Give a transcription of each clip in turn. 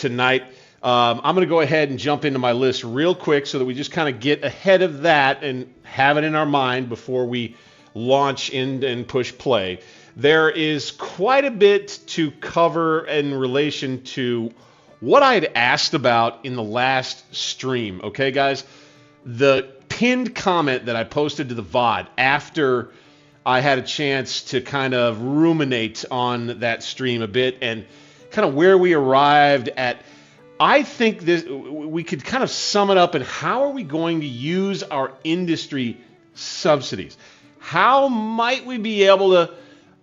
tonight. I'm going to go ahead and jump into my list real quick so that we just kind of get ahead of that and have it in our mind before we launch in and push play. There is quite a bit to cover in relation to what I had asked about in the last stream. Okay, guys? The pinned comment that I posted to the VOD after I had a chance to kind of ruminate on that stream a bit and kind of where we arrived at. I think this, we could kind of sum it up in how are we going to use our industry subsidies? How might we be able to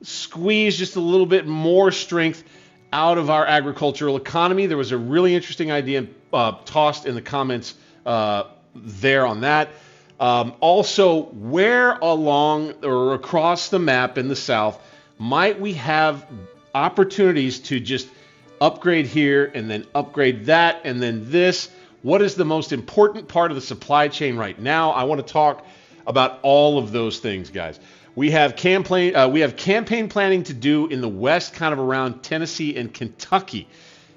squeeze just a little bit more strength out of our agricultural economy? There was a really interesting idea tossed in the comments there on that. Also, where along or across the map in the South might we have opportunities to just upgrade here and then upgrade that and then this? What is the most important part of the supply chain right now? I want to talk about all of those things, guys. We have campaign planning to do in the West, kind of around Tennessee and Kentucky.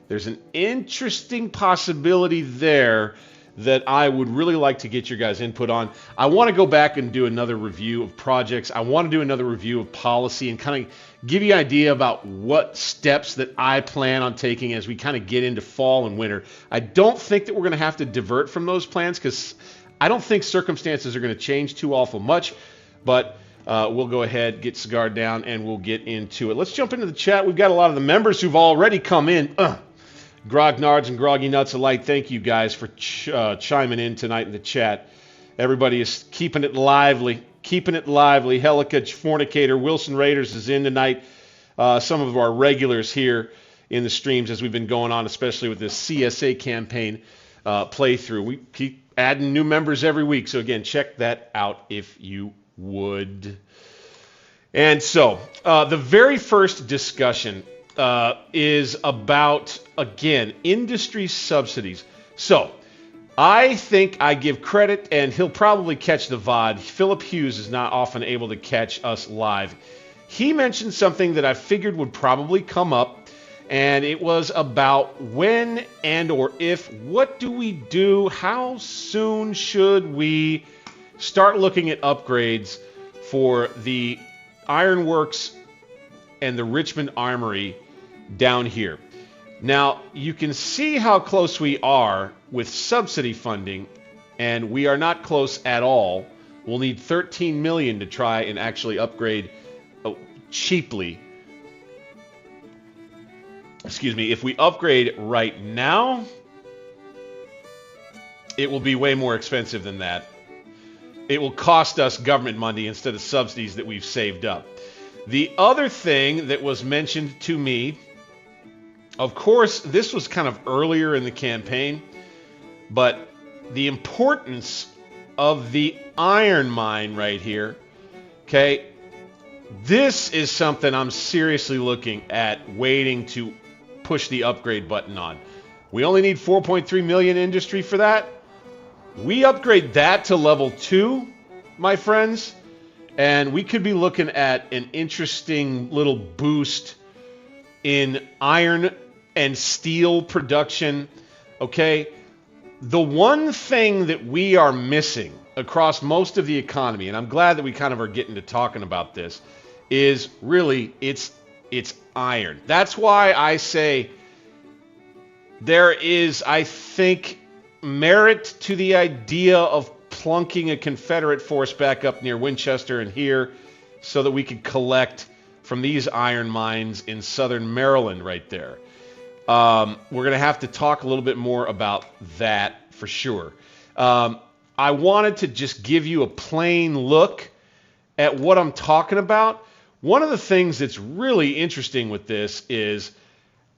There's an interesting possibility there that I would really like to get your guys' input on. I want to go back and do another review of projects. I want to do another review of policy and kind of give you an idea about what steps that I plan on taking as we kind of get into fall and winter. I don't think that we're going to have to divert from those plans because I don't think circumstances are going to change too awful much, but we'll go ahead, get cigar down, and we'll get into it. Let's jump into the chat. We've got a lot of the members who've already come in. Grognards and Groggy Nuts alike, thank you guys for chiming in tonight in the chat. Everybody is keeping it lively. Helica Fornicator, Wilson Raiders is in tonight. Some of our regulars here in the streams as we've been going on, especially with this CSA campaign playthrough. We keep adding new members every week. So again, check that out if you would. And so the very first discussion is about, again, industry subsidies. So I think I give credit, and he'll probably catch the VOD. Philip Hughes is not often able to catch us live. He mentioned something that I figured would probably come up, and it was about when and or if, what do we do, how soon should we start looking at upgrades for the ironworks and the Richmond Armory down here. Now, you can see how close we are with subsidy funding, and we are not close at all. We'll need $13 million to try and actually upgrade cheaply. Excuse me, if we upgrade right now, it will be way more expensive than that. It will cost us government money instead of subsidies that we've saved up. The other thing that was mentioned to me, of course, this was kind of earlier in the campaign, but the importance of the iron mine right here, okay, this is something I'm seriously looking at waiting to push the upgrade button on. We only need 4.3 million industry for that. We upgrade that to level 2, my friends, and we could be looking at an interesting little boost in iron and steel production, okay? The one thing that we are missing across most of the economy, and I'm glad that we kind of are getting to talking about this, is really it's iron. That's why I say there is, I think, merit to the idea of plunking a Confederate force back up near Winchester and here so that we could collect from these iron mines in southern Maryland right there. We're going to have to talk a little bit more about that for sure. I wanted to just give you a plain look at what I'm talking about. One of the things that's really interesting with this is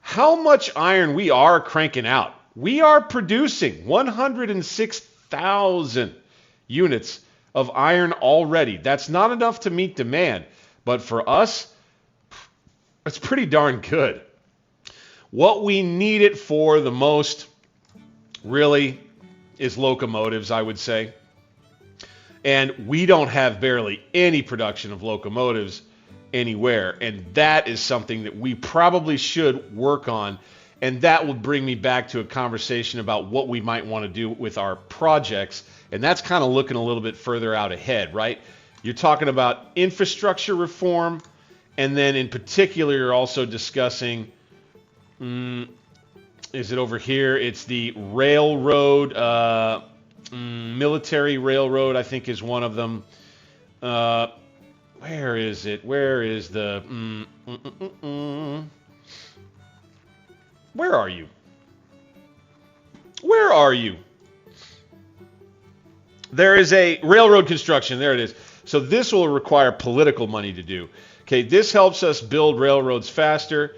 how much iron we are cranking out. We are producing 106,000 units of iron already. That's not enough to meet demand, but for us, it's pretty darn good. What we need it for the most really is locomotives, I would say. And we don't have barely any production of locomotives anywhere. And that is something that we probably should work on And that will bring me back to a conversation about what we might want to do with our projects. And that's kind of looking a little bit further out ahead, right? You're talking about infrastructure reform, and then in particular, you're also discussing, is it over here? It's the railroad, military railroad, I think is one of them. Where is it? Where is the... Where are you? Where are you? There is a railroad construction. There it is. So this will require political money to do. Okay, this helps us build railroads faster.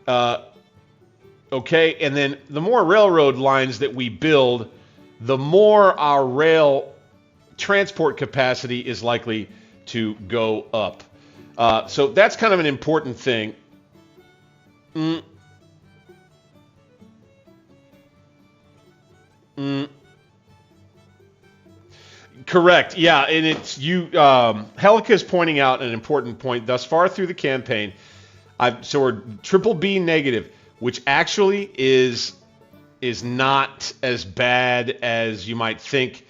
Okay, and then the more railroad lines that we build, the more our rail transport capacity is likely to go up. So that's kind of an important thing. Correct. Yeah, and it's you. Helica is pointing out an important point. Thus far through the campaign, so we're triple B negative, which actually is not as bad as you might think.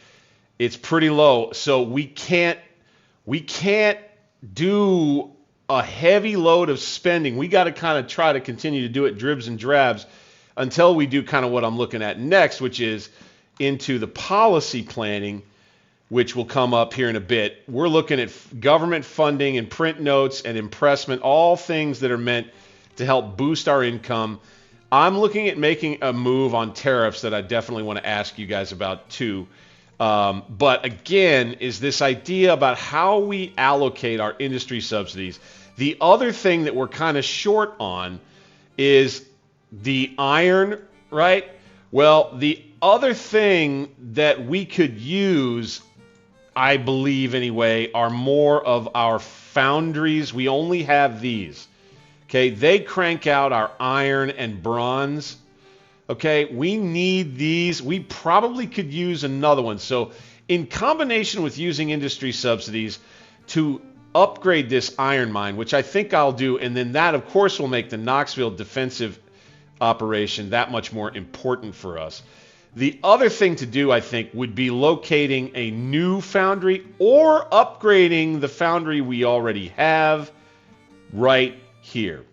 It's pretty low. So we can't do a heavy load of spending. We got to kind of try to continue to do it dribs and drabs until we do kind of what I'm looking at next, which is into the policy planning, which will come up here in a bit. We're looking at government funding and print notes and impressment, all things that are meant to help boost our income. I'm looking at making a move on tariffs that I definitely want to ask you guys about too. But again, is this idea about how we allocate our industry subsidies. The other thing that we're kind of short on is the iron, right? Well, the other thing that we could use, I believe anyway, are more of our foundries. We only have these. Okay, they crank out our iron and bronze. Okay, we need these. We probably could use another one. So in combination with using industry subsidies to upgrade this iron mine, which I think I'll do, and then that, of course, will make the Knoxville defensive operation that much more important for us. The other thing to do, I think, would be locating a new foundry or upgrading the foundry we already have right here.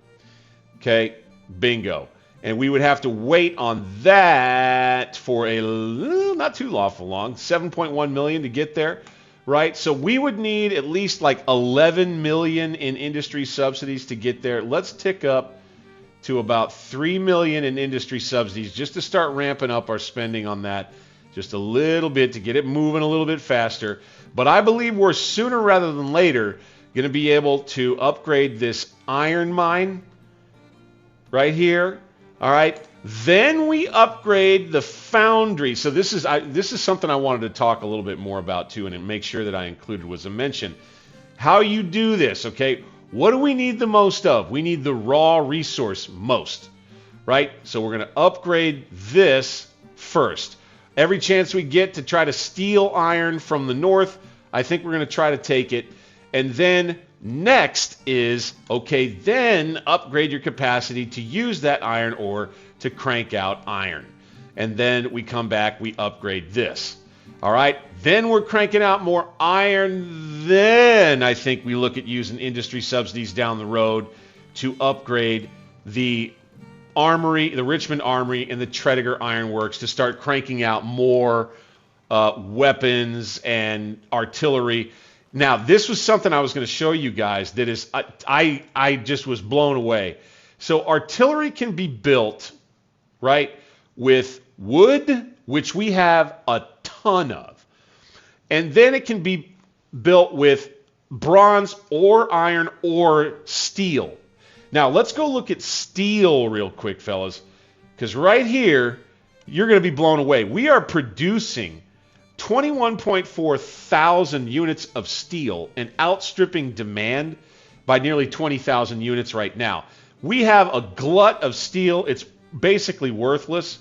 Okay, bingo. And we would have to wait on that for a not too lawful long, $7.1 million to get there, right? So we would need at least like $11 million in industry subsidies to get there. Let's tick up to about $3 million in industry subsidies just to start ramping up our spending on that just a little bit to get it moving a little bit faster. But I believe we're sooner rather than later going to be able to upgrade this iron mine right here. All right. Then we upgrade the foundry. So this is something I wanted to talk a little bit more about too, and make sure that I included was a mention. How you do this, okay? What do we need the most of? We need the raw resource most, right? So we're going to upgrade this first. Every chance we get to try to steal iron from the north, I think we're going to try to take it. And then next is, okay, then upgrade your capacity to use that iron ore to crank out iron. And then we come back, we upgrade this. All right, then we're cranking out more iron. Then I think we look at using industry subsidies down the road to upgrade the armory, the Richmond Armory and the Tredegar Iron Works to start cranking out more weapons and artillery. Now, this was something I was going to show you guys that is, I just was blown away. So artillery can be built, right, with wood, which we have a ton of. And then it can be built with bronze or iron or steel. Now, let's go look at steel real quick, fellas, because right here, you're going to be blown away. We are producing 21.4 thousand units of steel and outstripping demand by nearly 20,000 units right now. We have a glut of steel. It's basically worthless.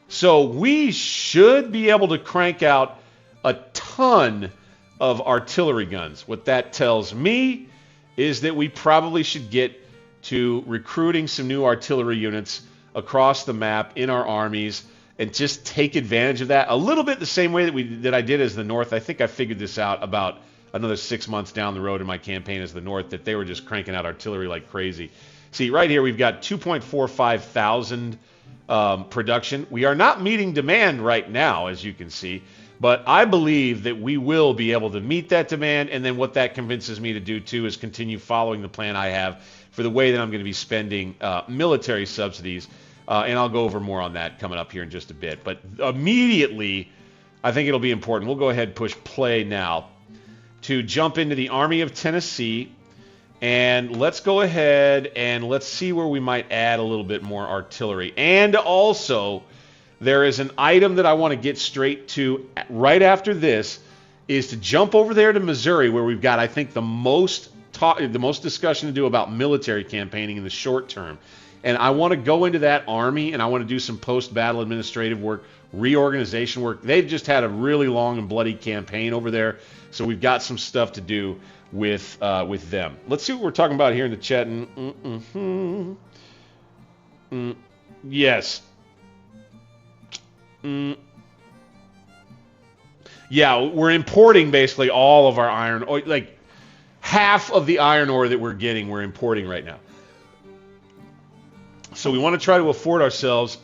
So we should be able to crank out a ton of artillery guns. What that tells me is that we probably should get to recruiting some new artillery units across the map in our armies and just take advantage of that a little bit the same way that I did as the North. I think I figured this out about another 6 months down the road in my campaign as the North, that they were just cranking out artillery like crazy. See, right here we've got 2.45 thousand production. We are not meeting demand right now, as you can see, but I believe that we will be able to meet that demand, and then what that convinces me to do too is continue following the plan I have for the way that I'm going to be spending military subsidies, and I'll go over more on that coming up here in just a bit. But immediately, I think it'll be important. We'll go ahead and push play now to jump into the Army of Tennessee, and let's go ahead and let's see where we might add a little bit more artillery. And also, there is an item that I want to get straight to right after this, is to jump over there to Missouri, where we've got, I think, the most discussion to do about military campaigning in the short term. And I want to go into that army, and I want to do some post-battle administrative work, reorganization work. They've just had a really long and bloody campaign over there, so we've got some stuff to do with them. Let's see what we're talking about here in the chat. Yes. Yeah, we're importing basically all of our iron ore. Like half of the iron ore that we're getting, we're importing right now. So we want to try to afford ourselves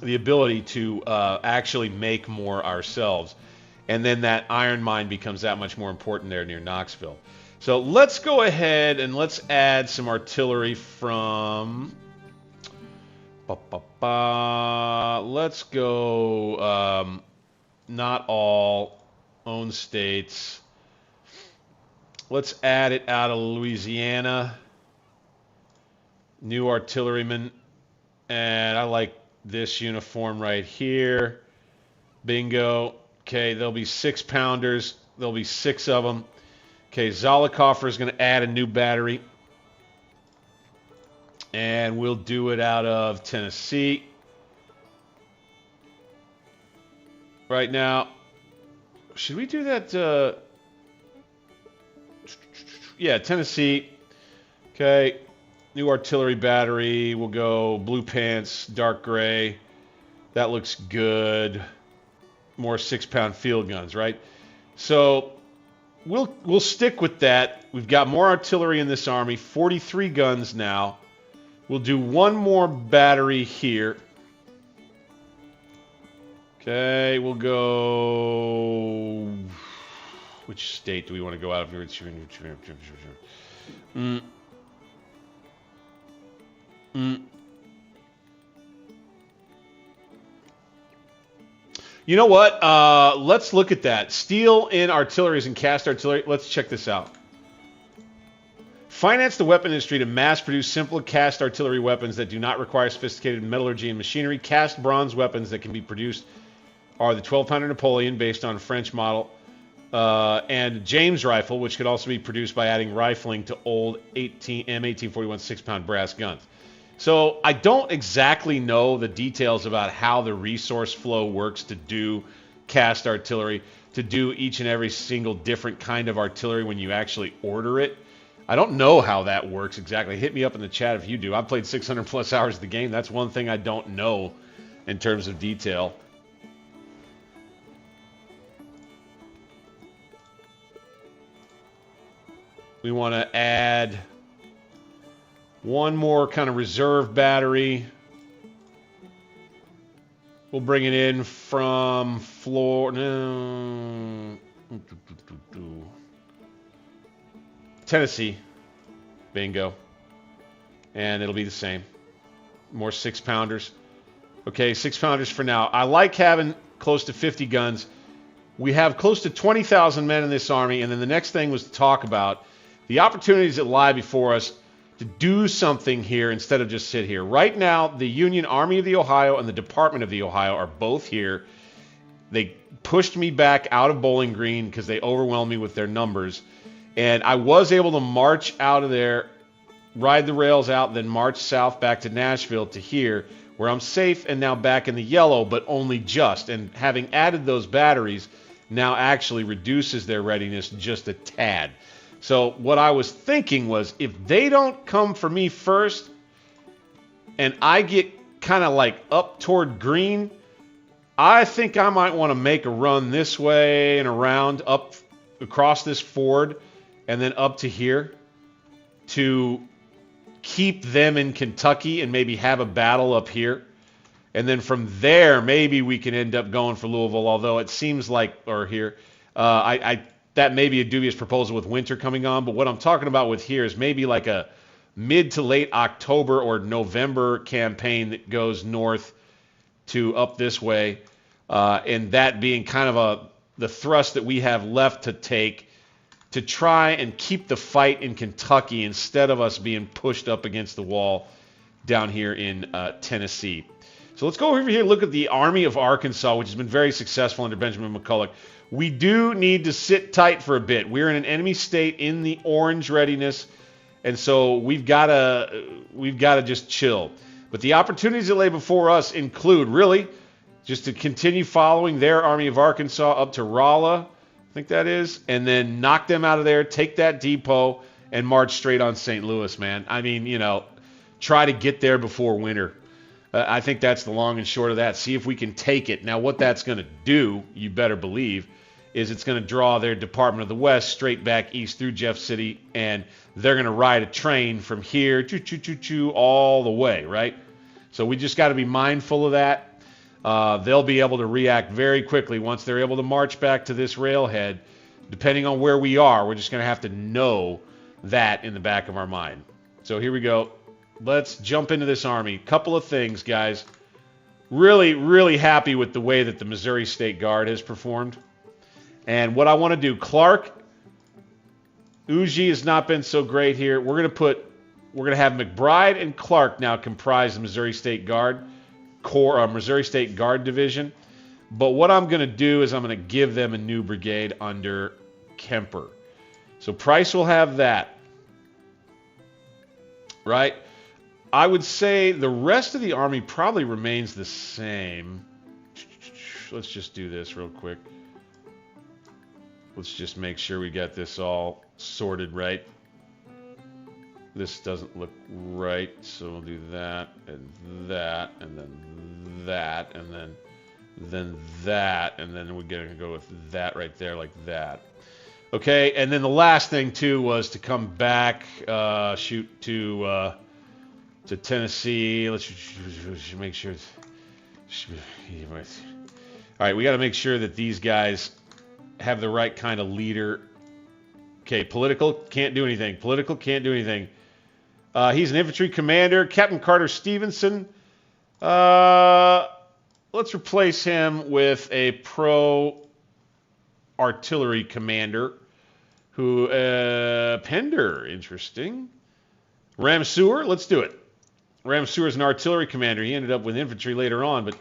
the ability to actually make more ourselves. And then that iron mine becomes that much more important there near Knoxville. So let's go ahead and let's add some artillery from... Let's go not all own states. Let's add it out of Louisiana. New artilleryman. And I like this uniform right here. Bingo. Okay, there'll be 6-pounders. There'll be 6 of them. Okay, Zollicoffer is going to add a new battery. And we'll do it out of Tennessee. Right now, should we do that? Yeah, Tennessee. Okay, new artillery battery. We'll go blue pants, dark gray. That looks good. More 6-pound field guns, right? So we'll stick with that. We've got more artillery in this army. 43 guns now. We'll do one more battery here. Okay, we'll go... Which state do we want to go out of here? You know what? Let's look at that. Steel in artilleries and cast artillery. Let's check this out. Finance the weapon industry to mass-produce simple cast artillery weapons that do not require sophisticated metallurgy and machinery. Cast bronze weapons that can be produced are the 12-pounder Napoleon, based on French model, and James rifle, which could also be produced by adding rifling to old M1841 6-pound brass guns. So I don't exactly know the details about how the resource flow works to do cast artillery, to do each and every single different kind of artillery when you actually order it. I don't know how that works exactly. Hit me up in the chat if you do. I've played 600 plus hours of the game. That's one thing I don't know in terms of detail. We want to add one more kind of reserve battery. We'll bring it in from Tennessee. Bingo. And it'll be the same. More 6-pounders. Okay, 6-pounders for now. I like having close to 50 guns. We have close to 20,000 men in this army, and then the next thing was to talk about the opportunities that lie before us to do something here instead of just sit here. Right now, the Union Army of the Ohio and the Department of the Ohio are both here. They pushed me back out of Bowling Green because they overwhelmed me with their numbers. And I was able to march out of there, ride the rails out, then march south back to Nashville to here, where I'm safe and now back in the yellow, but only just. And having added those batteries now actually reduces their readiness just a tad. So what I was thinking was, if they don't come for me first and I get kind of like up toward Green, I think I might want to make a run this way and around up across this ford and then up to here to keep them in Kentucky and maybe have a battle up here. And then from there, maybe we can end up going for Louisville, although it seems like, or here, that may be a dubious proposal with winter coming on. But what I'm talking about with here is maybe like a mid to late October or November campaign that goes north to up this way. And that being kind of the thrust that we have left to take to try and keep the fight in Kentucky instead of us being pushed up against the wall down here in Tennessee. So let's go over here and look at the Army of Arkansas, which has been very successful under Benjamin McCulloch. We do need to sit tight for a bit. We're in an enemy state in the orange readiness, and so we've got to just chill. But the opportunities that lay before us include really just to continue following their Army of Arkansas up to Rolla, I think that is, and then knock them out of there, take that depot, and march straight on St. Louis, man. I mean, you know, try to get there before winter. I think that's the long and short of that. See if we can take it. Now, what that's going to do, you better believe, is it's going to draw their Department of the West straight back east through Jeff City, and they're going to ride a train from here, all the way, right? So we just got to be mindful of that. They'll be able to react very quickly once they're able to march back to this railhead. Depending on where we are, we're just going to have to know that in the back of our mind. So here we go. Let's jump into this army. Couple of things, guys. Really, really happy with the way that the Missouri State Guard has performed. And what I want to do, Clark, Uji has not been so great here. We're going to have McBride and Clark now comprise the Missouri State Guard Corps, Missouri State Guard Division. But what I'm going to do is I'm going to give them a new brigade under Kemper. So Price will have that. Right? I would say the rest of the army probably remains the same. Let's just do this real quick. Let's just make sure we got this all sorted right. This doesn't look right, so we'll do that, and that, and then that, and then that, and then we're going to go with that right there like that. Okay, and then the last thing, too, was to come back, shoot to Tennessee. Let's make sure. All right, we got to make sure that these guys have the right kind of leader. Okay, political, can't do anything. Political, can't do anything. He's an infantry commander. Captain Carter Stevenson. Let's replace him with a pro-artillery commander who, Pender, interesting. Ramseur, let's do it. Ramseur is an artillery commander. He ended up with infantry later on, but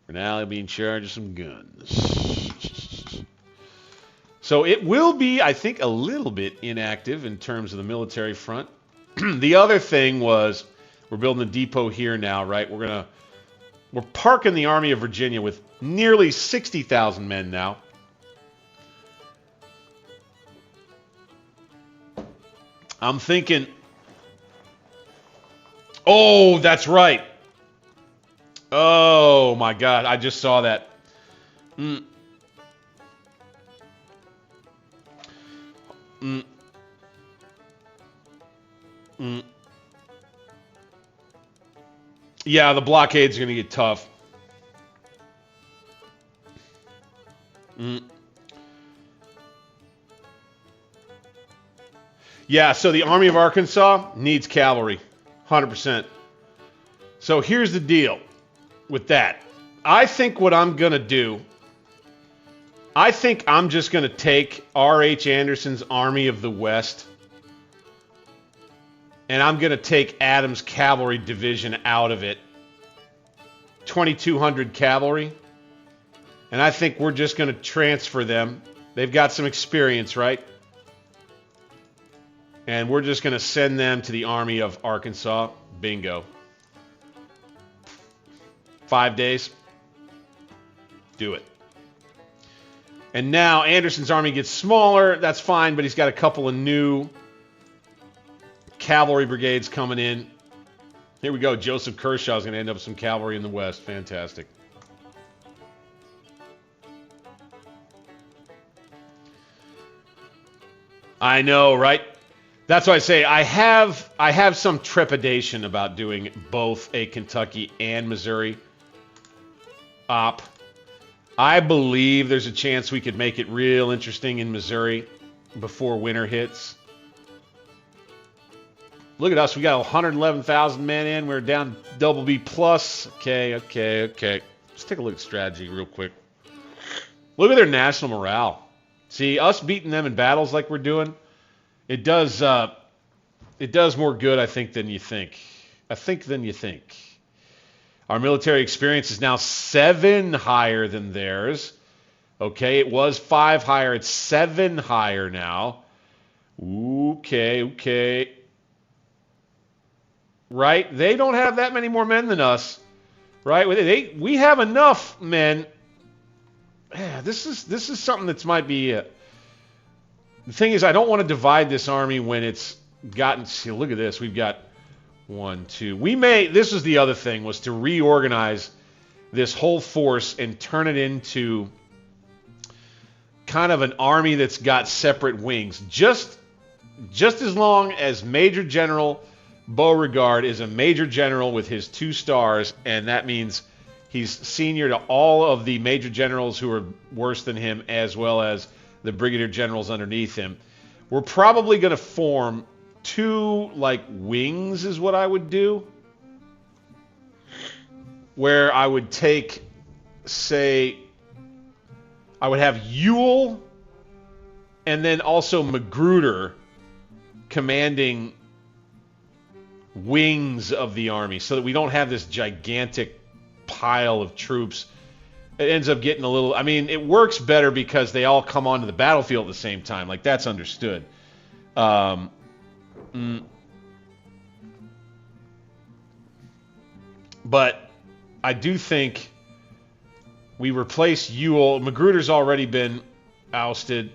for now he'll be in charge of some guns. So it will be, I think, a little bit inactive in terms of the military front. The other thing was we're building a depot here now, right? We're parking the Army of Virginia with nearly 60,000 men now. I'm thinking, oh, that's right. Oh, my God. I just saw that. Yeah, the blockades are going to get tough. Yeah, so the Army of Arkansas needs cavalry, 100%. So here's the deal with that. I think what I'm going to do, I think I'm just going to take R.H. Anderson's Army of the West, and I'm going to take Adams' Cavalry Division out of it. 2,200 cavalry. And I think we're just going to transfer them. They've got some experience, right? And we're just going to send them to the Army of Arkansas. Bingo. 5 days. Do it. And now Anderson's army gets smaller. That's fine, but he's got a couple of new cavalry brigades coming in. Here we go. Joseph Kershaw is going to end up with some cavalry in the West. Fantastic. I know, right? That's why I say I have some trepidation about doing both a Kentucky and Missouri op. I believe there's a chance we could make it real interesting in Missouri before winter hits. Look at us. We got 111,000 men in. We're down double B plus. Okay. Let's take a look at strategy real quick. Look at their national morale. See, us beating them in battles like we're doing, it does more good, I think, than you think. Our military experience is now 7 higher than theirs. Okay, it was 5 higher. It's 7 higher now. Okay. Right? They don't have that many more men than us. Right? We have enough men. Yeah, this is something that might be... the thing is, I don't want to divide this army when it's gotten... See, look at this. We've got 1, 2... This is the other thing, was to reorganize this whole force and turn it into kind of an army that's got separate wings. Just as long as Major General Beauregard is a Major General with his 2 stars, and that means he's senior to all of the Major Generals who are worse than him, as well as the Brigadier Generals underneath him. We're probably going to form 2, wings is what I would do. Where I would take, say, I would have Ewell and then also Magruder commanding wings of the army so that we don't have this gigantic pile of troops. It ends up getting a little... I mean, it works better because they all come onto the battlefield at the same time. That's understood. But I do think we replace Ewell. Magruder's already been ousted.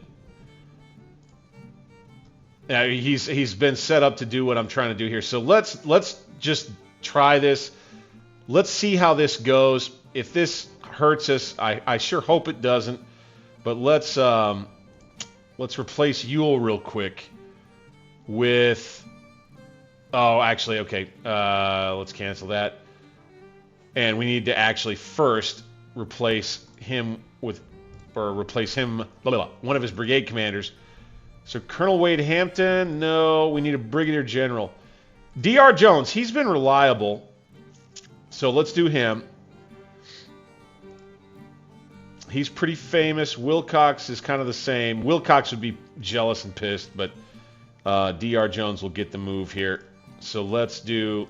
He's been set up to do what I'm trying to do here. So let's just try this. Let's see how this goes. If this hurts us, I sure hope it doesn't. But let's replace Ewell real quick with... Oh, actually, okay. Let's cancel that. And we need to actually first replace him with... Or replace him... one of his brigade commanders. So Colonel Wade Hampton, no, we need a Brigadier General. D.R. Jones, he's been reliable. So let's do him. He's pretty famous. Wilcox is kind of the same. Wilcox would be jealous and pissed, but D.R. Jones will get the move here. So let's do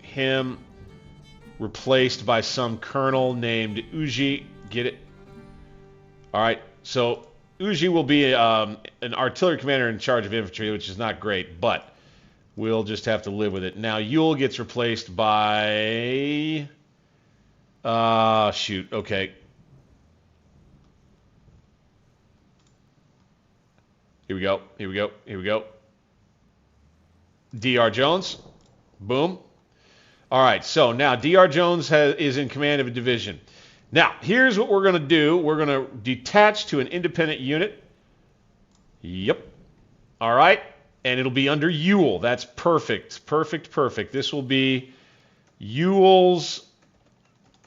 him replaced by some colonel named Uji. Get it? All right, so... Uji will be an artillery commander in charge of infantry, which is not great, but we'll just have to live with it. Now, Ewell gets replaced by... shoot, okay. Here we go. D.R. Jones. Boom. All right, so now D.R. Jones is in command of a division. Now, here's what we're going to do. We're going to detach to an independent unit. Yep. All right. And it'll be under Ewell. That's perfect. Perfect. This will be Ewell's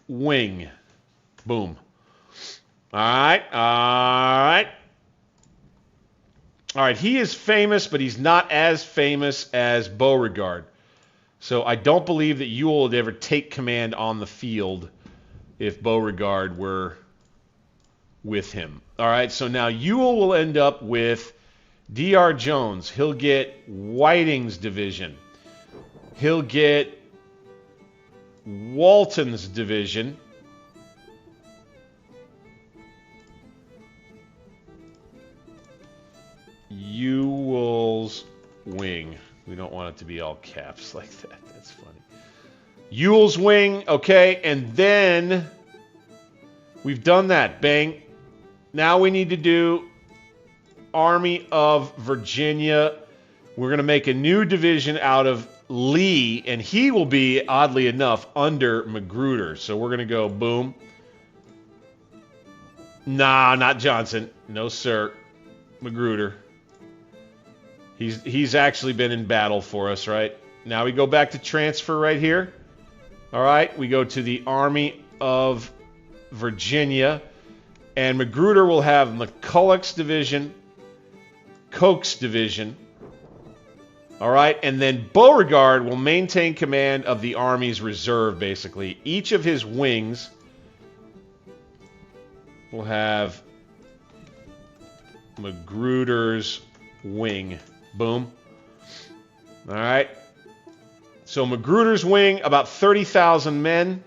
wing. Boom. All right. He is famous, but he's not as famous as Beauregard. So I don't believe that Ewell would ever take command on the field if Beauregard were with him. All right, so now Ewell will end up with D.R. Jones. He'll get Whiting's division. He'll get Walton's division. Ewell's wing. We don't want it to be all caps like that. That's funny. Ewell's wing, okay, and then we've done that. Bang. Now we need to do Army of Virginia. We're going to make a new division out of Lee, and he will be, oddly enough, under Magruder. So we're going to go boom. Nah, not Johnson. No, sir. Magruder. He's actually been in battle for us, right? Now we go back to transfer right here. All right, we go to the Army of Virginia, and Magruder will have McCulloch's division, Koch's division. All right, and then Beauregard will maintain command of the Army's reserve, basically. Each of his wings will have Magruder's wing. Boom. All right. So Magruder's wing, about 30,000 men.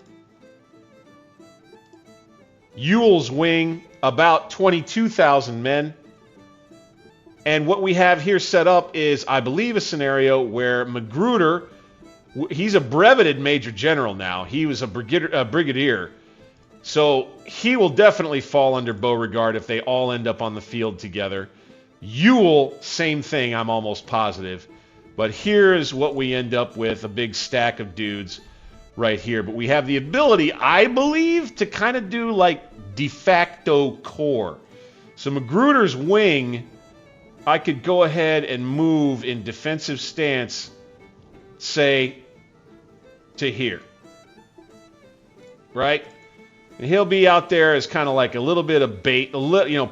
Ewell's wing, about 22,000 men. And what we have here set up is, I believe, a scenario where Magruder, he's a breveted major general now. He was a brigadier. So he will definitely fall under Beauregard if they all end up on the field together. Ewell, same thing, I'm almost positive. But here's what we end up with, a big stack of dudes right here. But we have the ability, I believe, to kind of do like de facto corps. So Magruder's wing, I could go ahead and move in defensive stance, say, to here. Right? And he'll be out there as kind of like a little bit of bait,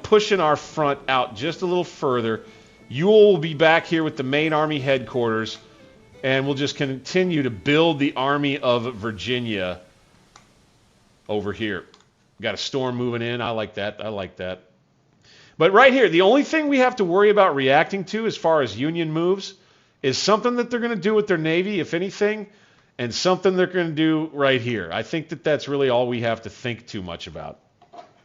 pushing our front out just a little further. Ewell will be back here with the main Army headquarters, and we'll just continue to build the Army of Virginia over here. Got a storm moving in. I like that. I like that. But right here, the only thing we have to worry about reacting to as far as Union moves is something that they're going to do with their Navy, if anything, and something they're going to do right here. I think that that's really all we have to think too much about.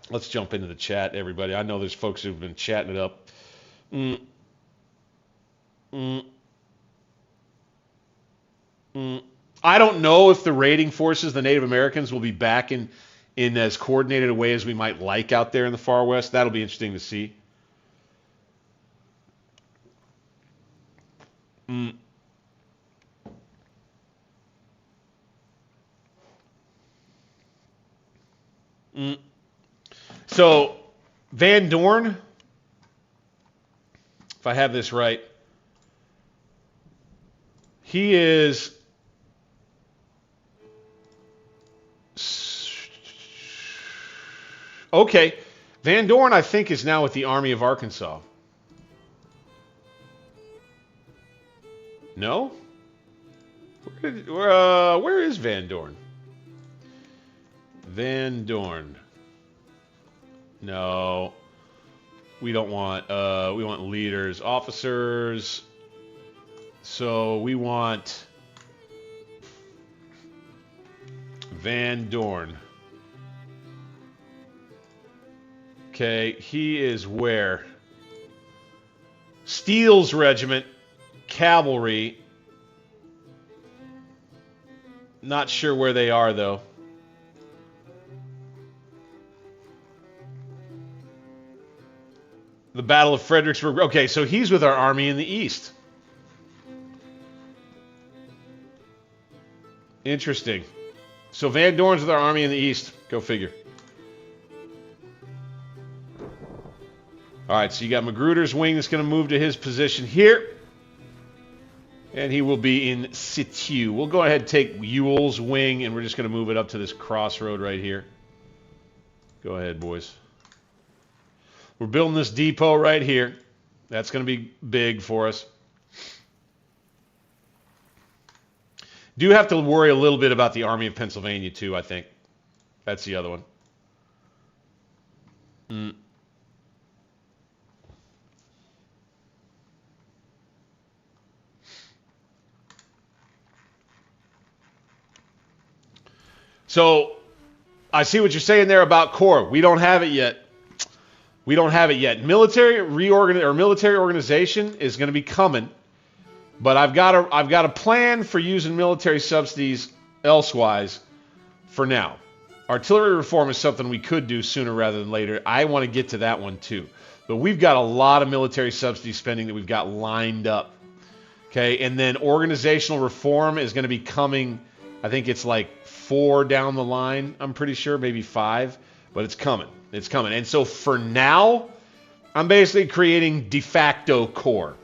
Let's jump into the chat, everybody. I know there's folks who've been chatting it up. I don't know if the raiding forces, the Native Americans, will be back in as coordinated a way as we might like out there in the far west. That'll be interesting to see. So, Van Dorn, if I have this right, he is okay. Van Dorn, I think, is now with the Army of Arkansas. No? Where is Van Dorn? Van Dorn. No. We don't want, we want leaders, officers. So we want Van Dorn. Okay, he is where? Steele's regiment, cavalry. Not sure where they are, though. The Battle of Fredericksburg. Okay, so he's with our army in the east. Interesting. So Van Dorn's with our army in the east. Go figure. All right, so you got Magruder's wing that's going to move to his position here. And he will be in situ. We'll go ahead and take Ewell's wing, and we're just going to move it up to this crossroad right here. Go ahead, boys. We're building this depot right here. That's going to be big for us. Do have to worry a little bit about the Army of Pennsylvania, too, I think. That's the other one. So, I see what you're saying there about Corps. We don't have it yet. We don't have it yet. Military organization is going to be coming, but I've got a plan for using military subsidies elsewise for now. Artillery reform is something we could do sooner rather than later. I want to get to that one too. But we've got a lot of military subsidy spending that we've got lined up. Okay, and then organizational reform is going to be coming, I think it's like 4 down the line, I'm pretty sure, maybe 5, but it's coming. It's coming. And so for now, I'm basically creating de facto core.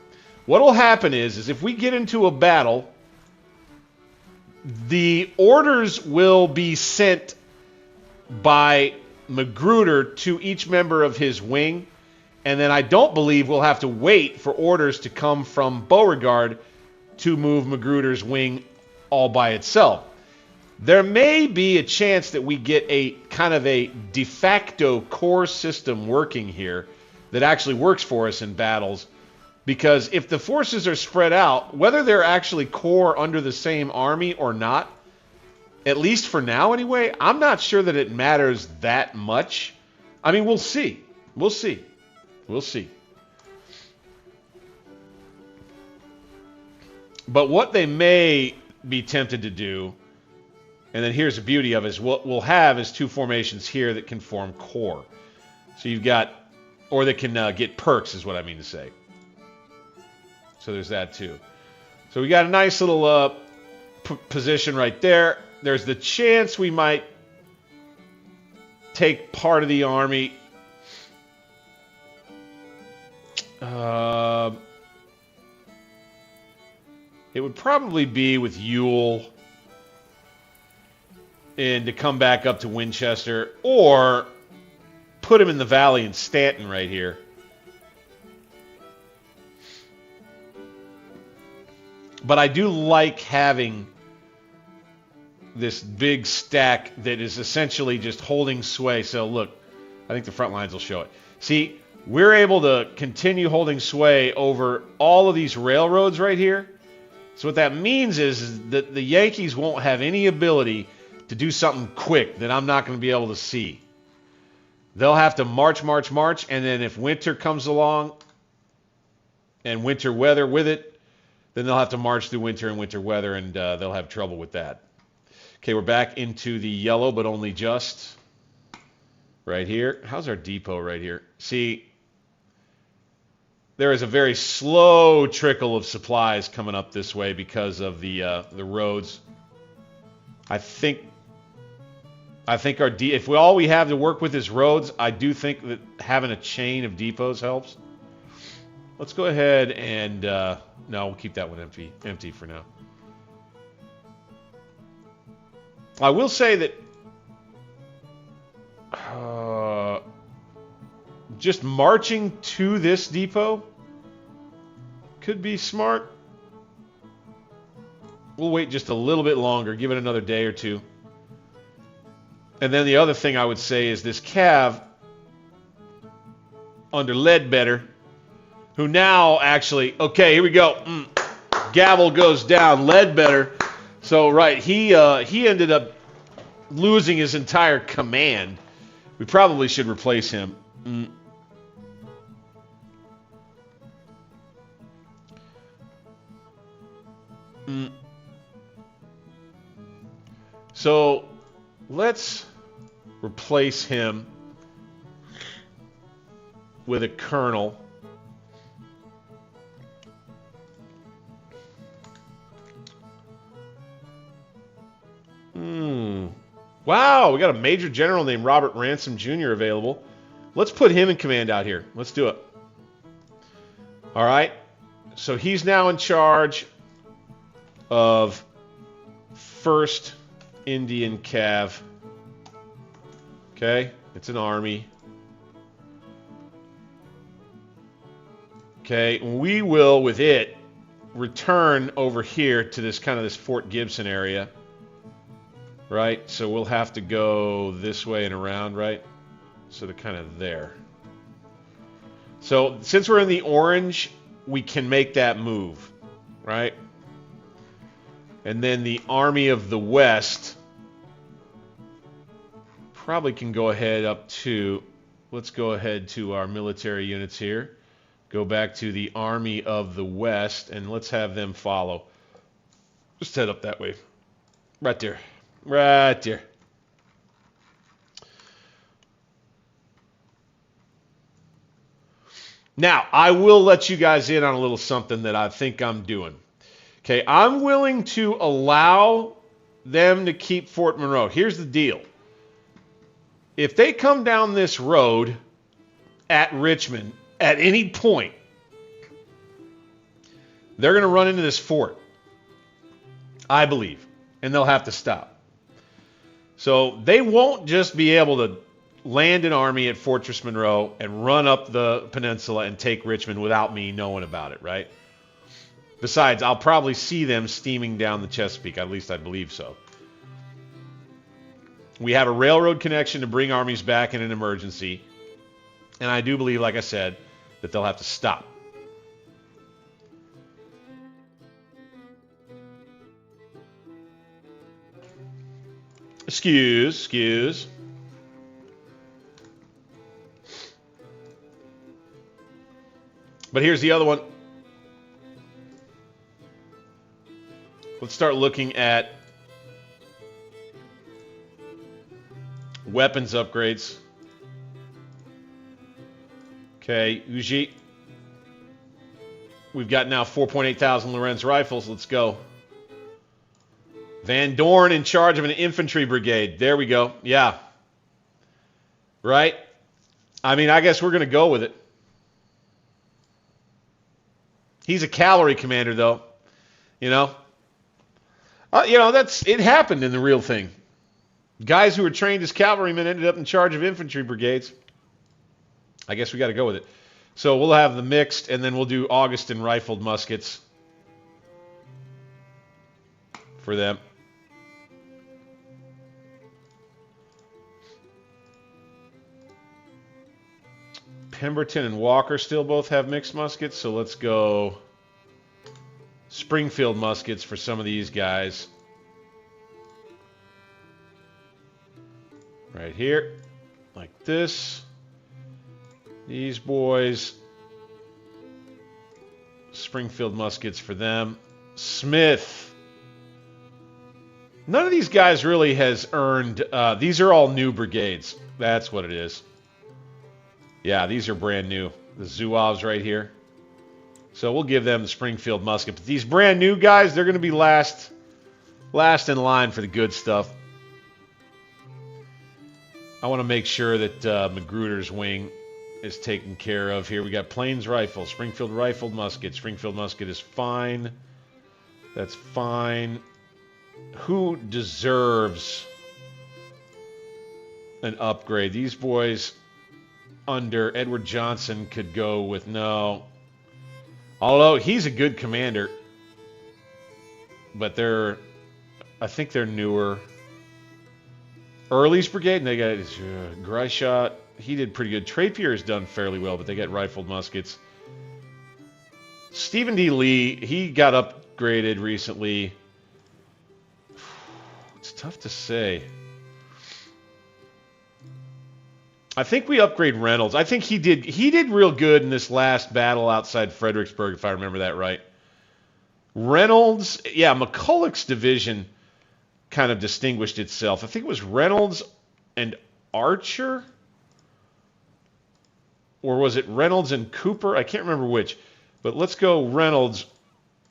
What will happen is if we get into a battle, the orders will be sent by Magruder to each member of his wing, and then I don't believe we'll have to wait for orders to come from Beauregard to move Magruder's wing all by itself. There may be a chance that we get a kind of a de facto core system working here that actually works for us in battles, because if the forces are spread out, whether they're actually core under the same army or not, at least for now anyway, I'm not sure that it matters that much. I mean, we'll see. We'll see. We'll see. But what they may be tempted to do, and then here's the beauty of it, is what we'll have is 2 formations here that can form core. So you've got, or that can get perks is what I mean to say. So there's that too. So we got a nice little position right there. There's the chance we might take part of the army. It would probably be with Ewell and to come back up to Winchester, or put him in the valley in Stanton right here. But I do like having this big stack that is essentially just holding sway. So look, I think the front lines will show it. See, we're able to continue holding sway over all of these railroads right here. So what that means is that the Yankees won't have any ability to do something quick that I'm not going to be able to see. They'll have to march, march, march, and then if winter comes along and winter weather with it, then they'll have to march through winter and winter weather, and they'll have trouble with that. Okay, we're back into the yellow, but only just right here. How's our depot right here? See, there is a very slow trickle of supplies coming up this way because of the roads. I think if all we have to work with is roads, I do think that having a chain of depots helps. Let's go ahead and no, we'll keep that one empty for now. I will say that just marching to this depot could be smart. We'll wait just a little bit longer, give it another day or two. And then the other thing I would say is this Cav under Ledbetter, who now actually, okay, here we go. Gavel goes down, Ledbetter. So, right, he ended up losing his entire command. We probably should replace him. So, let's replace him with a colonel. Wow, we got a major general named Robert Ransom Jr. available. Let's put him in command out here. Let's do it. All right. So he's now in charge of 1st Indian Cav. Okay, it's an army. Okay, we will, with it, return over here to this kind of this Fort Gibson area. Right, so we'll have to go this way and around, right? So they're kind of there. So since we're in the orange, we can make that move, right? And then the Army of the West probably can go ahead up to, let's go ahead to our military units here. Go back to the Army of the West, and let's have them follow. Just head up that way. Right there. Right there. Now, I will let you guys in on a little something that I think I'm doing. Okay, I'm willing to allow them to keep Fort Monroe. Here's the deal. If they come down this road at Richmond at any point, they're going to run into this fort, I believe, and they'll have to stop. So they won't just be able to land an army at Fortress Monroe and run up the peninsula and take Richmond without me knowing about it, right? Besides, I'll probably see them steaming down the Chesapeake. At least I believe so. We have a railroad connection to bring armies back in an emergency. And I do believe, like I said, that they'll have to stop. Excuse. But here's the other one. Let's start looking at weapons upgrades. Okay, Uji. We've got now 4.8 thousand Lorenz rifles. Let's go. Van Dorn in charge of an infantry brigade. There we go. Yeah. Right? I mean, I guess we're going to go with it. He's a cavalry commander, though. You know? It happened in the real thing. Guys who were trained as cavalrymen ended up in charge of infantry brigades. I guess we got to go with it. So we'll have the mixed, and then we'll do Augustin rifled muskets for them. Pemberton and Walker still both have mixed muskets, so let's go Springfield muskets for some of these guys. Right here, like this. These boys, Springfield muskets for them. Smith. None of these guys really has earned, these are all new brigades. That's what it is. Yeah, these are brand new. The Zouaves right here. So we'll give them the Springfield musket. But these brand new guys, they're going to be last in line for the good stuff. I want to make sure that Magruder's wing is taken care of here. We got Plains rifle, Springfield rifled musket. Springfield musket is fine. That's fine. Who deserves an upgrade? These boys under Edward Johnson could go with no. Although he's a good commander. But I think they're newer. Early's brigade, and they got Gryshot. He did pretty good. Trapier's done fairly well, but they got rifled muskets. Stephen D. Lee, he got upgraded recently. It's tough to say. I think we upgrade Reynolds. I think he did real good in this last battle outside Fredericksburg, if I remember that right. Reynolds, yeah, McCulloch's division kind of distinguished itself. I think it was Reynolds and Archer? Or was it Reynolds and Cooper? I can't remember which. But let's go Reynolds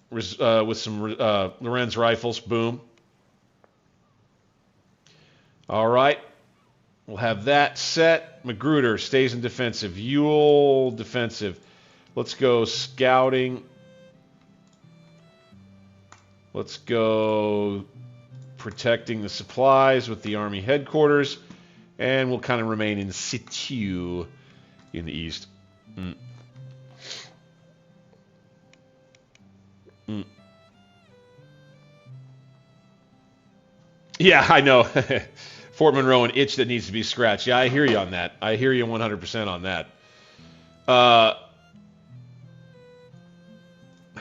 with some Lorenz rifles. Boom. All right. We'll have that set. Magruder stays in defensive. Ewell defensive. Let's go scouting. Let's go protecting the supplies with the Army headquarters. And we'll kind of remain in situ in the east. Yeah, I know. Fort Monroe, an itch that needs to be scratched. Yeah, I hear you on that. I hear you 100% on that. How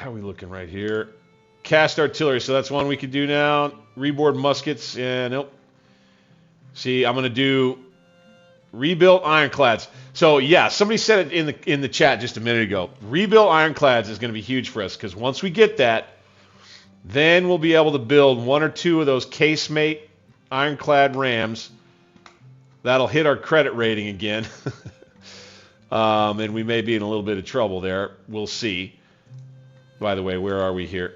are we looking right here? Cast artillery. So that's one we could do now. Reboard muskets. Yeah, nope. See, I'm going to do rebuilt ironclads. So yeah, somebody said it in the chat just a minute ago. Rebuilt ironclads is going to be huge for us because once we get that, then we'll be able to build one or two of those casemate ironclad rams. That'll hit our credit rating again. And we may be in a little bit of trouble there. We'll see. By the way, where are we here?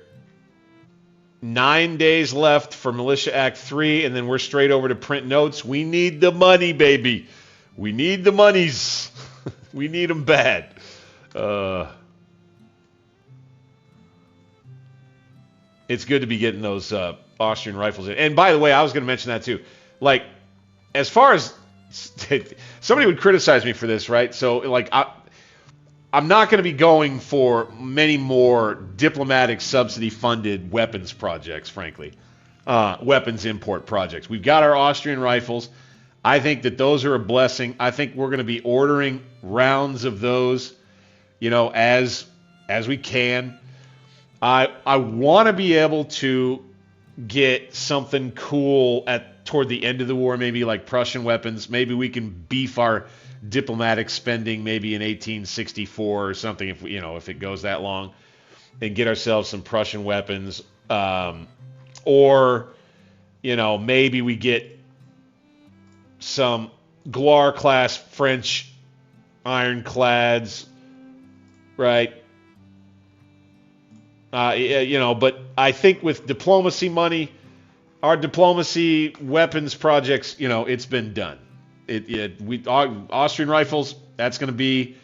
9 days left for Militia Act 3, and then we're straight over to print notes. We need the money, baby. We need the monies. We need them bad. It's good to be getting those Austrian rifles in. And by the way, I was going to mention that too. Like, as far as somebody would criticize me for this, right? So, like, I'm not going to be going for many more diplomatic subsidy-funded weapons projects, frankly. Weapons import projects. We've got our Austrian rifles. I think that those are a blessing. I think we're going to be ordering rounds of those, you know, as we can. I want to be able to get something cool toward the end of the war, maybe like Prussian weapons. Maybe we can beef our diplomatic spending maybe in 1864 or something, if it goes that long, and get ourselves some Prussian weapons. Or, maybe we get some Gloire-class French ironclads, right? But I think with diplomacy money, our diplomacy weapons projects, it's been done. Austrian rifles, that's going to be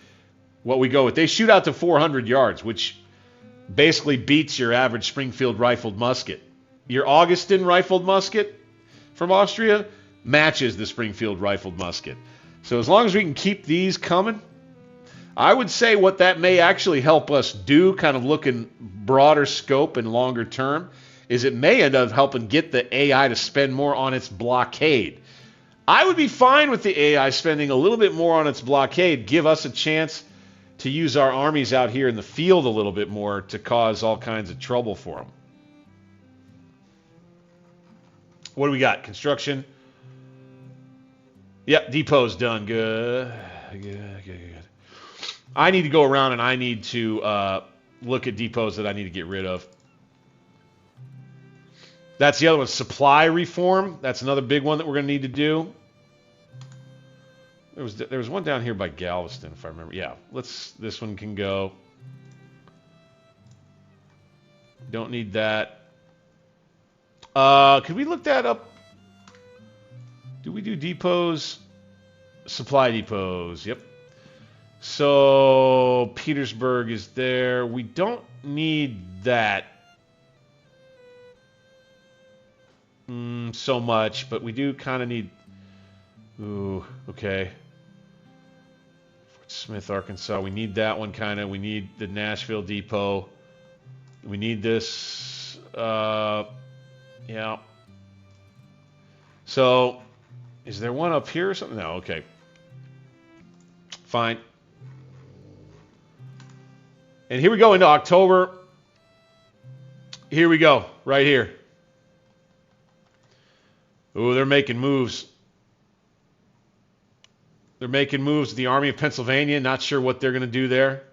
what we go with. They shoot out to 400 yards, which basically beats your average Springfield rifled musket. Your Augustin rifled musket from Austria matches the Springfield rifled musket. So as long as we can keep these coming, I would say what that may actually help us do, kind of looking broader scope and longer term, is it may end up helping get the AI to spend more on its blockade. I would be fine with the AI spending a little bit more on its blockade, give us a chance to use our armies out here in the field a little bit more to cause all kinds of trouble for them. What do we got? Construction. Yep, depot's done. Good. I need to go around and I need to look at depots that I need to get rid of. That's the other one. Supply reform. That's another big one that we're going to need to do. There was one down here by Galveston, if I remember. Yeah, this one can go. Don't need that. Could we look that up? Do we do depots? Supply depots. Yep. So Petersburg is there. We don't need that so much, but we do kind of need. Ooh, okay. Fort Smith, Arkansas. We need that one kind of. We need the Nashville depot. We need this. Yeah. So, is there one up here or something? No, okay. Fine. And here we go into October. Here we go, right here. Ooh, they're making moves. They're making moves. The Army of Pennsylvania, not sure what they're going to do there.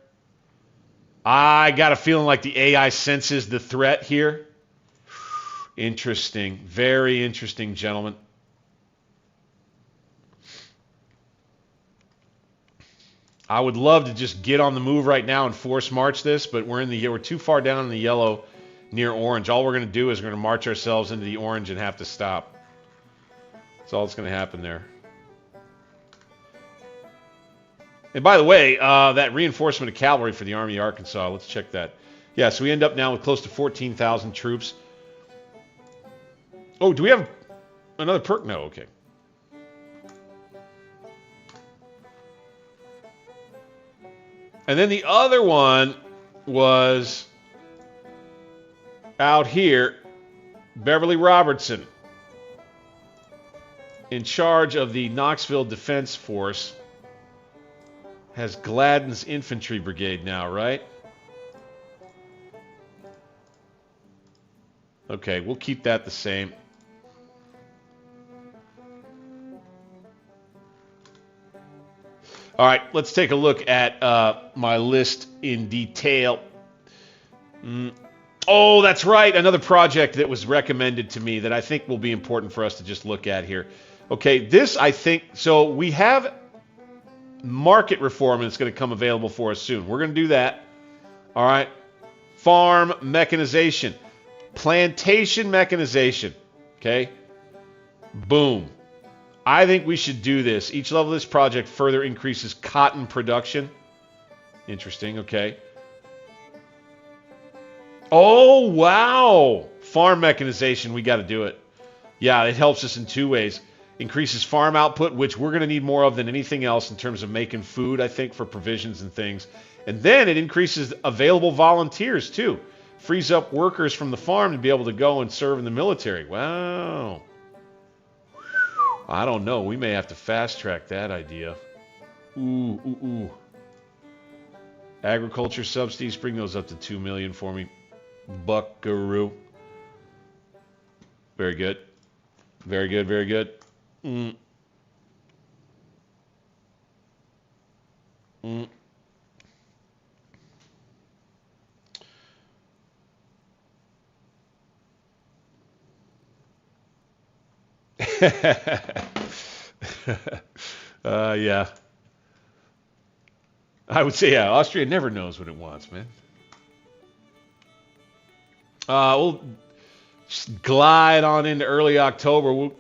I got a feeling like the AI senses the threat here. Interesting. Very interesting, gentlemen. I would love to just get on the move right now and force march this, but we're too far down in the yellow near orange. All we're going to do is we're going to march ourselves into the orange and have to stop. That's all that's going to happen there. And by the way, that reinforcement of cavalry for the Army of Arkansas, let's check that. Yeah, so we end up now with close to 14,000 troops. Oh, do we have another perk? No, okay. And then the other one was out here, Beverly Robertson, in charge of the Knoxville Defense Force, has Gladden's Infantry Brigade now, right? Okay, we'll keep that the same. All right, let's take a look at my list in detail. Oh, that's right. Another project that was recommended to me that I think will be important for us to just look at here. Okay, this I think, so we have market reform that's going to come available for us soon. We're going to do that. All right. Farm mechanization. Plantation mechanization. Okay? Boom. I think we should do this. Each level of this project further increases cotton production. Interesting, okay. Oh, wow. Farm mechanization, we got to do it. Yeah, it helps us in two ways. Increases farm output, which we're going to need more of than anything else in terms of making food, I think, for provisions and things. And then it increases available volunteers, too. Frees up workers from the farm to be able to go and serve in the military. Wow. I don't know. We may have to fast-track that idea. Ooh. Agriculture subsidies, bring those up to $2 million for me. Buckaroo. Very good. Very good, very good. Yeah. I would say, yeah, Austria never knows what it wants, man. We'll just glide on into early October. We'll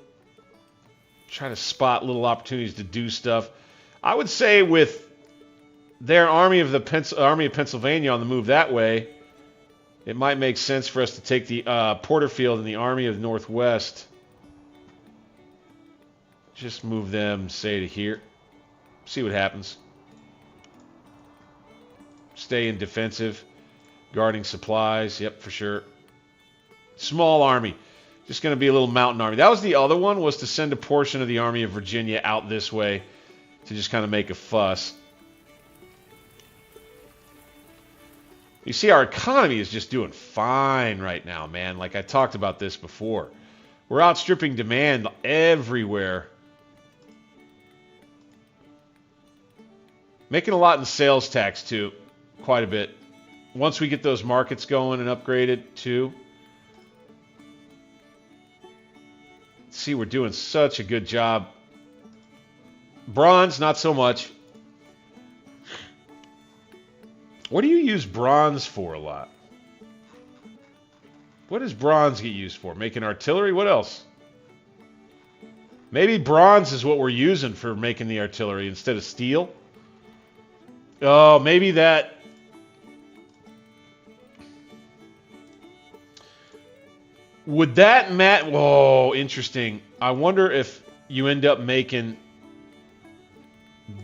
try to spot little opportunities to do stuff. I would say with their Army of Pennsylvania on the move that way, it might make sense for us to take the Porterfield and the Army of the Northwest. Just move them, say, to here. See what happens. Stay in defensive. Guarding supplies. Yep, for sure. Small army. Just going to be a little mountain army. That was the other one, was to send a portion of the Army of Virginia out this way to just kind of make a fuss. You see, our economy is just doing fine right now, man. Like I talked about this before. We're outstripping demand everywhere. Making a lot in sales tax, too. Quite a bit. Once we get those markets going and upgraded, too. See, we're doing such a good job. Bronze, not so much. What do you use bronze for a lot? What does bronze get used for? Making artillery? What else? Maybe bronze is what we're using for making the artillery instead of steel. Oh, maybe that. Would that matter? Whoa, interesting. I wonder if you end up making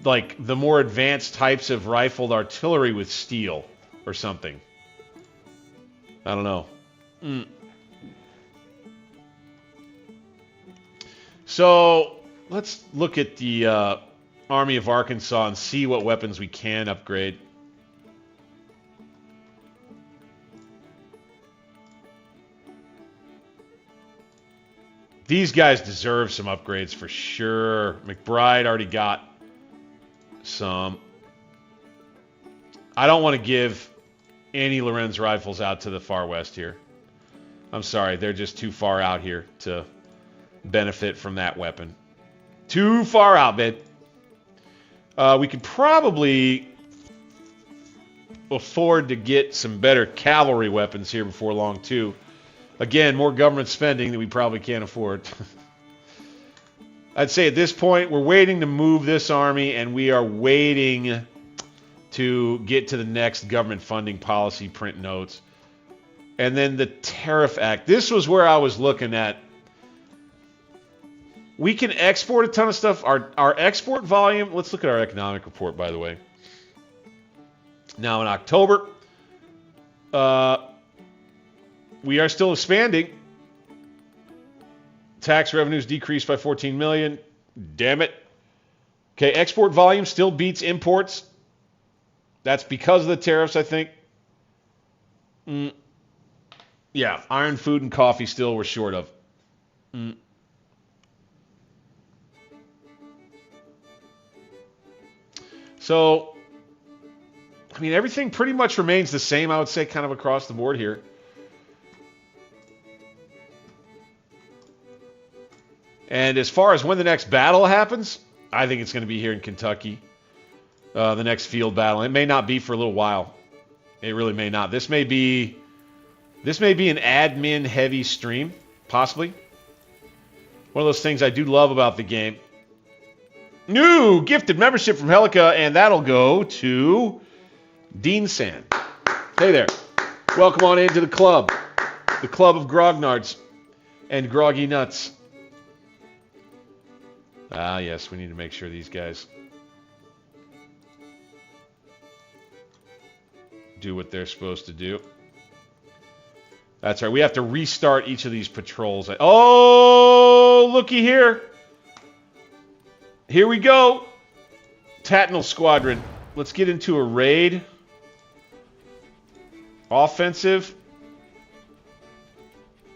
like the more advanced types of rifled artillery with steel or something. I don't know. So let's look at the Army of Arkansas and see what weapons we can upgrade. These guys deserve some upgrades for sure. McBride already got some. I don't want to give any Lorenz rifles out to the far west here. I'm sorry, they're just too far out here to benefit from that weapon. Too far out, man. We could probably afford to get some better cavalry weapons here before long, too. Again, more government spending that we probably can't afford. I'd say at this point, we're waiting to move this army, and we are waiting to get to the next government funding policy print notes. And then the Tariff Act. This was where I was looking at. We can export a ton of stuff. Our export volume, let's look at our economic report, by the way. Now in October, we are still expanding. Tax revenues decreased by 14 million. Damn it. Okay, export volume still beats imports. That's because of the tariffs, I think. Yeah, iron, food, and coffee still we're short of. So, I mean, everything pretty much remains the same, I would say, kind of across the board here. And as far as when the next battle happens, I think it's going to be here in Kentucky. The next field battle. It may not be for a little while. It really may not. This may be This may be an admin-heavy stream, possibly. One of those things I do love about the game. New gifted membership from Helica, and that'll go to Dean Sand. Hey there. Welcome on into the club. The club of grognards and groggy nuts. Ah, yes, we need to make sure these guys do what they're supposed to do. That's right. We have to restart each of these patrols. Oh, looky here. Here we go. Tattnall Squadron. Let's get into a raid. Offensive.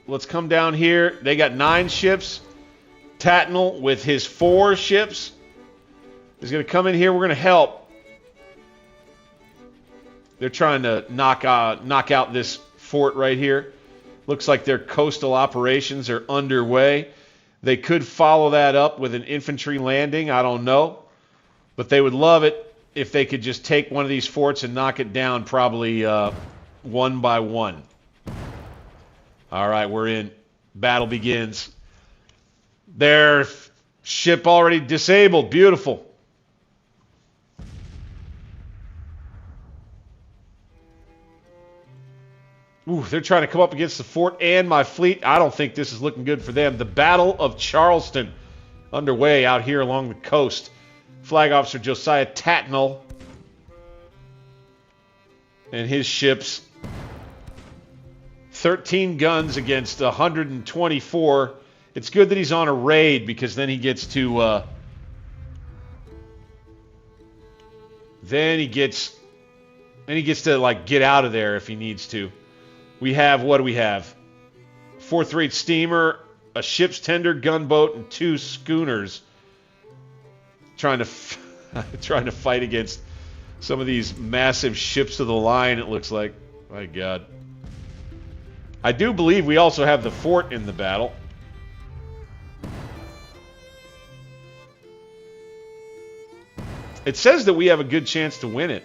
Let's come down here. They got 9 ships. Tattnall with his 4 ships is going to come in here. We're going to help. They're trying to knock out this fort right here. Looks like their coastal operations are underway. They could follow that up with an infantry landing. I don't know. But they would love it if they could just take one of these forts and knock it down probably one by one. All right, we're in. Battle begins. Their ship already disabled. Beautiful. Ooh, they're trying to come up against the fort and my fleet. I don't think this is looking good for them. The Battle of Charleston underway out here along the coast. Flag Officer Josiah Tattnall and his ships. 13 guns against 124. It's good that he's on a raid because then he gets to like get out of there if he needs to. We have, what do we have? 4th rate steamer, a ship's tender, gunboat, and 2 schooners. Trying to fight against some of these massive ships of the line, it looks like. My God. I do believe we also have the fort in the battle. It says that we have a good chance to win it.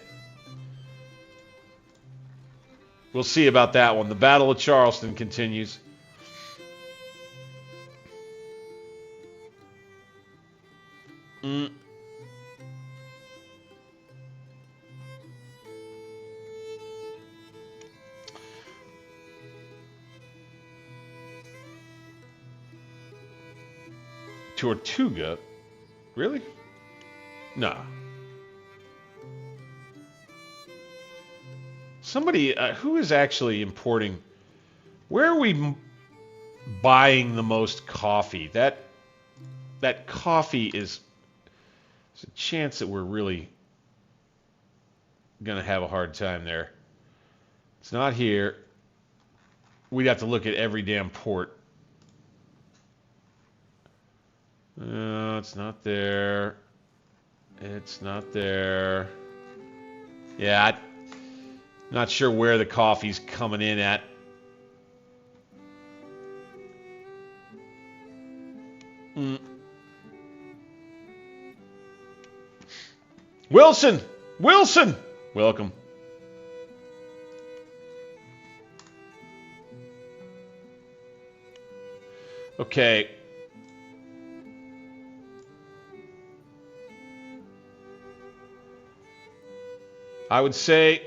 We'll see about that one. The Battle of Charleston continues. Tortuga? Really? Nah. Somebody, who is actually importing? Where are we buying the most coffee? That coffee is... There's a chance that we're really going to have a hard time there. It's not here. We'd have to look at every damn port. No, it's not there. It's not there. Yeah, not sure where the coffee's coming in at. Wilson! Wilson! Welcome. Okay. I would say...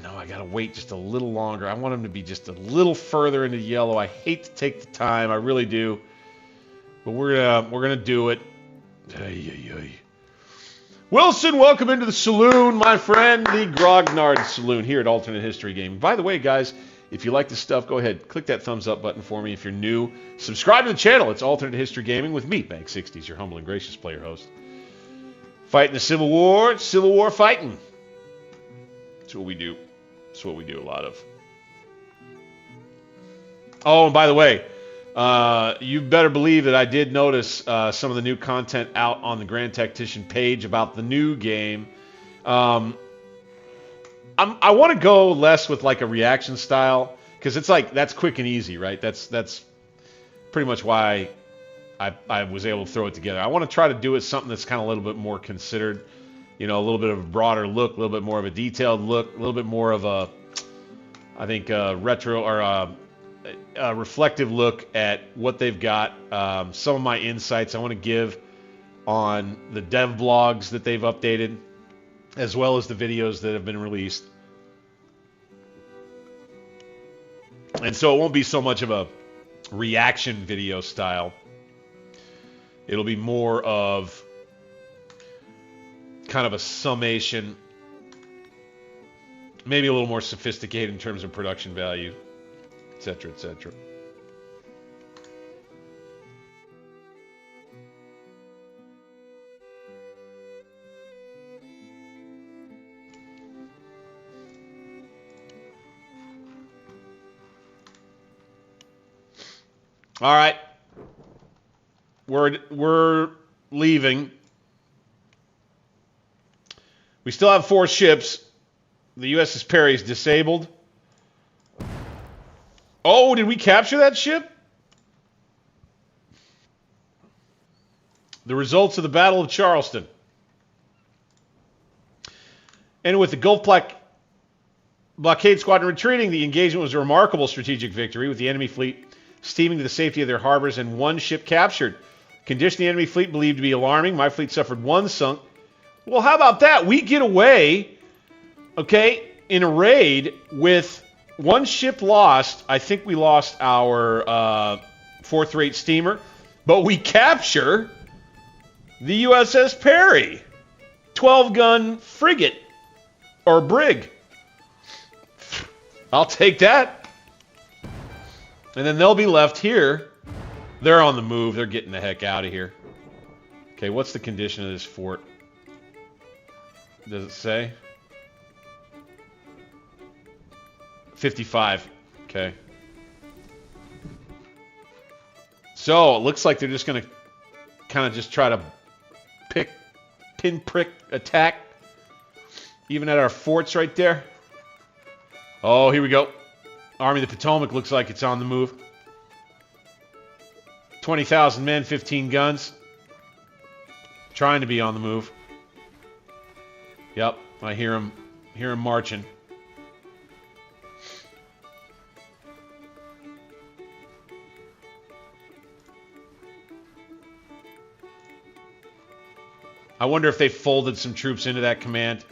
no, I gotta wait just a little longer. I want him to be just a little further into yellow. I hate to take the time, I really do. But we're gonna do it. Wilson, welcome into the saloon, my friend. The Grognard Saloon here at Alternate History Gaming. By the way, guys, if you like this stuff, go ahead, click that thumbs up button for me. If you're new, subscribe to the channel. It's Alternate History Gaming with me, Bank60s, your humble and gracious player host. Fighting the Civil War, Civil War fighting. That's what we do. That's what we do a lot of. Oh, and by the way, you better believe that I did notice some of the new content out on the Grand Tactician page about the new game. I want to go less with like a reaction style because it's like that's quick and easy, right? That's pretty much why I was able to throw it together. I want to try to do it something that's kind of a little bit more considered. you know, a little bit of a broader look, a little bit more of a detailed look, a little bit more of a, I think, retro or a reflective look at what they've got. Some of my insights I want to give on the dev blogs that they've updated, as well as the videos that have been released. And so it won't be so much of a reaction video style. It'll be more of kind of a summation, maybe a little more sophisticated in terms of production value, etc., etc. All right, we're leaving. We still have 4 ships. The USS Perry is disabled. Oh, did we capture that ship? The results of the Battle of Charleston. And with the Gulf Blockade Squadron retreating, the engagement was a remarkable strategic victory, with the enemy fleet steaming to the safety of their harbors and 1 ship captured. Condition of the enemy fleet believed to be alarming. My fleet suffered 1 sunk. Well, how about that? We get away, okay, in a raid with 1 ship lost. I think we lost our 4th rate steamer, but we capture the USS Perry, 12-gun frigate or brig. I'll take that. And then they'll be left here. They're on the move. They're getting the heck out of here. Okay, what's the condition of this fort? Does it say? 55. Okay. So it looks like they're just going to kind of just try to pinprick attack, even at our forts right there. Oh, here we go. Army of the Potomac looks like it's on the move. 20,000 men, 15 guns. Trying to be on the move. Yep, I hear him marching. I wonder if they folded some troops into that command.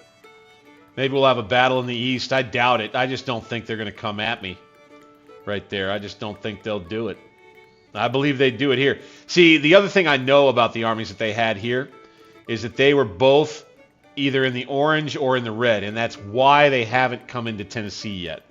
Maybe we'll have a battle in the east. I doubt it. I just don't think they're going to come at me right there. I just don't think they'll do it. I believe they'd do it here. See, the other thing I know about the armies that they had here is that they were both either in the orange or in the red, and that's why they haven't come into Tennessee yet.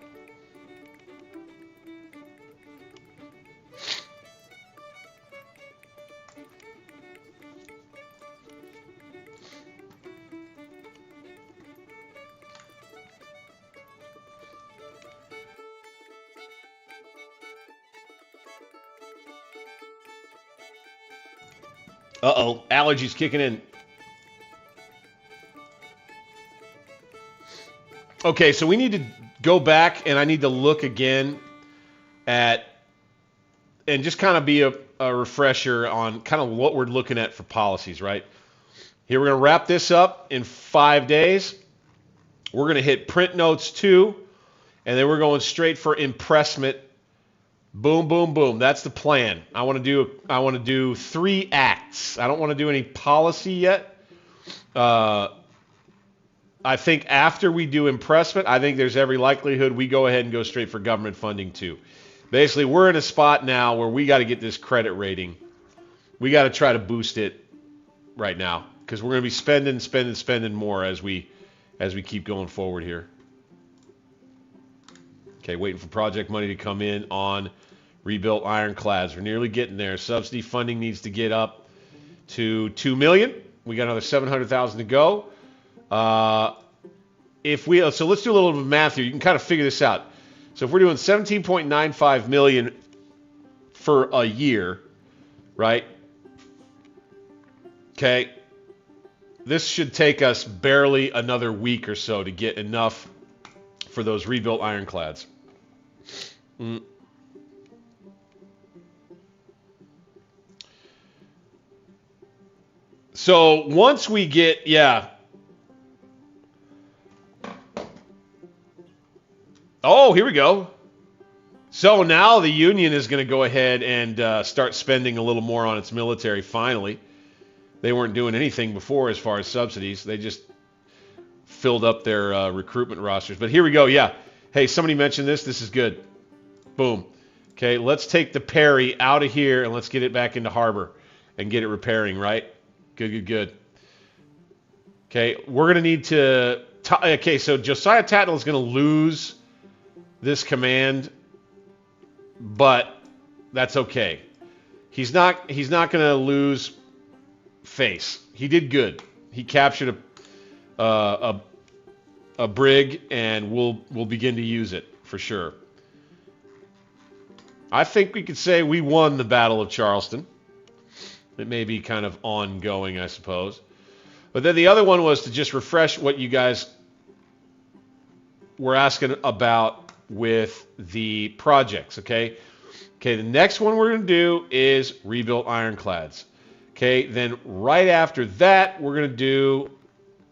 Uh-oh, allergies kicking in. Okay, so we need to go back, and I need to look again at, and just kind of be a refresher on kind of what we're looking at for policies, right? Here, we're going to wrap this up in 5 days. We're going to hit print notes 2, and then we're going straight for impressment. Boom, boom, boom. That's the plan. I want to do 3 acts. I don't want to do any policy yet. I think after we do impressment, I think there's every likelihood we go ahead and go straight for government funding too. Basically, we're in a spot now where we got to get this credit rating. We got to try to boost it right now because we're going to be spending more as we keep going forward here. Okay, waiting for project money to come in on rebuilt ironclads. We're nearly getting there. Subsidy funding needs to get up to $2 million. We got another $700,000 to go. So let's do a little bit of math here. You can kind of figure this out. So if we're doing $17.95 million for a year, right? Okay. This should take us barely another week or so to get enough for those rebuilt ironclads. So once we get, Oh, here we go. So now the Union is going to go ahead and start spending a little more on its military finally. They weren't doing anything before as far as subsidies. They just filled up their recruitment rosters. But here we go. Yeah. Hey, somebody mentioned this. This is good. Boom. Okay, let's take the Perry out of here and let's get it back into harbor and get it repairing, right? Good, good, good. Okay, we're going to need to... Okay, so Josiah Tatnall is going to lose this command, but that's okay. He's not going to lose face. He did good. He captured a brig, and we'll begin to use it for sure. I think we could say we won the Battle of Charleston. It may be kind of ongoing, I suppose. But then the other one was to just refresh what you guys were asking about with the projects, okay? Okay, the next one we're going to do is rebuilt ironclads. Okay, then right after that, we're going to do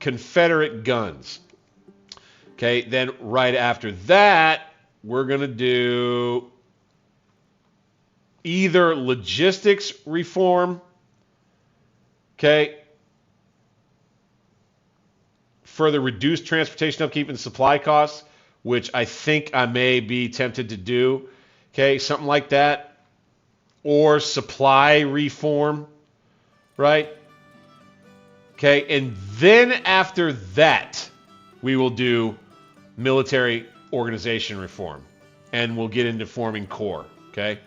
Confederate guns. Okay, then right after that, we're going to do either logistics reform, okay, further reduce transportation upkeep and supply costs, which I think I may be tempted to do, okay, something like that, or supply reform, right? Okay, and then after that, we will do military organization reform, and we'll get into forming corps, okay?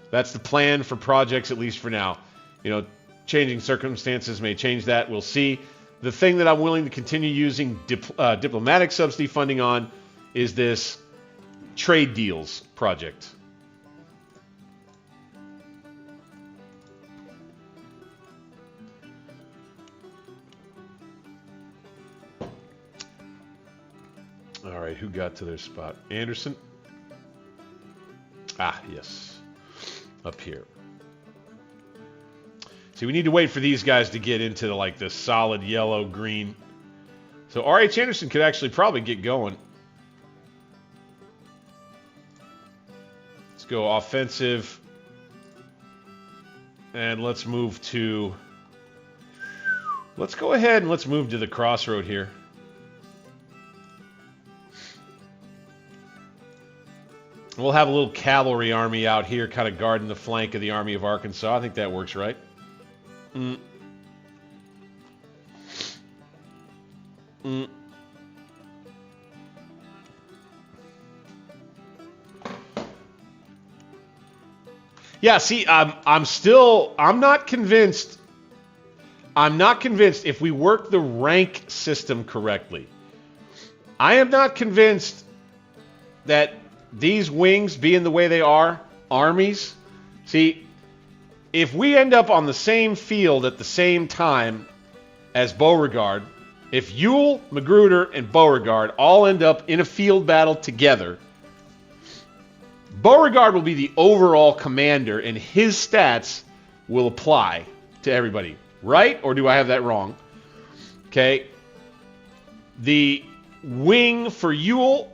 That's the plan for projects, at least for now. You know, changing circumstances may change that. We'll see. The thing that I'm willing to continue using diplomatic subsidy funding on is this trade deals project. All right, who got to their spot? Anderson? Ah, yes. Up here. See, we need to wait for these guys to get into like the solid yellow green. So R.H. Anderson could actually probably get going. Let's go offensive. And let's move to... Let's go ahead and let's move to the crossroad here. We'll have a little cavalry army out here kind of guarding the flank of the Army of Arkansas. I think that works, right? Yeah, see, I'm not convinced. I'm not convinced if we work the rank system correctly. I am not convinced that these wings being the way they are, armies, see, if we end up on the same field at the same time as Beauregard, if Ewell, Magruder, and Beauregard all end up in a field battle together, Beauregard will be the overall commander and his stats will apply to everybody. Right? Or do I have that wrong? Okay. The wing for Ewell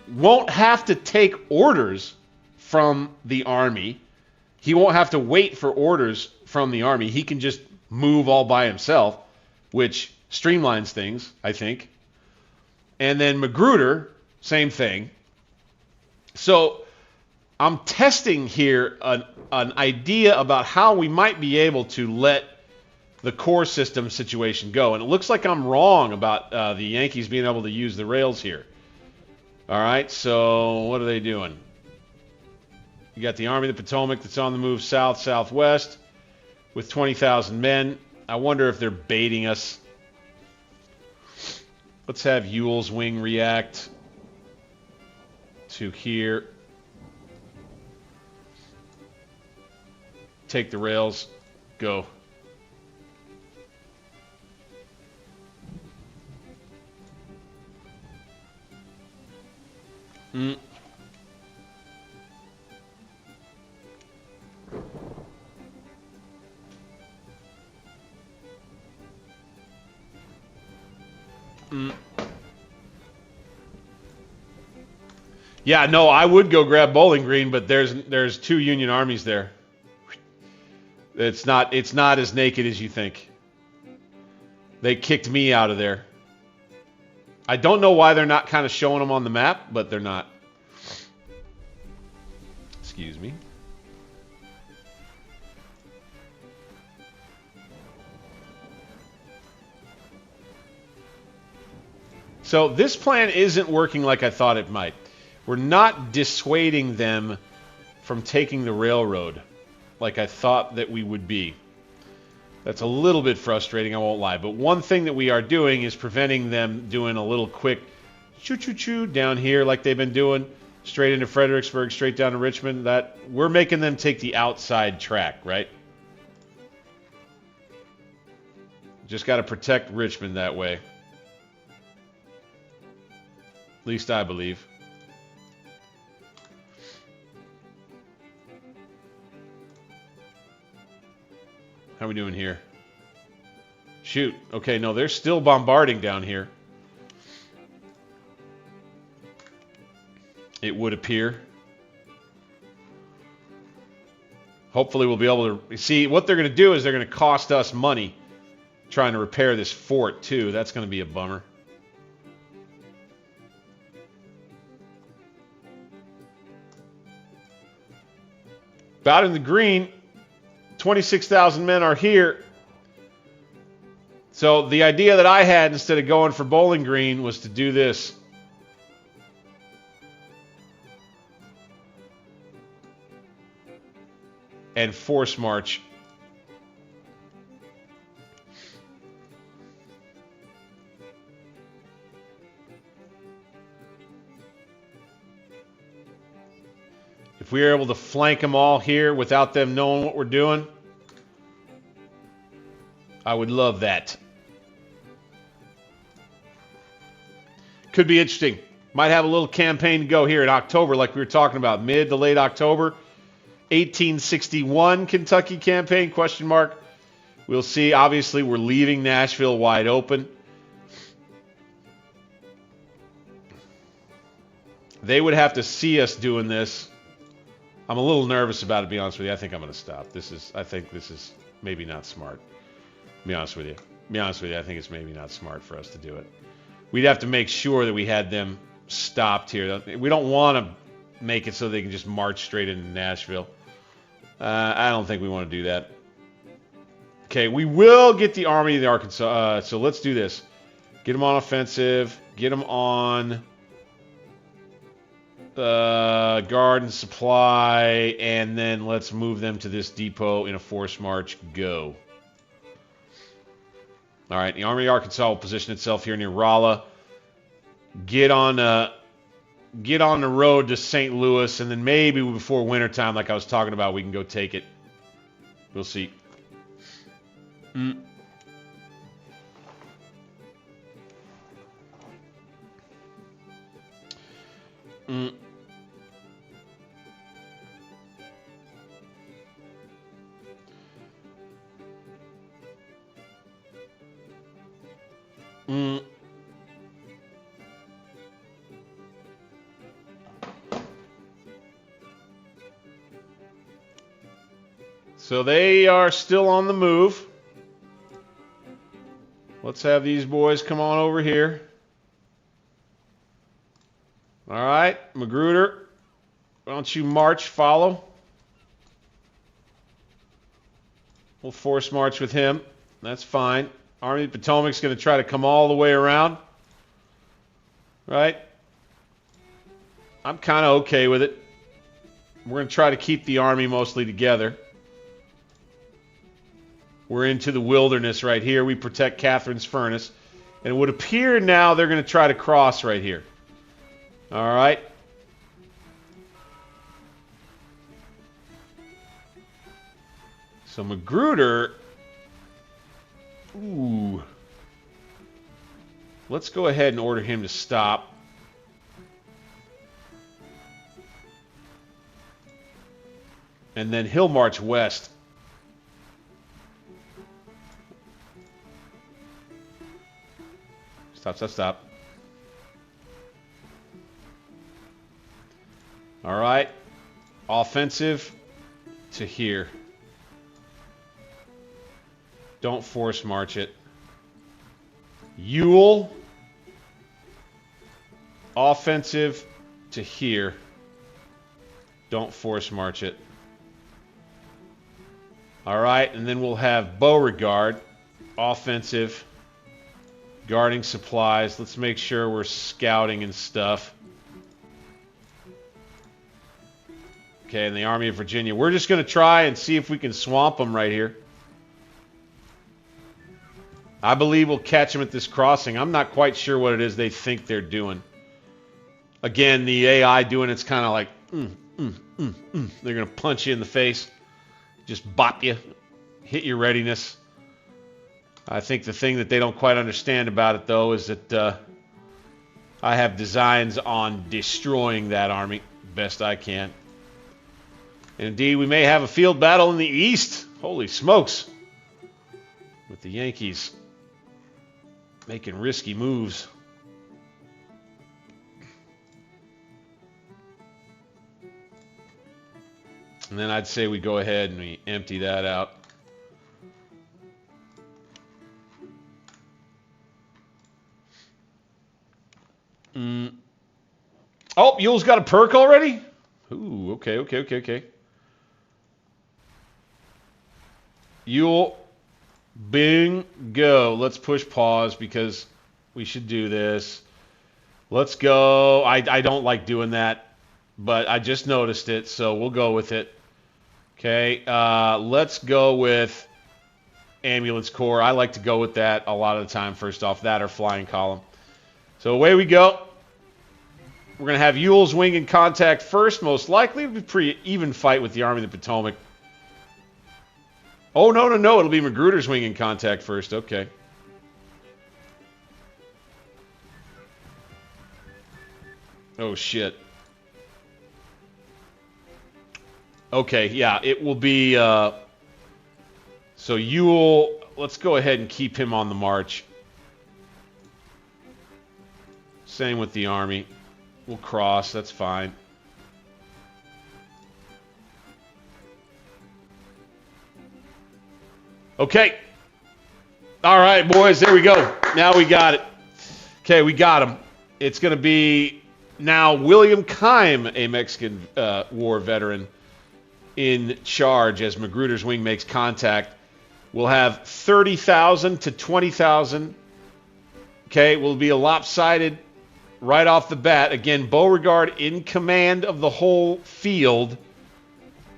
won't have to take orders from the Army. He won't have to wait for orders from the Army. He can just move all by himself, which streamlines things, I think. And then Magruder, same thing. So I'm testing here an idea about how we might be able to let the core system situation go. And it looks like I'm wrong about the Yankees being able to use the rails here. All right, so what are they doing? You got the Army of the Potomac that's on the move south-southwest with 20,000 men. I wonder if they're baiting us. Let's have Ewell's wing react to here. Take the rails. Go. Yeah, no, I would go grab Bowling Green, but there's 2 Union armies there. It's not as naked as you think. They kicked me out of there. I don't know why they're not kind of showing them on the map, but they're not. Excuse me. So this plan isn't working like I thought it might. We're not dissuading them from taking the railroad like I thought that we would be. That's a little bit frustrating, I won't lie. But one thing that we are doing is preventing them doing a little quick choo-choo-choo down here like they've been doing, straight into Fredericksburg, straight down to Richmond. That we're making them take the outside track, right? Just got to protect Richmond that way. At least I believe. How are we doing here? Shoot. Okay, no, they're still bombarding down here. It would appear. Hopefully we'll be able to... See, what they're going to do is they're going to cost us money trying to repair this fort, too. That's going to be a bummer. About in the green, 26,000 men are here. So the idea that I had instead of going for Bowling Green was to do this. And force march. If we are able to flank them all here without them knowing what we're doing, I would love that. Could be interesting. Might have a little campaign to go here in October like we were talking about, mid to late October. 1861 Kentucky campaign, question mark. We'll see. Obviously, we're leaving Nashville wide open. They would have to see us doing this. I'm a little nervous about it, to be honest with you. I think I'm going to stop. I think this is maybe not smart. To be honest with you. I think it's maybe not smart for us to do it. We'd have to make sure that we had them stopped here. We don't want to make it so they can just march straight into Nashville. I don't think we want to do that. Okay, we will get the Army of the Arkansas. So let's do this. Get them on offensive. Get them on guard and supply. And then let's move them to this depot in a force march. Go. All right, the Army of Arkansas will position itself here near Rolla. Get on the road to St. Louis, and then maybe before wintertime, like I was talking about, we can go take it. We'll see. So they are still on the move. Let's have these boys come on over here. All right, Magruder, why don't you march, follow? We'll force march with him. That's fine. Army of the Potomac's going to try to come all the way around. Right? I'm kind of okay with it. We're going to try to keep the army mostly together. We're into the wilderness right here. We protect Catherine's Furnace. And it would appear now they're going to try to cross right here. All right. So Magruder... Ooh. Let's go ahead and order him to stop. And then he'll march west. Stop. All right. Offensive to here. Don't force march it. Ewell. Offensive to here. Don't force march it. All right, and then we'll have Beauregard. Offensive. Guarding supplies. Let's make sure we're scouting and stuff. Okay, and the Army of Virginia. We're just going to try and see if we can swamp them right here. I believe we'll catch them at this crossing. I'm not quite sure what it is they think they're doing. Again, the AI doing it's kind of like, They're going to punch you in the face. Just bop you. Hit your readiness. I think the thing that they don't quite understand about it, though, is that I have designs on destroying that army best I can. And indeed, we may have a field battle in the east. Holy smokes. With the Yankees making risky moves. And then I'd say we go ahead and we empty that out. Oh, Ewell's got a perk already? Ooh, okay. Ewell, bing, go. Let's push pause because we should do this. Let's go. I don't like doing that, but I just noticed it, so we'll go with it. Okay, let's go with ambulance corps. I like to go with that a lot of the time, first off, that or flying column. So away we go. We're going to have Ewell's wing in contact first, most likely. It'll be a pretty even fight with the Army of the Potomac. Oh, no. It'll be Magruder's wing in contact first. Okay. Oh, shit. Okay, yeah, it will be... so Ewell, let's go ahead and keep him on the march. Same with the Army. We'll cross, that's fine. Okay. All right, boys, there we go. Now we got it. Okay, we got him. It's going to be now William Keim, a Mexican War veteran, in charge as Magruder's wing makes contact. We'll have 30,000 to 20,000. Okay, will be a lopsided right off the bat. Again, Beauregard in command of the whole field,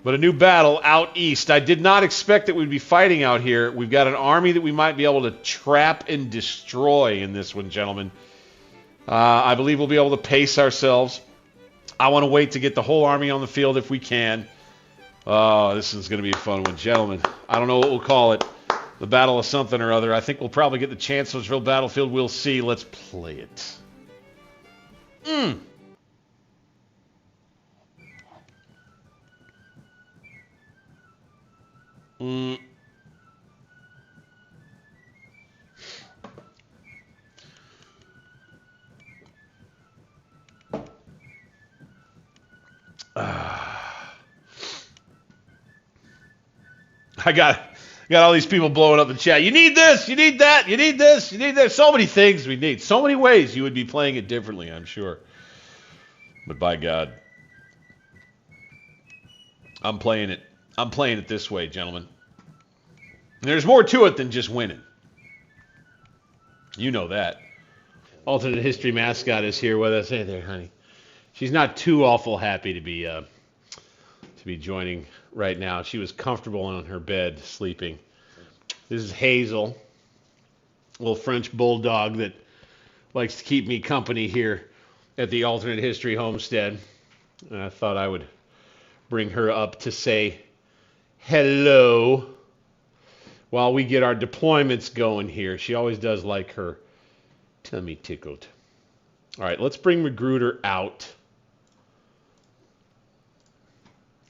but a new battle out east. I did not expect that we'd be fighting out here. We've got an army that we might be able to trap and destroy in this one, gentlemen. I believe we'll be able to pace ourselves. I want to wait to get the whole army on the field if we can. Oh, this is going to be a fun one, gentlemen. I don't know what we'll call it. The Battle of something or other. I think we'll probably get the Chancellorsville battlefield. We'll see. Let's play it. I got all these people blowing up the chat. You need this, you need that, you need this, you need that. So many things we need. So many ways you would be playing it differently, I'm sure. But by God, I'm playing it. I'm playing it this way, gentlemen. And there's more to it than just winning. You know that. Alternate history mascot is here with us. Hey there, honey. She's not too awful happy to be joining right now. She was comfortable on her bed sleeping. This is Hazel, a little French bulldog that likes to keep me company here at the Alternate History Homestead. And I thought I would bring her up to say hello while we get our deployments going here. She always does like her tummy tickled. All right, let's bring Magruder out.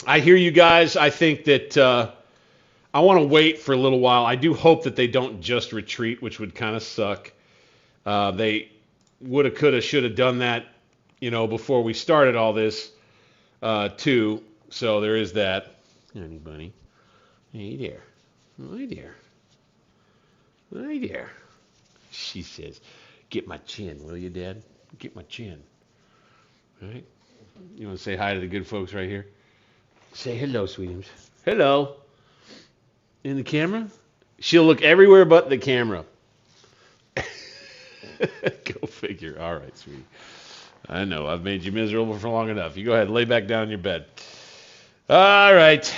I hear you guys. I think that I want to wait for a little while. I do hope that they don't just retreat, which would kind of suck. They woulda, coulda, shoulda done that, before we started all this. too. So there is that. Honey bunny. Hey there. Hey there. Hey there. She says, get my chin, will you, Dad? Get my chin. All right. You want to say hi to the good folks right here? Say hello, sweetums. Hello. In the camera? She'll look everywhere but the camera. Go figure. All right, sweetie. I know. I've made you miserable for long enough. You go ahead. Lay back down in your bed. All right.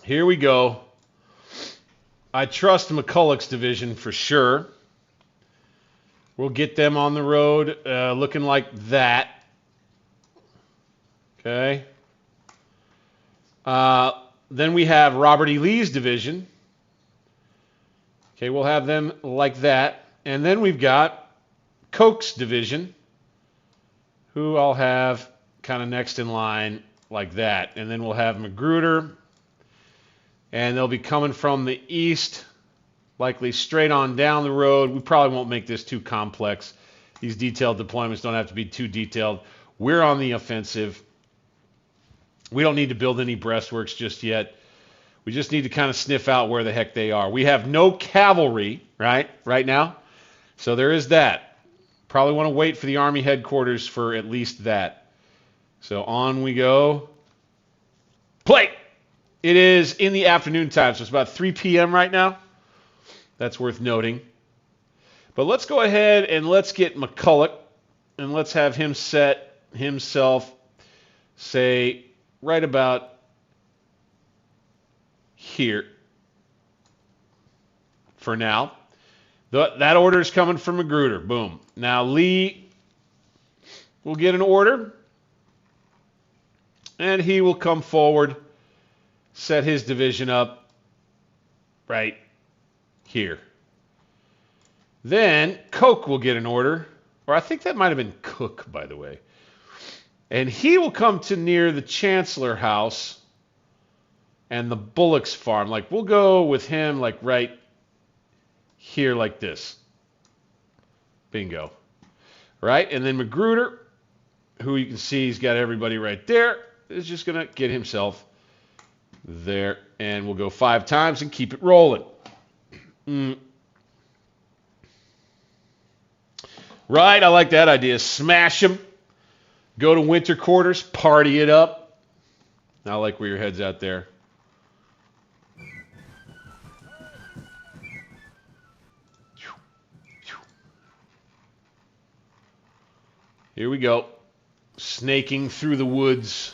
Here we go. I trust McCulloch's division for sure. We'll get them on the road looking like that. Okay. Then we have Robert E. Lee's division. Okay, we'll have them like that. And then we've got Koch's division, who I'll have kind of next in line like that. And then we'll have Magruder, and they'll be coming from the east, likely straight on down the road. We probably won't make this too complex. These detailed deployments don't have to be too detailed. We're on the offensive. We don't need to build any breastworks just yet. We just need to kind of sniff out where the heck they are. We have no cavalry, right now. So there is that. Probably want to wait for the Army headquarters for at least that. So on we go. Play! It is in the afternoon time, so it's about 3 p.m. right now. That's worth noting. But let's go ahead and let's get McCulloch, and let's have him set himself, say, right about here for now. That order is coming from Magruder. Boom. Now Lee will get an order, and he will come forward, set his division up right here. Then Koch will get an order, or I think that might have been Cook, by the way. And he will come to near the Chancellor House and the Bullock's farm. Like, we'll go with him like right here like this. Bingo. Right? And then Magruder, who you can see he's got everybody right there, is just going to get himself there. And we'll go 5 times and keep it rolling. Right, I like that idea. Smash them. Go to winter quarters. Party it up. I like where your head's at there. Here we go. Snaking through the woods.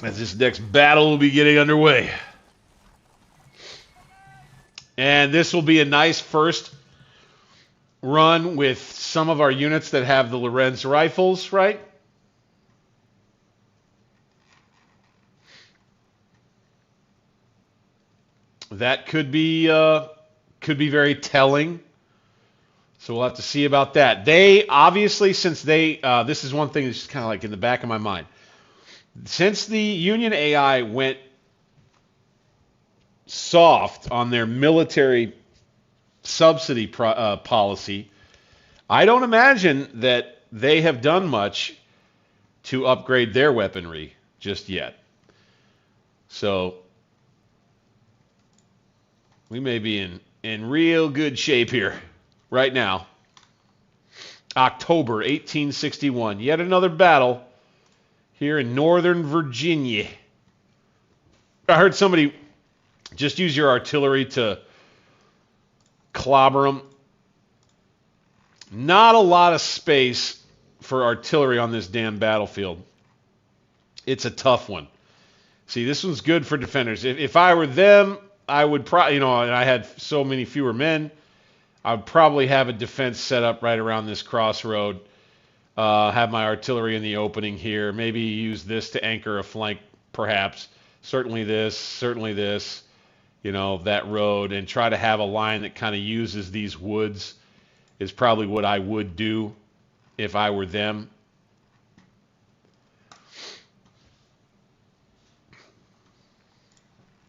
As this next battle will be getting underway. And this will be a nice first run with some of our units that have the Lorenz rifles, right? That could be very telling. So we'll have to see about that. They obviously, since they, this is one thing that's just kind of like in the back of my mind. Since the Union AI went soft on their military subsidy policy, I don't imagine that they have done much to upgrade their weaponry just yet. So we may be in real good shape here right now. October 1861, yet another battle here in Northern Virginia. I heard somebody just use your artillery to clobber them. Not a lot of space for artillery on this damn battlefield. It's a tough one. See, this one's good for defenders. If I were them, I would probably, and I had so many fewer men, I would probably have a defense set up right around this crossroad. Have my artillery in the opening here. Maybe use this to anchor a flank, perhaps. Certainly this, that road, and try to have a line that kind of uses these woods is probably what I would do if I were them.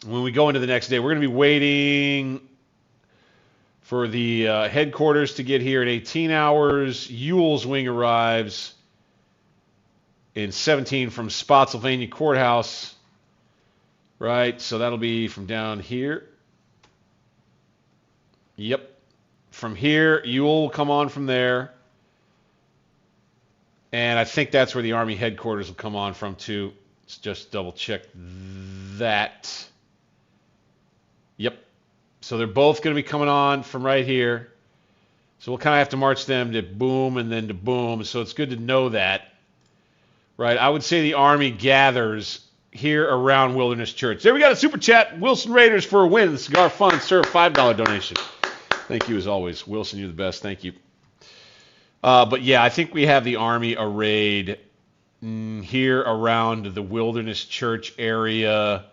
When we go into the next day, we're going to be waiting for the headquarters to get here in 18 hours. Ewell's wing arrives in 17 from Spotsylvania Courthouse. Right, so that'll be from down here. Yep. From here, Ewell will come on from there. And I think that's where the Army headquarters will come on from too. Let's just double check that. Yep. So they're both going to be coming on from right here. So we'll kind of have to march them to boom and then to boom. So it's good to know that. Right. I would say the Army gathers here around Wilderness Church. There we got a super chat. Wilson Raiders for a win. The Cigar Fund, sir, $5 donation. Thank you as always. Wilson, you're the best. Thank you. But yeah, I think we have the Army arrayed here around the Wilderness Church area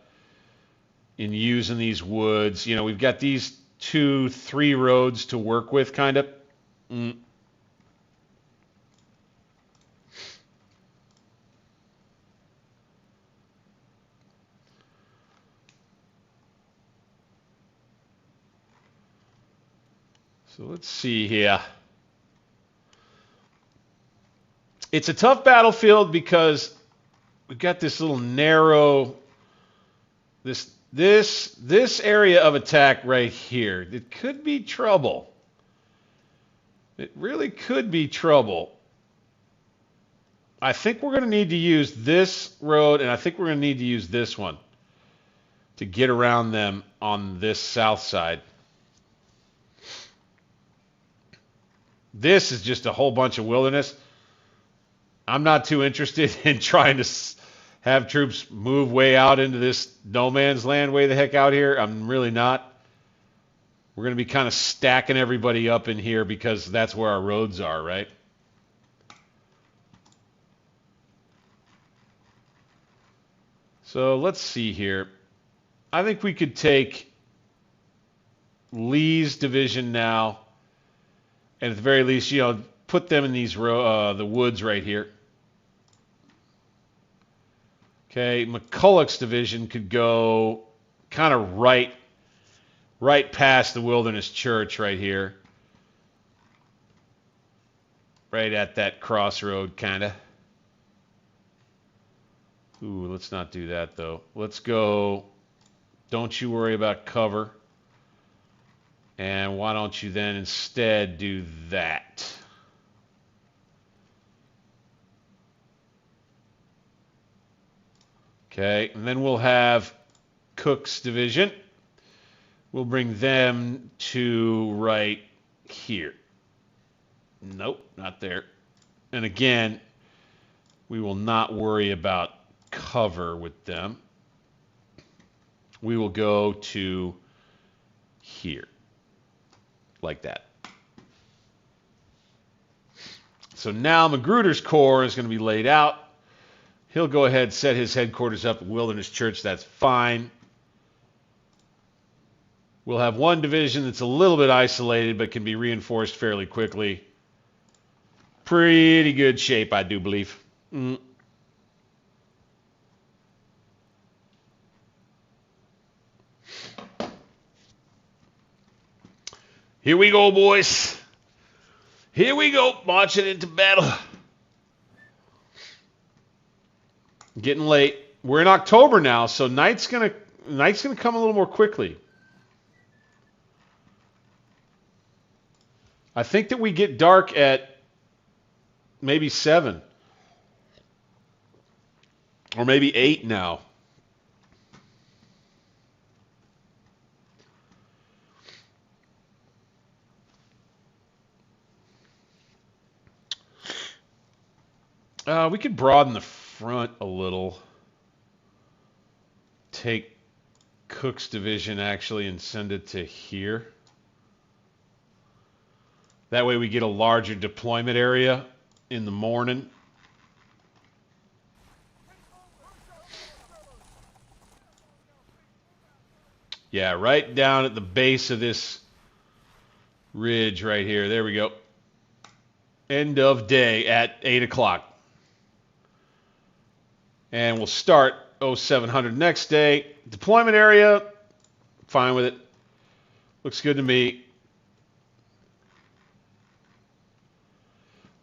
in using these woods. You know, we've got these 2-3 roads to work with, kind of. So let's see here. It's a tough battlefield because we've got this little narrow, this area of attack right here. It could be trouble. It really could be trouble. I think we're going to need to use this road, and I think we're going to need to use this one to get around them on this south side. This is just a whole bunch of wilderness. I'm not too interested in trying to have troops move way out into this no man's land way the heck out here. I'm really not. We're going to be kind of stacking everybody up in here because that's where our roads are, right? So let's see here. I think we could take Lee's division now. And at the very least, you know, put them in these the woods right here. Okay, McCulloch's division could go kind of right past the Wilderness Church right here. Right at that crossroad, kind of. Ooh, let's not do that, though. Let's go, don't you worry about cover. And why don't you then instead do that? Okay, and then we'll have Cook's division. We'll bring them to right here. Nope, not there. And again, we will not worry about cover with them. We will go to here. Like that. So now Magruder's Corps is going to be laid out. He'll go ahead, set his headquarters up at Wilderness Church. That's fine. We'll have one division that's a little bit isolated but can be reinforced fairly quickly. Pretty good shape, I do believe. Here we go, boys. Here we go, marching into battle. Getting late. We're in October now, so night's gonna come a little more quickly. I think that we get dark at maybe 7 or maybe 8 now. We could broaden the front a little. Take Cook's division actually and send it to here. That way we get a larger deployment area in the morning. Yeah, right down at the base of this ridge right here. There we go. End of day at 8 o'clock. And we'll start 0700 next day. Deployment area, fine with it. Looks good to me.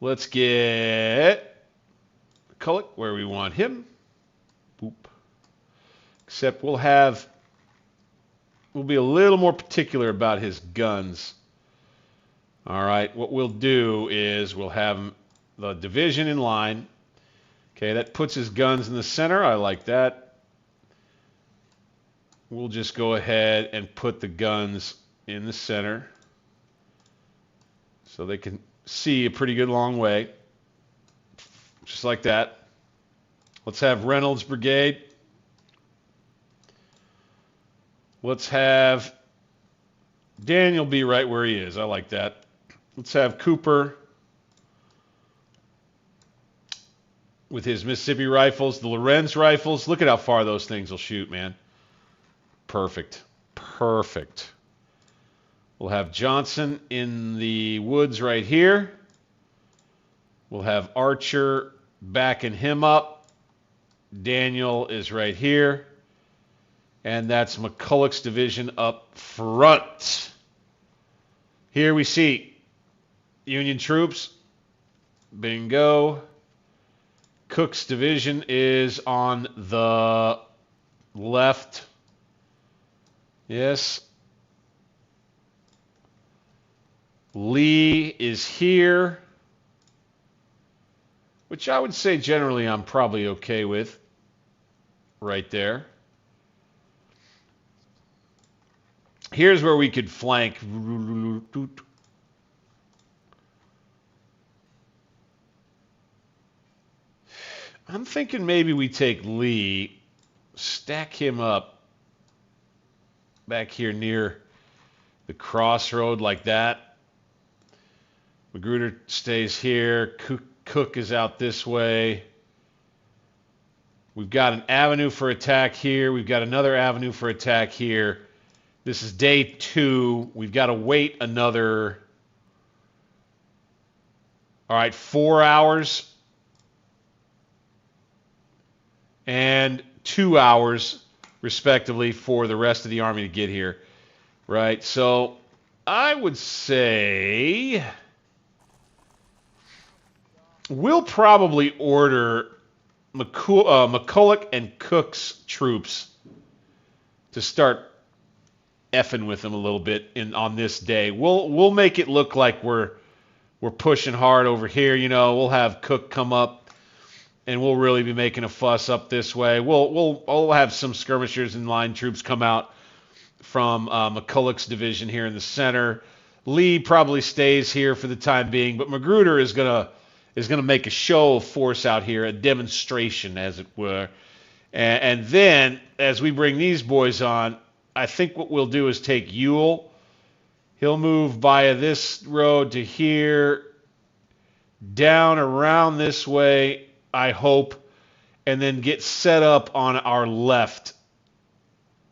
Let's get McCulloch where we want him. Boop. Except we'll be a little more particular about his guns. All right, what we'll do is we'll have the division in line. Okay, that puts his guns in the center. I like that. We'll just go ahead and put the guns in the center so they can see a pretty good long way. Just like that. Let's have Reynolds Brigade. Let's have Daniel be right where he is. I like that. Let's have Cooper with his Mississippi rifles, the Lorenz rifles. Look at how far those things will shoot, man. Perfect. Perfect. We'll have Johnson in the woods right here. We'll have Archer backing him up. Daniel is right here. And that's McCulloch's division up front. Here we see Union troops. Bingo. Cook's division is on the left. Yes. Lee is here, which I would say generally I'm probably okay with right there. Here's where we could flank. I'm thinking maybe we take Lee, stack him up back here near the crossroad like that. Magruder stays here. Cook is out this way. We've got an avenue for attack here. We've got another avenue for attack here. This is day 2. We've got to wait another, 4 hours and 2 hours, respectively, for the rest of the army to get here. Right? So I would say we'll probably order McCulloch and Cook's troops to start effing with them a little bit on this day. We'll make it look like we're pushing hard over here. You know, we'll have Cook come up, and we'll really be making a fuss up this way. We'll have some skirmishers and line troops come out from McCulloch's division here in the center. Lee probably stays here for the time being, but Magruder is gonna make a show of force out here, a demonstration, as it were. And then, as we bring these boys on, I think what we'll do is take Ewell. He'll move via this road to here, down around this way, I hope, and then get set up on our left,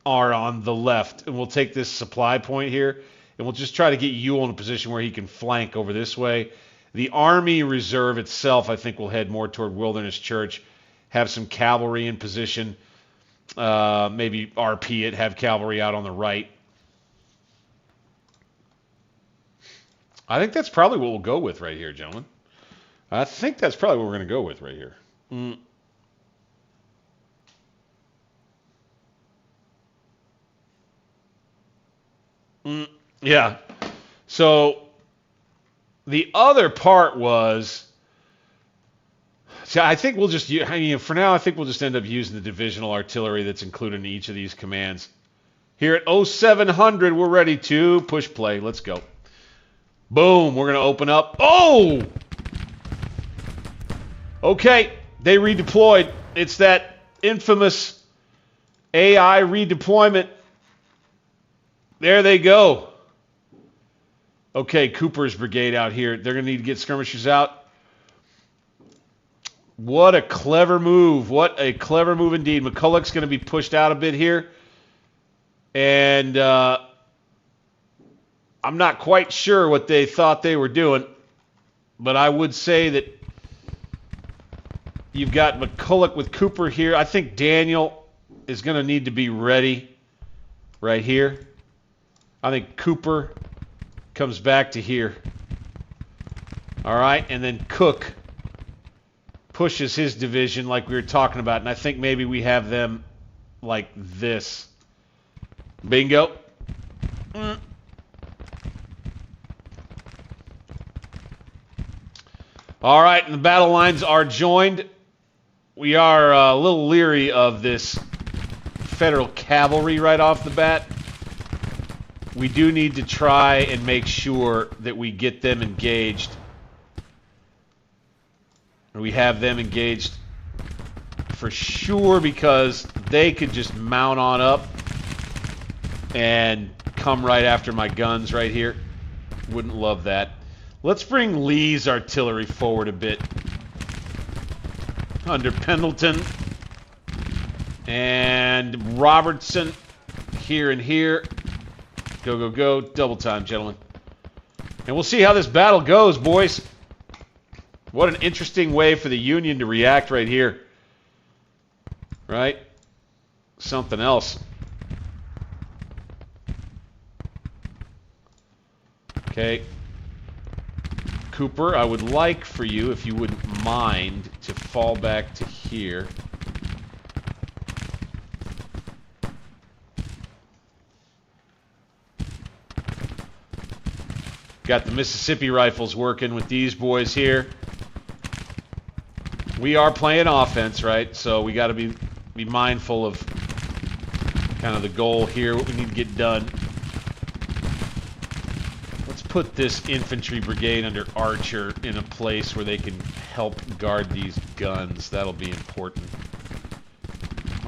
or on the left. And we'll take this supply point here, and we'll just try to get Ewell in a position where he can flank over this way. The Army Reserve itself, I think, will head more toward Wilderness Church, have some cavalry in position. Maybe RP it, have cavalry out on the right. I think that's probably what we'll go with right here, gentlemen. I think that's probably what we're going to go with right here. Yeah. So the other part was, I think we'll just, for now, I think we'll just end up using the divisional artillery that's included in each of these commands. Here at 0700, we're ready to push play. Let's go. Boom. We're going to open up. Oh! Okay. They redeployed. It's that infamous AI redeployment. There they go. Okay, Cooper's brigade out here. They're going to need to get skirmishers out. What a clever move. What a clever move indeed. McCulloch's going to be pushed out a bit here. And I'm not quite sure what they thought they were doing. But I would say that you've got McCulloch with Cooper here. I think Daniel is going to need to be ready right here. I think Cooper comes back to here. All right, and then Cook pushes his division like we were talking about, and I think maybe we have them like this. Bingo. All right, and the battle lines are joined. We are a little leery of this Federal cavalry right off the bat. We do need to try and make sure that we get them engaged. We have them engaged for sure, because they could just mount on up and come right after my guns right here. Wouldn't love that. Let's bring Lee's artillery forward a bit. Under Pendleton and Robertson here and here. Go, go, go. Double time, gentlemen. And we'll see how this battle goes, boys. What an interesting way for the Union to react right here. Right? Something else. Okay. Cooper, I would like for you, if you wouldn't mind, to fall back to here. Got the Mississippi Rifles working with these boys here. We are playing offense, right? So we got to be mindful of kind of the goal here, what we need to get done. Let's put this infantry brigade under Archer in a place where they can help guard these guns. That'll be important.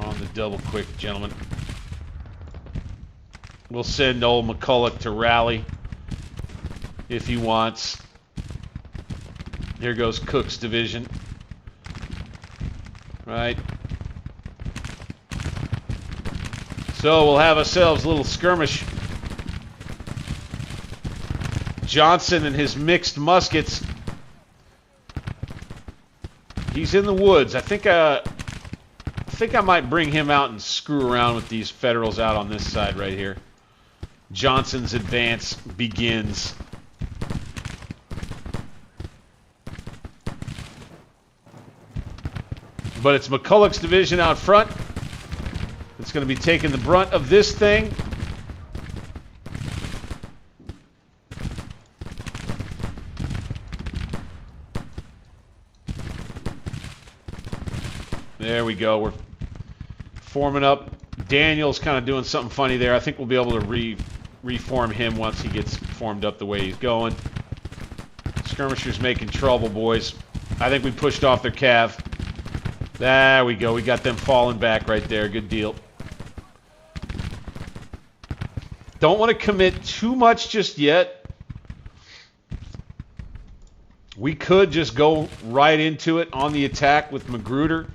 On the double quick, gentlemen. We'll send old McCulloch to rally if he wants. Here goes Cook's division. Right. So we'll have ourselves a little skirmish. Johnson and his mixed muskets. He's in the woods. I think I might bring him out and screw around with these Federals out on this side right here. Johnson's advance begins. But it's McCulloch's division out front. It's going to be taking the brunt of this thing. There we go. We're forming up. Daniel's kind of doing something funny there. I think we'll be able to reform him once he gets formed up the way he's going. Skirmishers making trouble, boys. I think we pushed off their cav. There we go. We got them falling back right there. Good deal. Don't want to commit too much just yet. We could just go right into it on the attack with Magruder.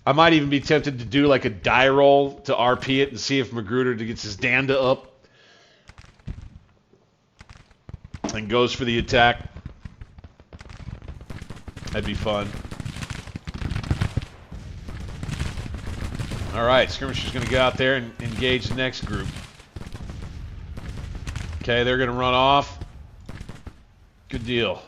I might even be tempted to do like a die roll to RP it and see if Magruder gets his Danda up and goes for the attack. That'd be fun. All right, Skirmisher's going to get out there and engage the next group. Okay, they're going to run off. Good deal.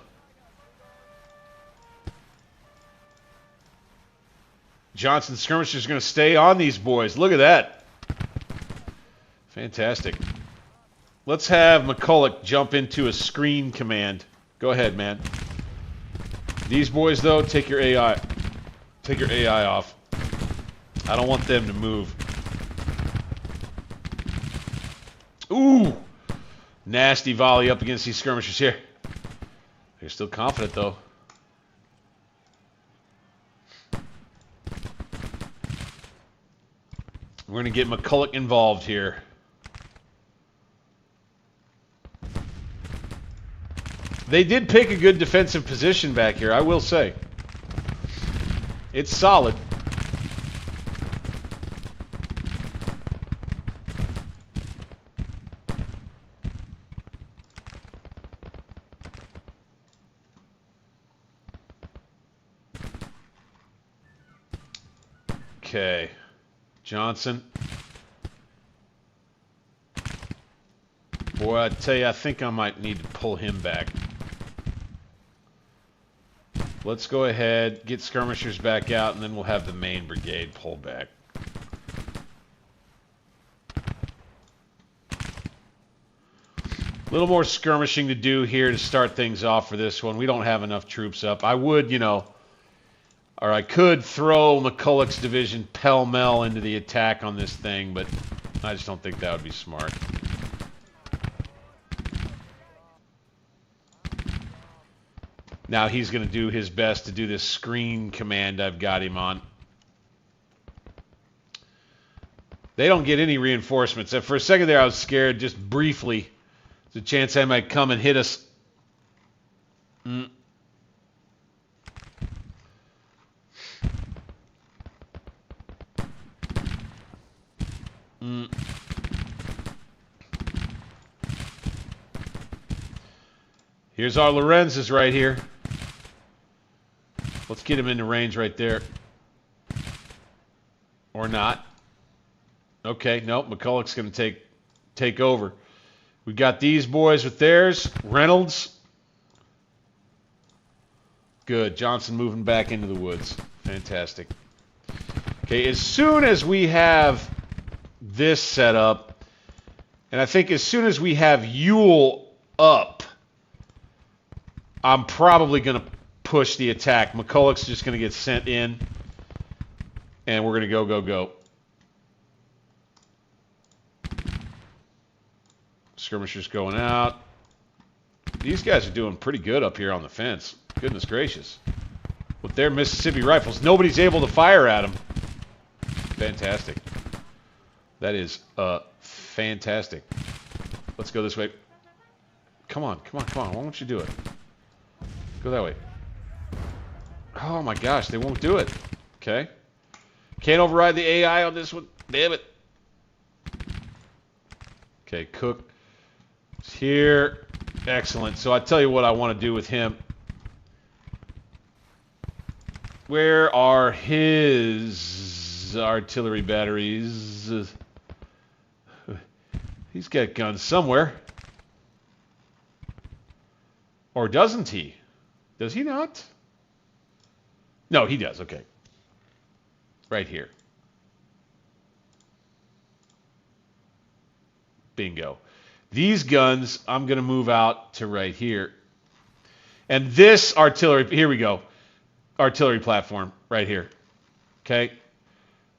Johnson Skirmisher's going to stay on these boys. Look at that. Fantastic. Let's have McCulloch jump into a screen command. Go ahead, man. These boys, though, take your AI. Take your AI off. I don't want them to move. Ooh! Nasty volley up against these skirmishers here. They're still confident, though. We're going to get McCulloch involved here. They did pick a good defensive position back here, I will say. It's solid. Okay. Johnson. Boy, I tell you, I think I might need to pull him back. Let's go ahead, get skirmishers back out, and then we'll have the main brigade pull back. A little more skirmishing to do here to start things off for this one. We don't have enough troops up. I would, you know, or I could throw McCulloch's division pell-mell into the attack on this thing, but I just don't think that would be smart. Now he's going to do his best to do this screen command I've got him on. They don't get any reinforcements. For a second there I was scared, just briefly. There's a chance they might come and hit us. Here's our Lorenzes right here. Let's get him into range right there. Or not. Okay, nope, McCulloch's going to take over. We got these boys with theirs. Reynolds. Good. Johnson moving back into the woods. Fantastic. Okay, as soon as we have this set up, and I think as soon as we have Ewell up, I'm probably going to push the attack. McCulloch's just going to get sent in, and we're going to go. Skirmishers going out. These guys are doing pretty good up here on the fence. Goodness gracious. With their Mississippi rifles, nobody's able to fire at them. Fantastic. That is fantastic. Let's go this way. Come on. Why won't you do it? Go that way. Oh my gosh, they won't do it. Okay. Can't override the AI on this one. Damn it. Okay, Cook is here. Excellent. So I tell you what I want to do with him. Where are his artillery batteries? He's got guns somewhere. Or doesn't he? Does he not? No, he does. Okay. Right here. Bingo. These guns, I'm going to move out to right here. And this artillery, here we go. Artillery platform right here. Okay?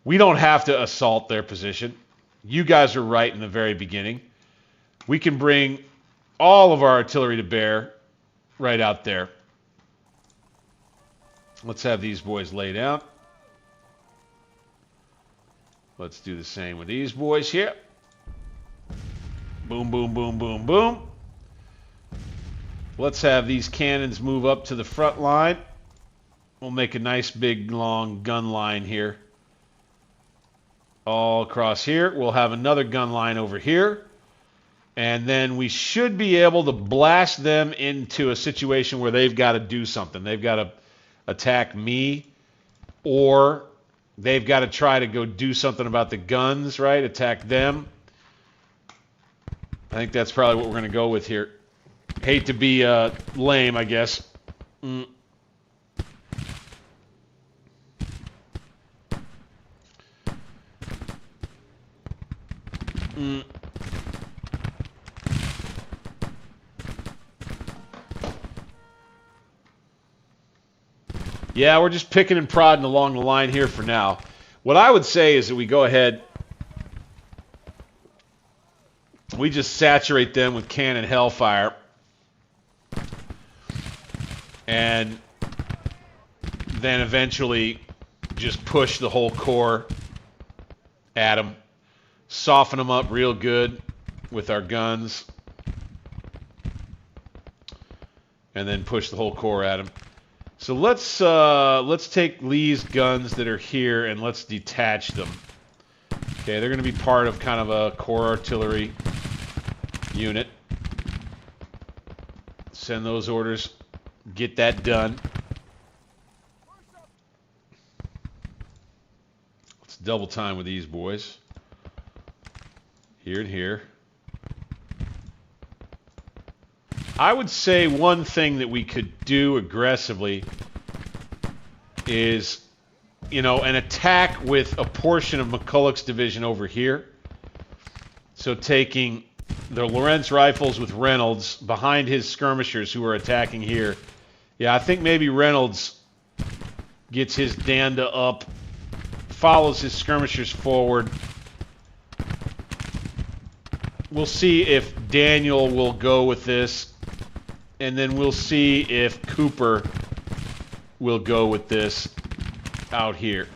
We don't have to assault their position. You guys are right in the very beginning. We can bring all of our artillery to bear right out there. Let's have these boys laid out. Let's do the same with these boys here. Boom, boom, boom, boom, boom. Let's have these cannons move up to the front line. We'll make a nice big long gun line here. All across here. We'll have another gun line over here. And then we should be able to blast them into a situation where they've got to do something. They've got to attack me, or they've got to try to go do something about the guns, right? Attack them. I think that's probably what we're going to go with here. Hate to be lame, I guess. Yeah, we're just picking and prodding along the line here for now. What I would say is that we go ahead, we just saturate them with cannon hellfire, and then eventually just push the whole corps at them, soften them up real good with our guns, and then push the whole corps at them. So let's take Lee's guns that are here and let's detach them. Okay, they're going to be part of kind of a corps artillery unit. Send those orders. Get that done. Let's double time with these boys. Here and here. I would say one thing that we could do aggressively is, you know, an attack with a portion of McCulloch's division over here. So taking the Lorentz rifles with Reynolds behind his skirmishers who are attacking here. Yeah, I think maybe Reynolds gets his Danda up, follows his skirmishers forward. We'll see if Daniel will go with this, and then we'll see if Cooper will go with this out here.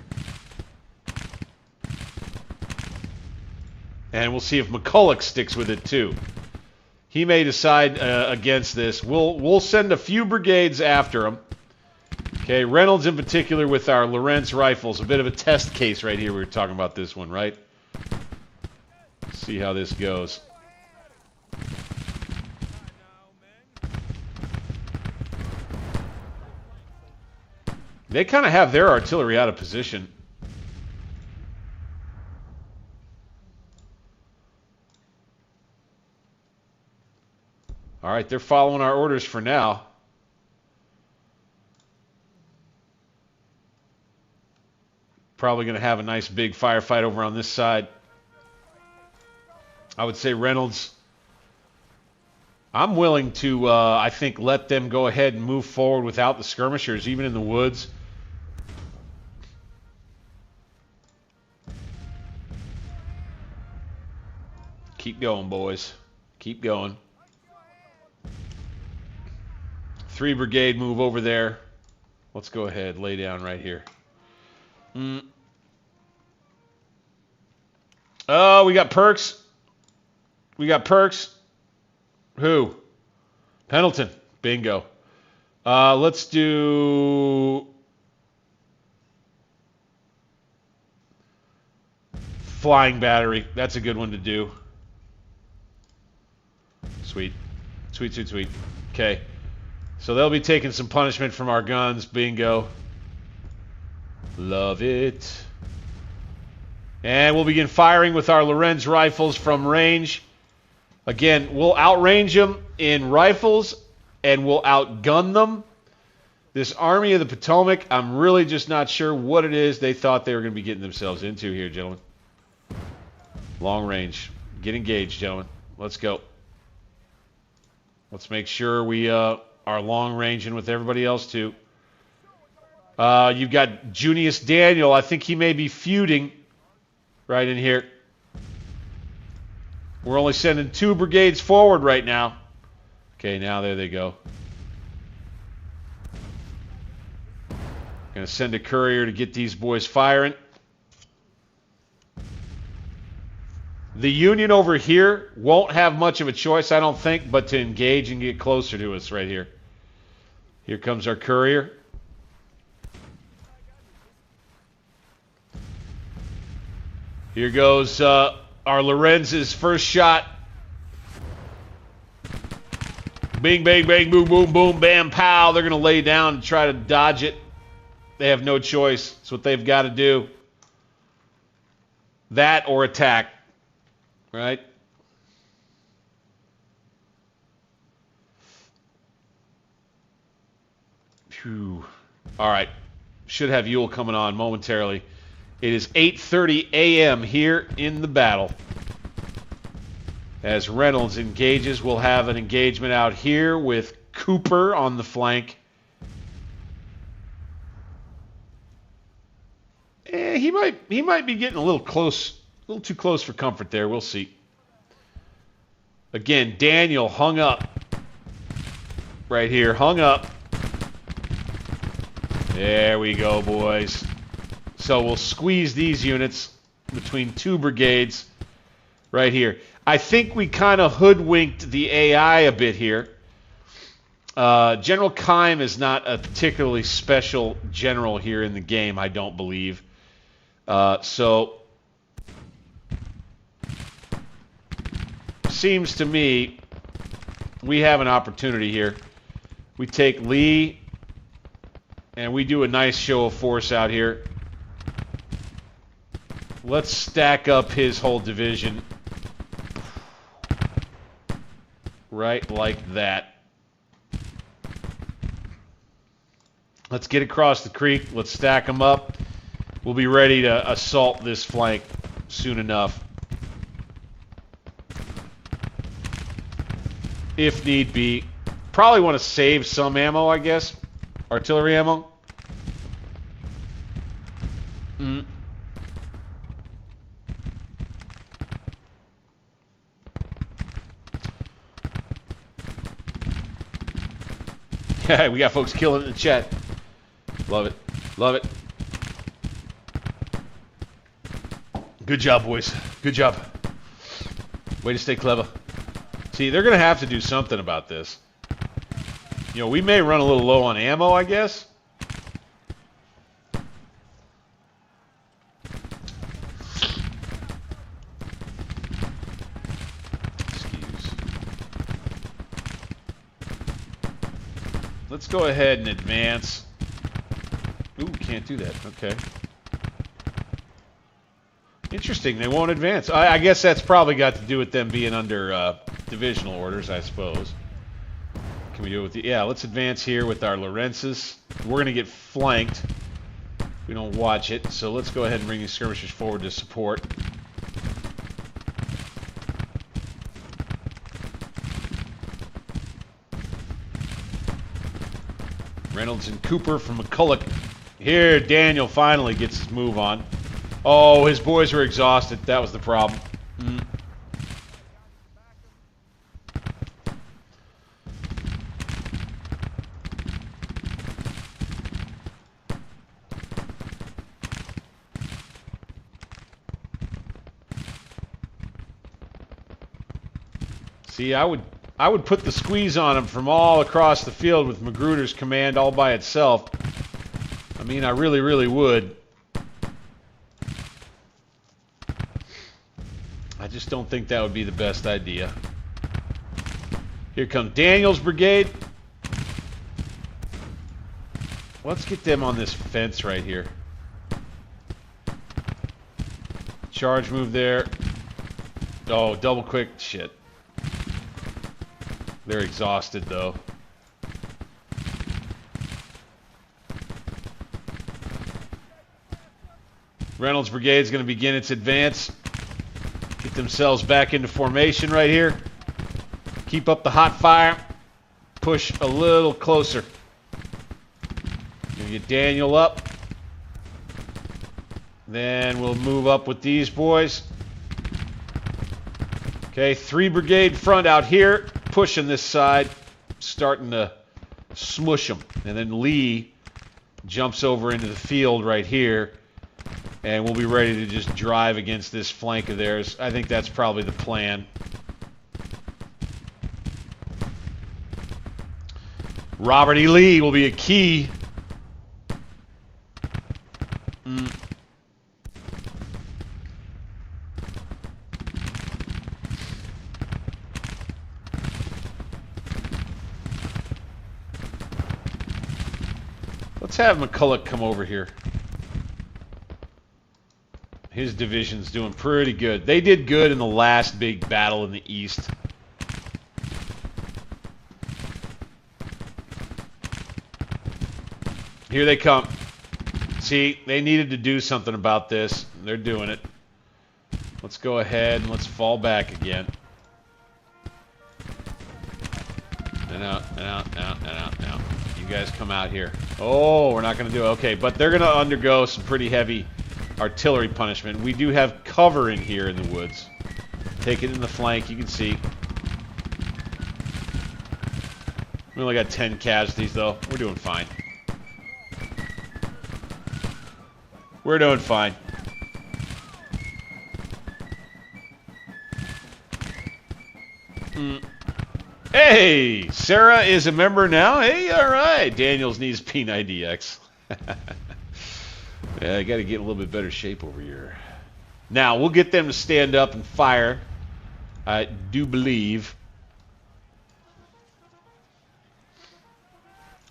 And we'll see if McCulloch sticks with it too. He may decide against this. We'll send a few brigades after him. Okay, Reynolds in particular with our Lorentz rifles. A bit of a test case right here. We were talking about this one, right? See how this goes. They kind of have their artillery out of position. All right, they're following our orders for now. Probably going to have a nice big firefight over on this side. I would say Reynolds, I'm willing to, I think, let them go ahead and move forward without the skirmishers, even in the woods. Keep going, boys. Keep going. 3 brigade move over there. Let's go ahead, lay down right here. Oh, we got perks. We got perks. Who? Pendleton. Bingo. Let's do flying battery. That's a good one to do. Sweet. Sweet, sweet, sweet. Okay. So they'll be taking some punishment from our guns. Bingo. Love it. And we'll begin firing with our Lorentz rifles from range. Again, we'll outrange them in rifles, and we'll outgun them. This Army of the Potomac, I'm really just not sure what it is they thought they were going to be getting themselves into here, gentlemen. Long range. Get engaged, gentlemen. Let's go. Let's make sure we are long ranging with everybody else, too. You've got Junius Daniel. I think he may be feuding right in here. We're only sending 2 brigades forward right now. Okay, now there they go. Gonna send a courier to get these boys firing. The Union over here won't have much of a choice, I don't think, but to engage and get closer to us right here. Here comes our courier. Here goes our Lorenz's first shot. Bing, bang, bang, boom, boom, boom, bam, pow. They're going to lay down and try to dodge it. They have no choice. It's what they've got to do. That or attack. Right? Phew. All right. Should have Ewell coming on momentarily. It is 8:30 a.m. here in the battle. As Reynolds engages, we'll have an engagement out here with Cooper on the flank. He might be getting a little close, a little too close for comfort there. We'll see. Again, Daniel hung up. Right here, hung up. There we go, boys. So we'll squeeze these units between 2 brigades right here. I think we kind of hoodwinked the AI a bit here. General Keim is not a particularly special general here in the game, I don't believe. So seems to me we have an opportunity here. We take Lee and we do a nice show of force out here. Let's stack up his whole division right like that. Let's get across the creek. Let's stack them up. We'll be ready to assault this flank soon enough, if need be. Probably want to save some ammo, I guess. Artillery ammo. Yeah, we got folks killing it in the chat. Love it. Love it. Good job, boys. Good job. Way to stay clever. See, they're going to have to do something about this. You know, we may run a little low on ammo, I guess. Excuse. Let's go ahead and advance. Ooh, can't do that. Okay. Interesting, they won't advance. I guess that's probably got to do with them being under divisional orders, I suppose. Can we do it with the... Yeah, let's advance here with our Lorenzes. We're going to get flanked if we don't watch it, so let's go ahead and bring these skirmishers forward to support. Reynolds and Cooper from McCulloch. Here, Daniel finally gets his move on. Oh, his boys were exhausted. That was the problem. See, I would put the squeeze on him from all across the field with Magruder's command all by itself. I mean, I really, really would. I just don't think that would be the best idea. Here comes Daniel's brigade. Let's get them on this fence right here. Charge move there. Oh, double quick. Shit. They're exhausted, though. Reynolds brigade is going to begin its advance. Get themselves back into formation right here. Keep up the hot fire. Push a little closer. Gonna get Daniel up. Then we'll move up with these boys. Okay, 3 brigade front out here. Pushing this side. Starting to smush them. And then Lee jumps over into the field right here. And we'll be ready to just drive against this flank of theirs. I think that's probably the plan. Robert E. Lee will be a key. Let's have McCulloch come over here. His division's doing pretty good. They did good in the last big battle in the east. Here they come. See, they needed to do something about this. They're doing it. Let's go ahead and let's fall back again. And out, and out, and out, and out, and out. You guys come out here. Oh, we're not going to do it. Okay, but they're going to undergo some pretty heavy artillery punishment. We do have cover in here in the woods. Take it in the flank, you can see. We only got 10 casualties, though. We're doing fine. We're doing fine. Hey! Sarah is a member now. Hey, alright. Daniels needs P90X. Yeah, I got to get a little bit better shape over here. Now, we'll get them to stand up and fire. I do believe.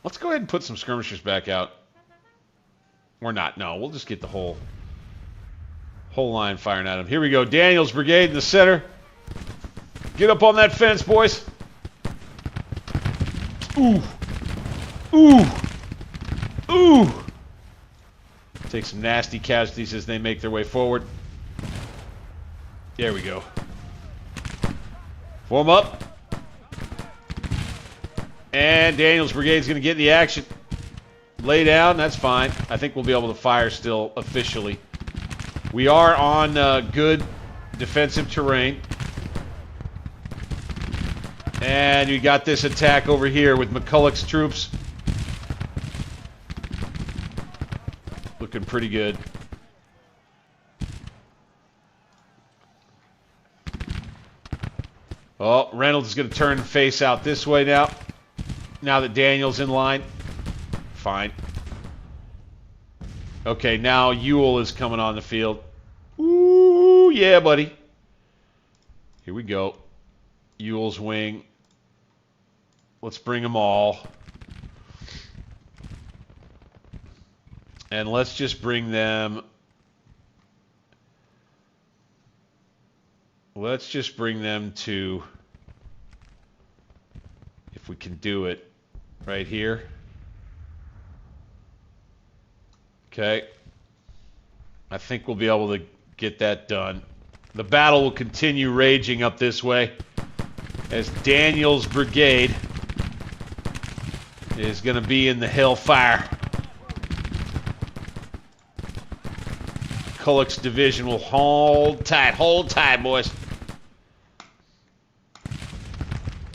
Let's go ahead and put some skirmishers back out. Or not. No, we'll just get the whole line firing at them. Here we go. Daniel's brigade in the center. Get up on that fence, boys. Ooh. Ooh. Ooh! Take some nasty casualties as they make their way forward. There we go. Form up. And Daniel's brigade's going to get in the action. Lay down, that's fine. I think we'll be able to fire still officially. We are on good defensive terrain. And you got this attack over here with McCulloch's troops. Looking pretty good. Oh, Reynolds is going to turn and face out this way now. Now that Daniel's in line. Fine. Okay, now Ewell is coming on the field. Ooh, yeah, buddy. Here we go. Ewell's wing. Let's bring them all. And let's just bring them... Let's just bring them to... If we can do it. Right here. Okay. I think we'll be able to get that done. The battle will continue raging up this way as Daniel's brigade is going to be in the hellfire. McCulloch's division will hold tight, boys.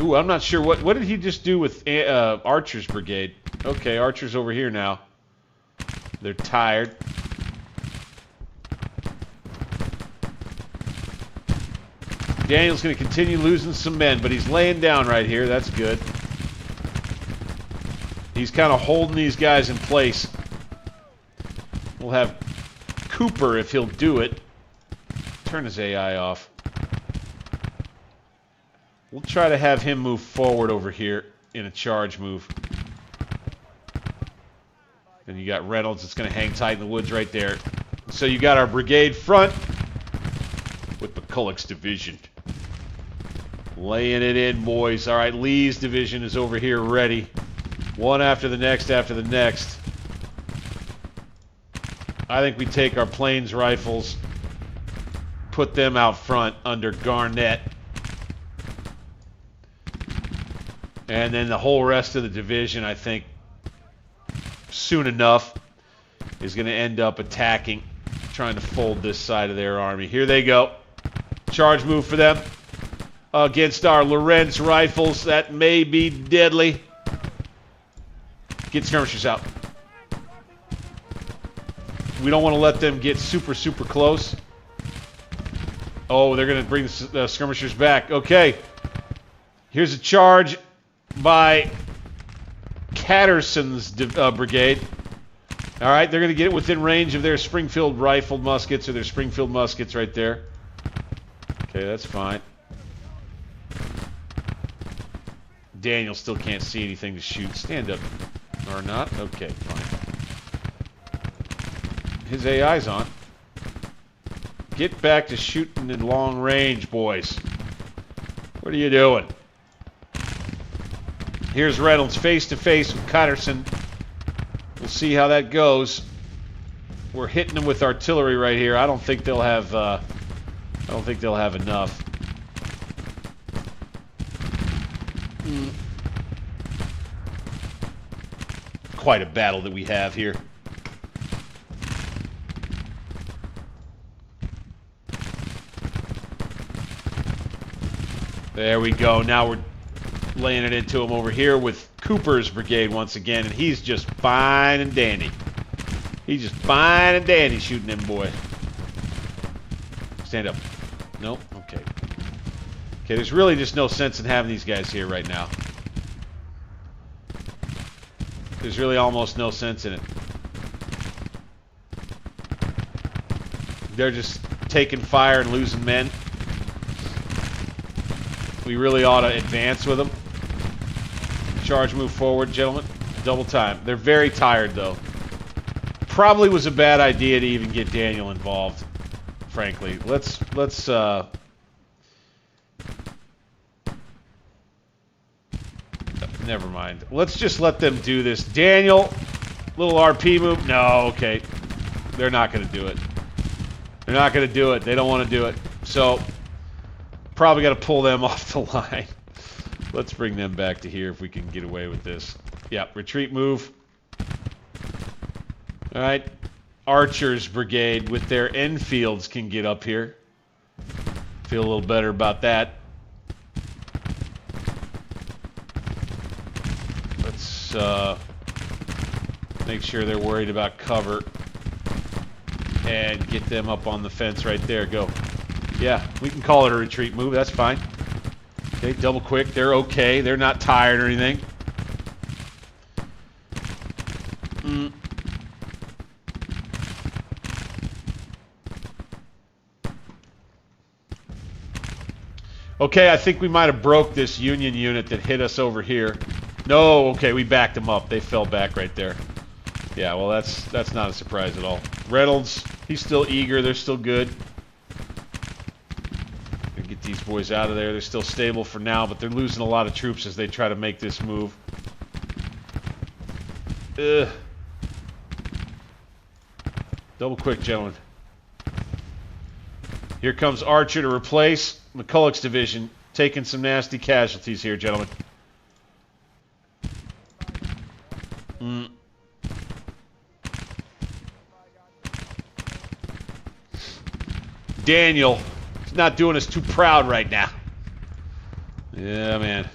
Ooh, I'm not sure what did he just do with Archer's brigade? Okay, Archer's over here now. They're tired. Daniel's going to continue losing some men, but he's laying down right here. That's good. He's kind of holding these guys in place. We'll have Cooper, if he'll do it. Turn his AI off. We'll try to have him move forward over here in a charge move. And you got Reynolds that's going to hang tight in the woods right there. So you got our brigade front with McCulloch's division. Laying it in, boys. All right, Lee's division is over here ready. One after the next after the next. I think we take our plains rifles, put them out front under Garnett. And then the whole rest of the division, I think, soon enough, is going to end up attacking, trying to fold this side of their army. Here they go. Charge move for them against our Lorentz rifles. That may be deadly. Get skirmishers out. We don't want to let them get super close. Oh, they're going to bring the skirmishers back. Okay. Here's a charge by Catterson's brigade. All right, they're going to get it within range of their Springfield rifled muskets, or their Springfield muskets right there. Okay, that's fine. Daniel still can't see anything to shoot. Stand up. Or not? Okay, fine. His AI's on. Get back to shooting in long range, boys. What are you doing? Here's Reynolds face to face with Catterson. We'll see how that goes. We're hitting them with artillery right here. I don't think they'll have. I don't think they'll have enough. Quite a battle that we have here. There we go. Now we're laying it into him over here with Cooper's brigade once again, and he's just fine and dandy. He's just fine and dandy shooting him, boy. Stand up. Nope. Okay. Okay, there's really just no sense in having these guys here right now. There's really almost no sense in it. They're just taking fire and losing men. We really ought to advance with them. Charge move forward, gentlemen. Double time. They're very tired, though. Probably was a bad idea to even get Daniel involved, frankly. Let's never mind. Let's just let them do this. Daniel, Little RP move. No, okay. They're not going to do it. They're not going to do it. They don't want to do it. So, probably got to pull them off the line. Let's bring them back to here if we can get away with this. Yeah, retreat move. All right. Archers Brigade with their Enfields can get up here. Feel a little better about that. Let's make sure they're worried about cover. And get them up on the fence right there. Go. Yeah, we can call it a retreat move. That's fine. Okay, double quick. They're okay. They're not tired or anything. Okay, I think we might have broke this Union unit that hit us over here. No, okay, we backed them up. They fell back right there. Yeah, well, that's not a surprise at all. Reynolds, he's still eager. They're still good. Gonna get these boys out of there. They're still stable for now, but they're losing a lot of troops as they try to make this move. Ugh. Double quick, gentlemen. Here comes Archer to replace McCulloch's division. Taking some nasty casualties here, gentlemen. Daniel is not doing us too proud right now. Yeah, man.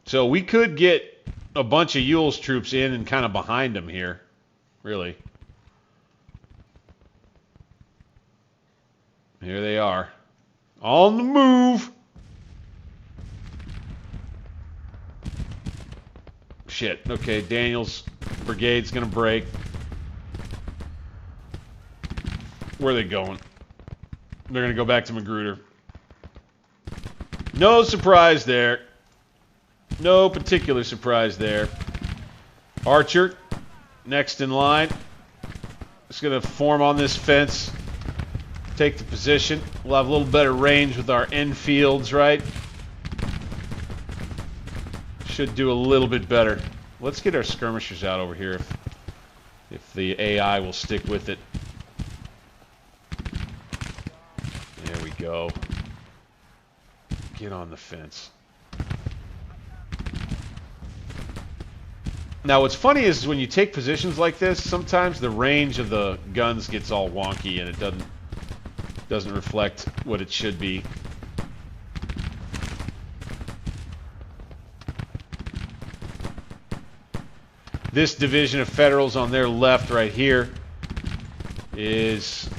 So we could get a bunch of Ewell's troops in and kind of behind them here, really. Here they are. On the move. Shit. Okay, Daniel's brigade's going to break. Where are they going? They're going to go back to Magruder. No surprise there. No particular surprise there. Archer, next in line. Just going to form on this fence. Take the position. We'll have a little better range with our Enfields, right? Should do a little bit better. Let's get our skirmishers out over here if the AI will stick with it. There we go. Get on the fence. Now, what's funny is when you take positions like this, sometimes the range of the guns gets all wonky and it doesn't reflect what it should be. This division of Federals on their left right here is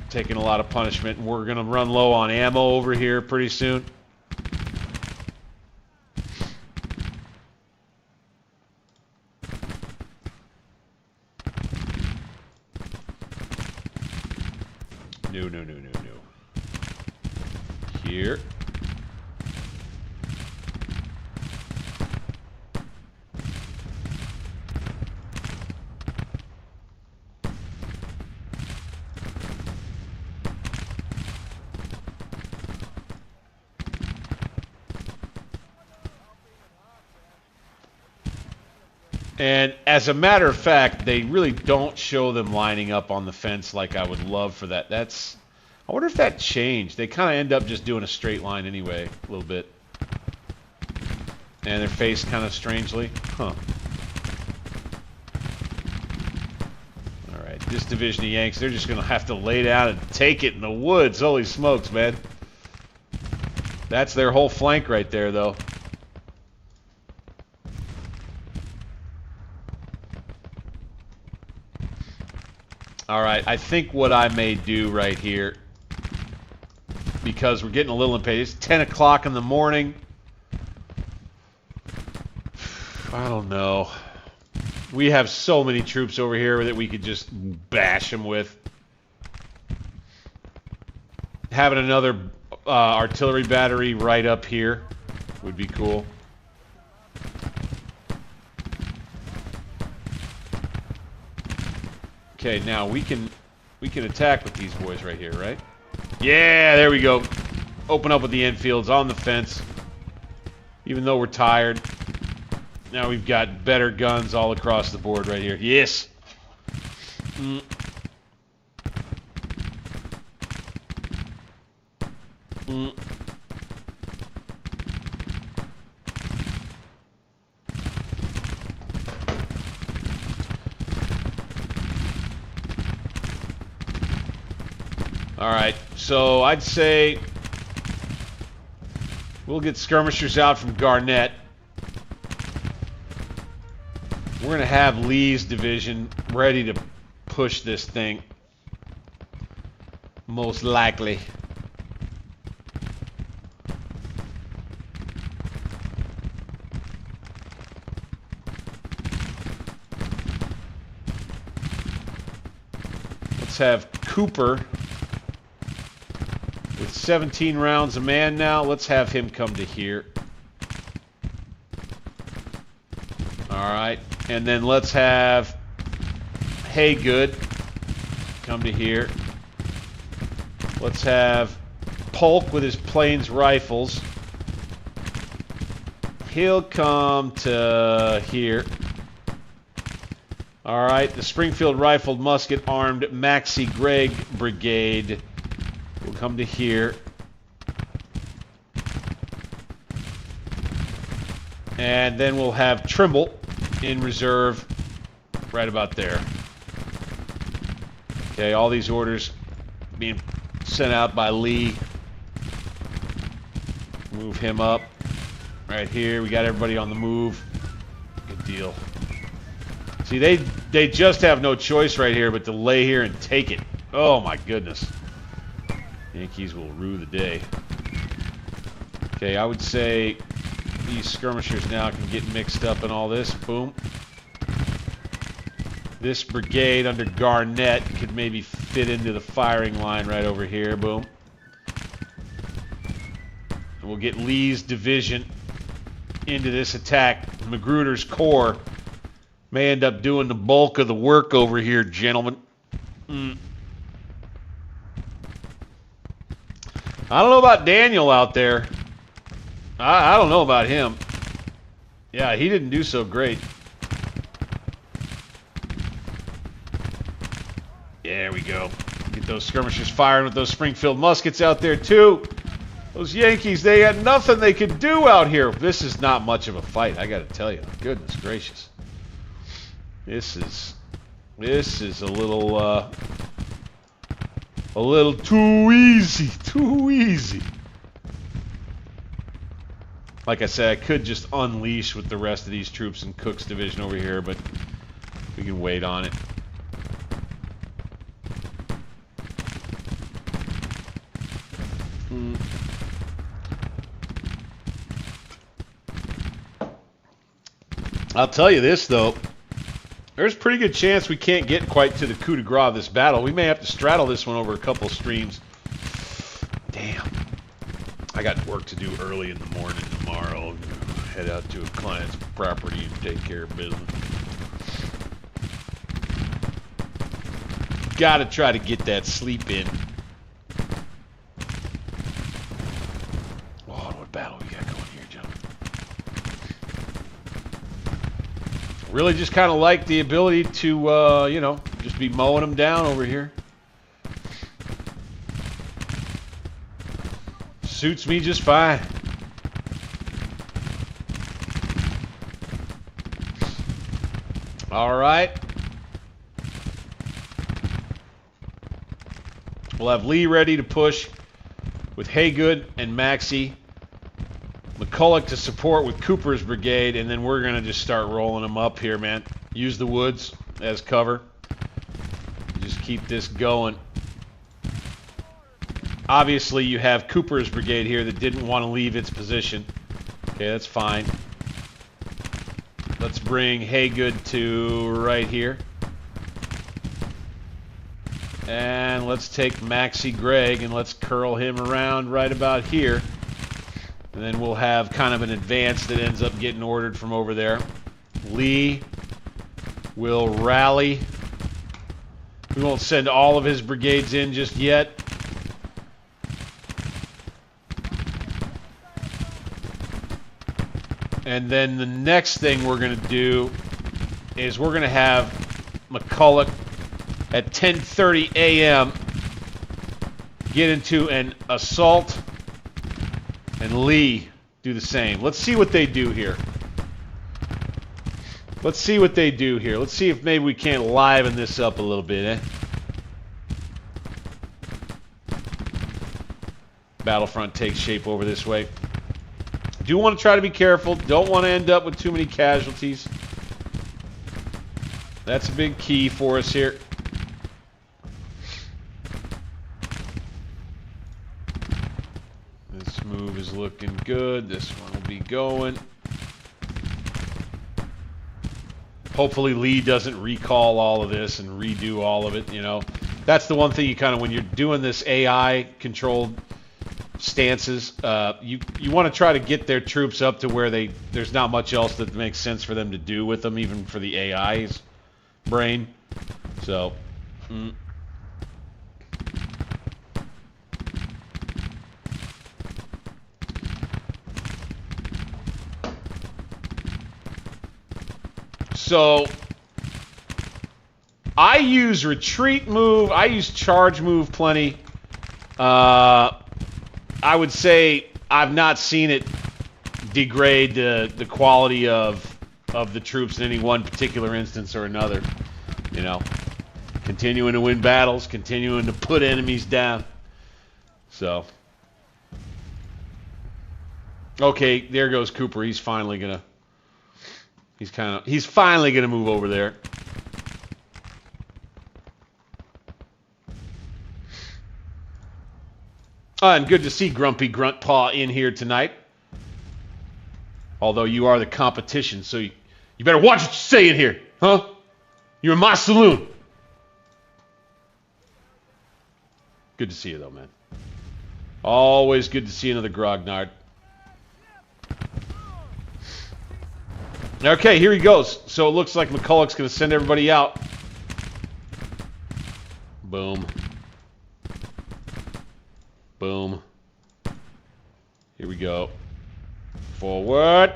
taking a lot of punishment, and we're going to run low on ammo over here pretty soon. No. Here. And as a matter of fact, they really don't show them lining up on the fence like I would love for that. I wonder if that changed. They kind of end up just doing a straight line anyway, a little bit. And they're faced kind of strangely. Huh. All right, this division of Yanks, they're just going to have to lay down and take it in the woods. Holy smokes, man. That's their whole flank right there, though. All right, I think what I may do right here, because we're getting a little impatient. It's 10 o'clock in the morning. I don't know. We have so many troops over here that we could just bash them with. Having another artillery battery right up here would be cool. Okay, now we can attack with these boys right here, right? Yeah, there we go. Open up with the Enfields on the fence. Even though we're tired. Now we've got better guns all across the board right here. Yes. All right, so I'd say we'll get skirmishers out from Garnett. We're going to have Lee's division ready to push this thing. Most likely. Let's have Cooper with 17 rounds a man now. Let's have him come to here. All right. And then let's have Haygood come to here. Let's have Polk with his plains rifles. He'll come to here. All right, the Springfield Rifled Musket Armed Maxie Gregg Brigade will come to here. And then we'll have Trimble in reserve right about there. Okay, all these orders being sent out by Lee. Move him up right here. We got everybody on the move. Good deal. See, they just have no choice right here but to lay here and take it. Oh my goodness. Yankees will rue the day. Okay, I would say these skirmishers now can get mixed up in all this. Boom. This brigade under Garnett could maybe fit into the firing line right over here. Boom. And we'll get Lee's division into this attack. Magruder's Corps may end up doing the bulk of the work over here, gentlemen. I don't know about Daniel out there. I don't know about him. Yeah, he didn't do so great. There we go. Get those skirmishers firing with those Springfield muskets out there, too. Those Yankees, they had nothing they could do out here. This is not much of a fight, I got to tell you. Goodness gracious. This is a little too easy. Too easy. Like I said, I could just unleash with the rest of these troops in Cook's division over here, but we can wait on it. I'll tell you this, though. There's a pretty good chance we can't get quite to the coup de grace of this battle. We may have to straddle this one over a couple streams. Damn. I got work to do early in the morning tomorrow. Head out to a client's property and take care of business. Gotta try to get that sleep in. Oh, what battle we got going here, gentlemen? Really just kind of like the ability to, you know, just be mowing them down over here. Suits me just fine. All right. We'll have Lee ready to push with Haygood and Maxie. McCulloch to support with Cooper's brigade, and then we're going to just start rolling them up here, man. Use the woods as cover. Just keep this going. Obviously, you have Cooper's brigade here that didn't want to leave its position. Okay, that's fine. Let's bring Haygood to right here. And let's take Maxie Gregg and let's curl him around right about here. And then we'll have kind of an advance that ends up getting ordered from over there. Lee will rally We won't send all of his brigades in just yet. And then the next thing we're going to do is we're going to have McCulloch at 10:30 a.m. get into an assault, and Lee do the same. Let's see what they do here. Let's see what they do here. Let's see if maybe we can't liven this up a little bit, Battlefront takes shape over this way. Do want to try to be careful. Don't want to end up with too many casualties. That's a big key for us here. This move is looking good. This one will be going. Hopefully Lee doesn't recall all of this and redo all of it, you know. That's the one thing you kind of, when you're doing this AI-controlled stances, you want to try to get their troops up to where there's not much else that makes sense for them to do with them, even for the AI's brain. So, I use retreat move. I use charge move plenty. I would say I've not seen it degrade the quality of the troops in any one particular instance or another. You know, continuing to win battles, continuing to put enemies down. So, okay, there goes Cooper. He's finally gonna move over there. And good to see Grumpy Grunt Paw in here tonight. Although you are the competition, so you better watch what you say in here, huh? You're in my saloon. Good to see you, though, man. Always good to see another Grognard. Okay, here he goes. So it looks like McCulloch's going to send everybody out. Boom. Boom. Here we go. Forward.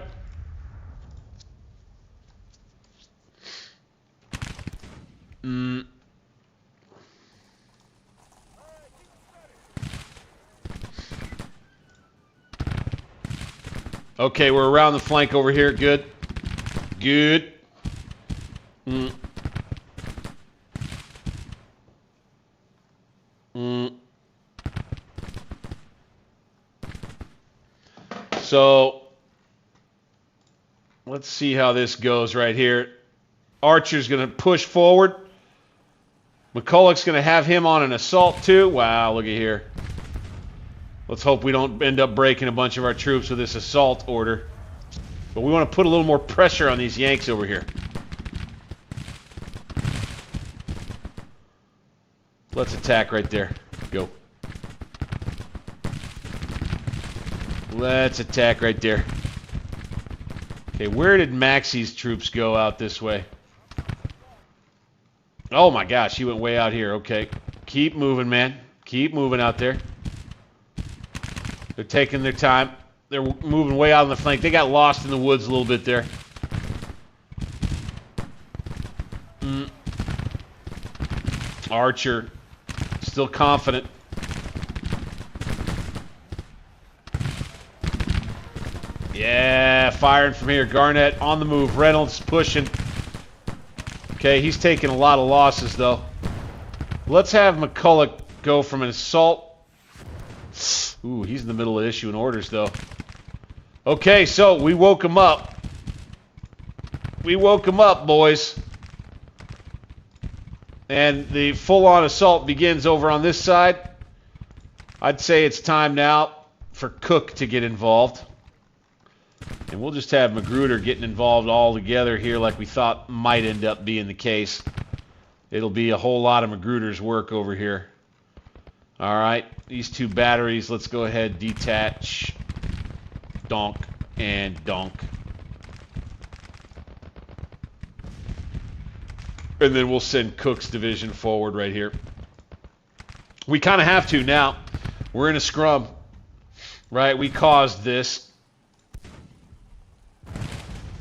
Okay, we're around the flank over here. Good. Good. So, let's see how this goes right here. Archer's going to push forward. McCulloch's going to have him on an assault too. Wow, look at here. Let's hope we don't end up breaking a bunch of our troops with this assault order. But we want to put a little more pressure on these Yanks over here. Let's attack right there. Go. Let's attack right there. Okay, where did Maxie's troops go out this way? Oh my gosh, he went way out here. Okay. Keep moving, man. Keep moving out there. They're taking their time. They're moving way out on the flank. They got lost in the woods a little bit there. Archer, still confident. Yeah, firing from here. Garnett on the move. Reynolds pushing. Okay, he's taking a lot of losses, though. Let's have McCulloch go from an assault. Ooh, he's in the middle of issuing orders, though. Okay, so we woke him up. We woke him up, boys. And the full-on assault begins over on this side. I'd say it's time now for Cook to get involved. And we'll just have Magruder getting involved all together here like we thought might end up being the case. It'll be a whole lot of Magruder's work over here. All right, these two batteries, let's go ahead, detach, donk, and donk. And then we'll send Cook's division forward right here. We kind of have to now. We're in a scrum, right? We caused this.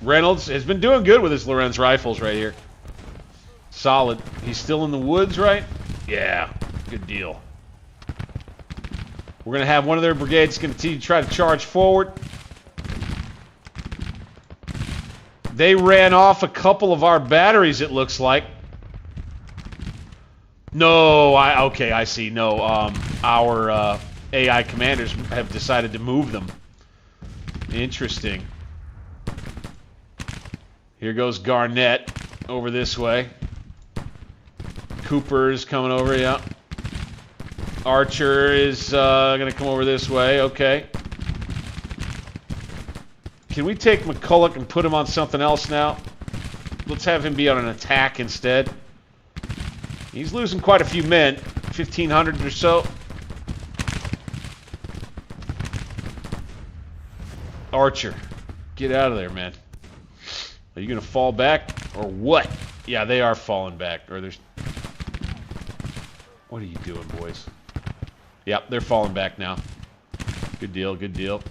Reynolds has been doing good with his Lorenz rifles right here. Solid. He's still in the woods, right? Yeah, good deal. We're going to have one of their brigades continue to try to charge forward. They ran off a couple of our batteries, it looks like. No, okay, I see. No, our AI commanders have decided to move them. Interesting. Here goes Garnett over this way. Cooper's coming over, yeah. Archer is going to come over this way, okay. Can we take McCulloch and put him on something else now? Let's have him be on an attack instead. He's losing quite a few men, 1,500 or so. Archer, get out of there, man. Are you going to fall back or what? Yeah, they are falling back. Or there's... What are you doing, boys? Yep, they're falling back now. Good deal, good deal.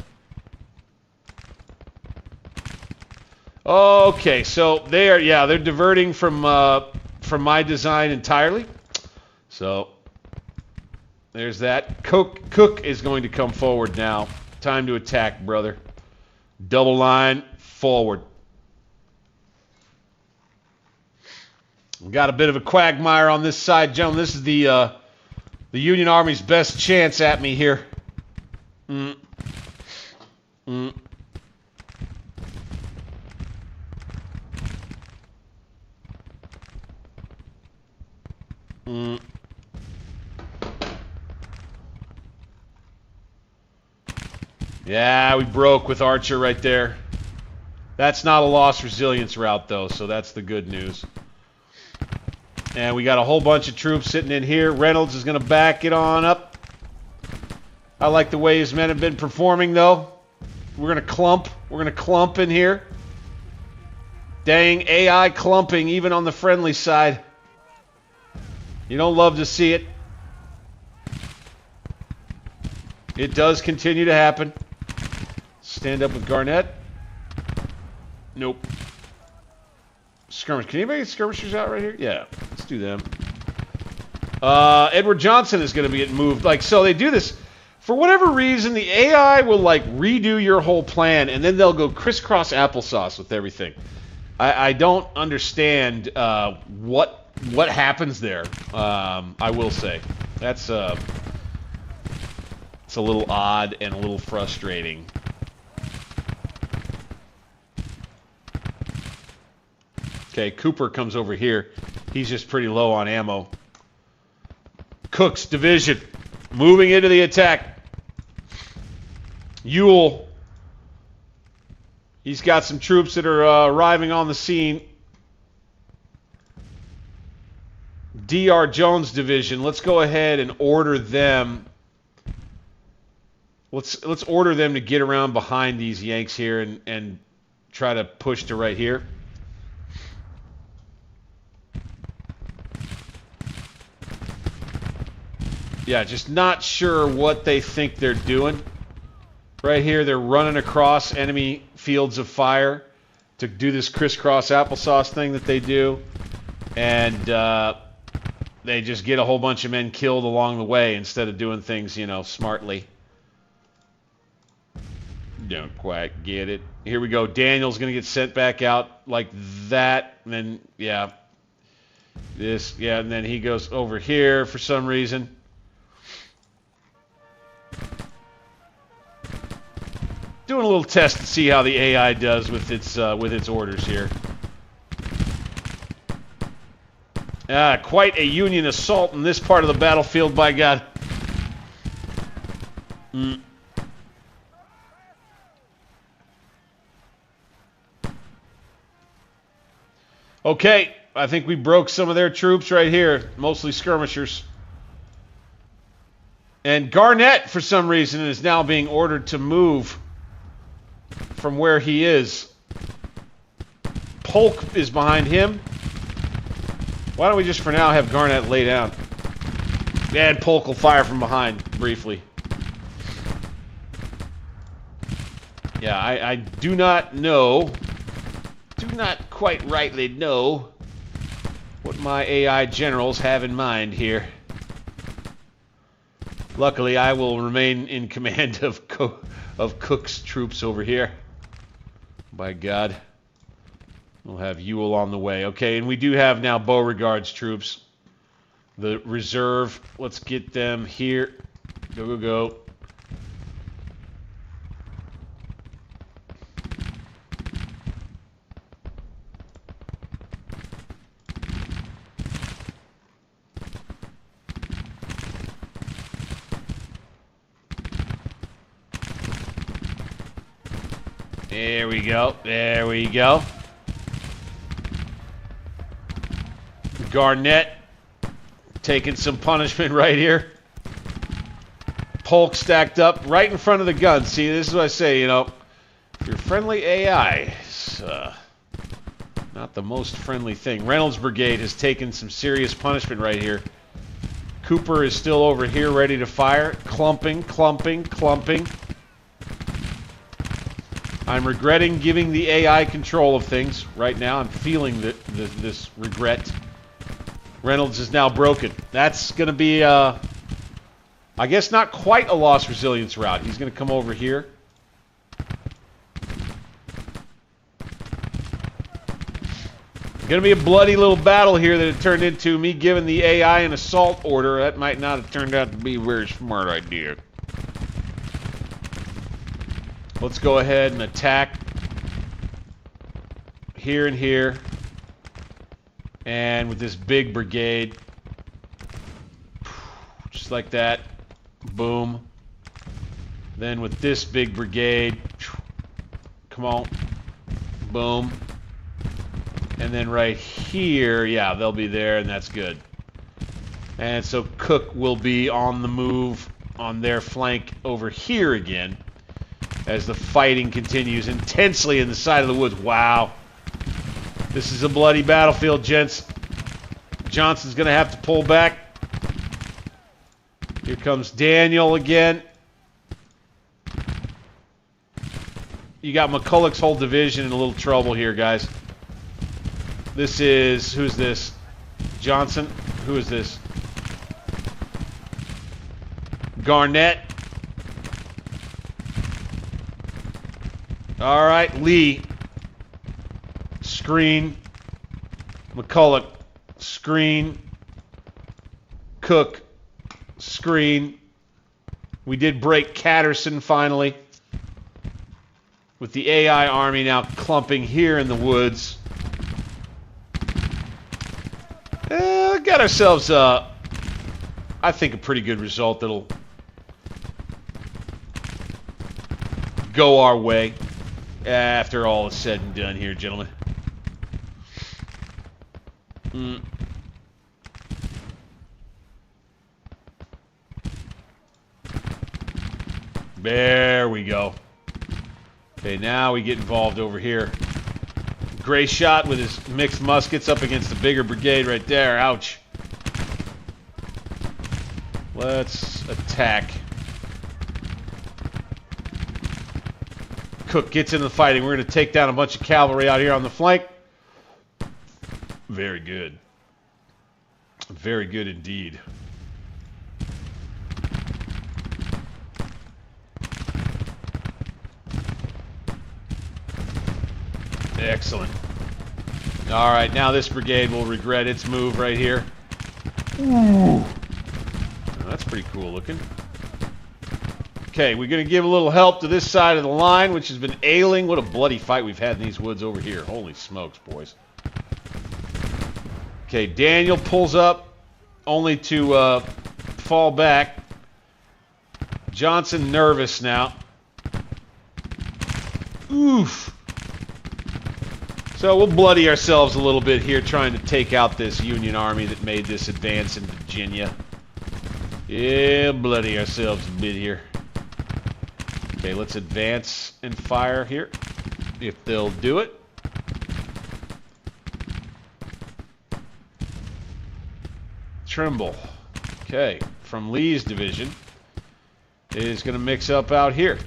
Okay, so they are, yeah, they're diverting from my design entirely. So there's that. Cook is going to come forward now. Time to attack, brother. Double line forward. We've got a bit of a quagmire on this side, gentlemen. This is the Union Army's best chance at me here. Yeah, we broke with Archer right there. That's not a lost resilience route, though, so that's the good news. And we got a whole bunch of troops sitting in here. Reynolds is going to back it on up. I like the way his men have been performing, though. We're going to clump. We're going to clump in here. Dang, AI clumping, even on the friendly side. You don't love to see it. It does continue to happen. Stand up with Garnett. Nope. Skirmish. Can anybody get skirmishers out right here? Yeah, let's do them. Edward Johnson is going to be getting moved. Like, so they do this. For whatever reason, the AI will, like, redo your whole plan, and then they'll go crisscross applesauce with everything. I don't understand what happens there. I will say. That's it's a little odd and a little frustrating. Okay, Cooper comes over here. He's just pretty low on ammo. Cook's division moving into the attack. Ewell. He's got some troops that are arriving on the scene. D.R. Jones division. Let's go ahead and order them. Let's order them to get around behind these Yanks here and try to push to right here. Yeah, just not sure what they think they're doing. Right here, they're running across enemy fields of fire to do this crisscross applesauce thing that they do. And they just get a whole bunch of men killed along the way instead of doing things, you know, smartly. Don't quite get it. Here we go. Daniel's going to get sent back out like that. And then, yeah. This, yeah, and then he goes over here for some reason. Doing a little test to see how the AI does with its orders here. Quite a Union assault in this part of the battlefield, by God. Okay, I think we broke some of their troops right here, mostly skirmishers. And Garnett, for some reason, is now being ordered to move from where he is. Polk is behind him. Why don't we just for now have Garnett lay down? And Polk will fire from behind briefly. Yeah, I do not know, do not quite rightly know what my AI generals have in mind here. Luckily, I will remain in command of Cook's troops over here. By God. We'll have Ewell on the way. Okay, and we do have now Beauregard's troops. The reserve. Let's get them here. Go, go, go. There we go. There we go. Garnett taking some punishment right here. Polk stacked up right in front of the gun. See, this is what I say, you know. Your friendly AI is not the most friendly thing. Reynolds' brigade has taken some serious punishment right here. Cooper is still over here ready to fire. Clumping, clumping, clumping. I'm regretting giving the AI control of things right now. I'm feeling this regret. Reynolds is now broken. That's going to be, I guess, not quite a lost resilience route. He's going to come over here. Going to be a bloody little battle here that it turned into. Me giving the AI an assault order. That might not have turned out to be a very smart idea. Let's go ahead and attack here and here. And with this big brigade, just like that, boom. Then with this big brigade, come on, boom. And then right here, yeah, they'll be there, and that's good. And so Cook will be on the move on their flank over here again. As the fighting continues intensely in the side of the woods. Wow. This is a bloody battlefield, gents. Johnson's going to have to pull back. Here comes Daniel again. You got McCulloch's whole division in a little trouble here, guys. This is... Who's this? Johnson? Who is this? Garnett. All right, Lee. Screen. McCulloch. Screen. Cook. Screen. We did break Catterson finally. With the AI army now clumping here in the woods. Got ourselves, I think, a pretty good result that'll go our way. After all is said and done here, gentlemen. There we go. Okay, now we get involved over here. Gray shot with his mixed muskets up against the bigger brigade right there. Ouch. Let's attack. Cook gets into the fighting. We're going to take down a bunch of cavalry out here on the flank. Very good. Very good indeed. Excellent. All right, now this brigade will regret its move right here. Ooh. Oh, that's pretty cool looking. Okay, we're going to give a little help to this side of the line, which has been ailing. What a bloody fight we've had in these woods over here. Holy smokes, boys. Okay, Daniel pulls up, only to fall back. Johnson nervous now. Oof. So we'll bloody ourselves a little bit here trying to take out this Union army that made this advance in Virginia. Yeah, bloody ourselves a bit here. Okay, let's advance and fire here, if they'll do it. Trimble. Okay, from Lee's division is going to mix up out here.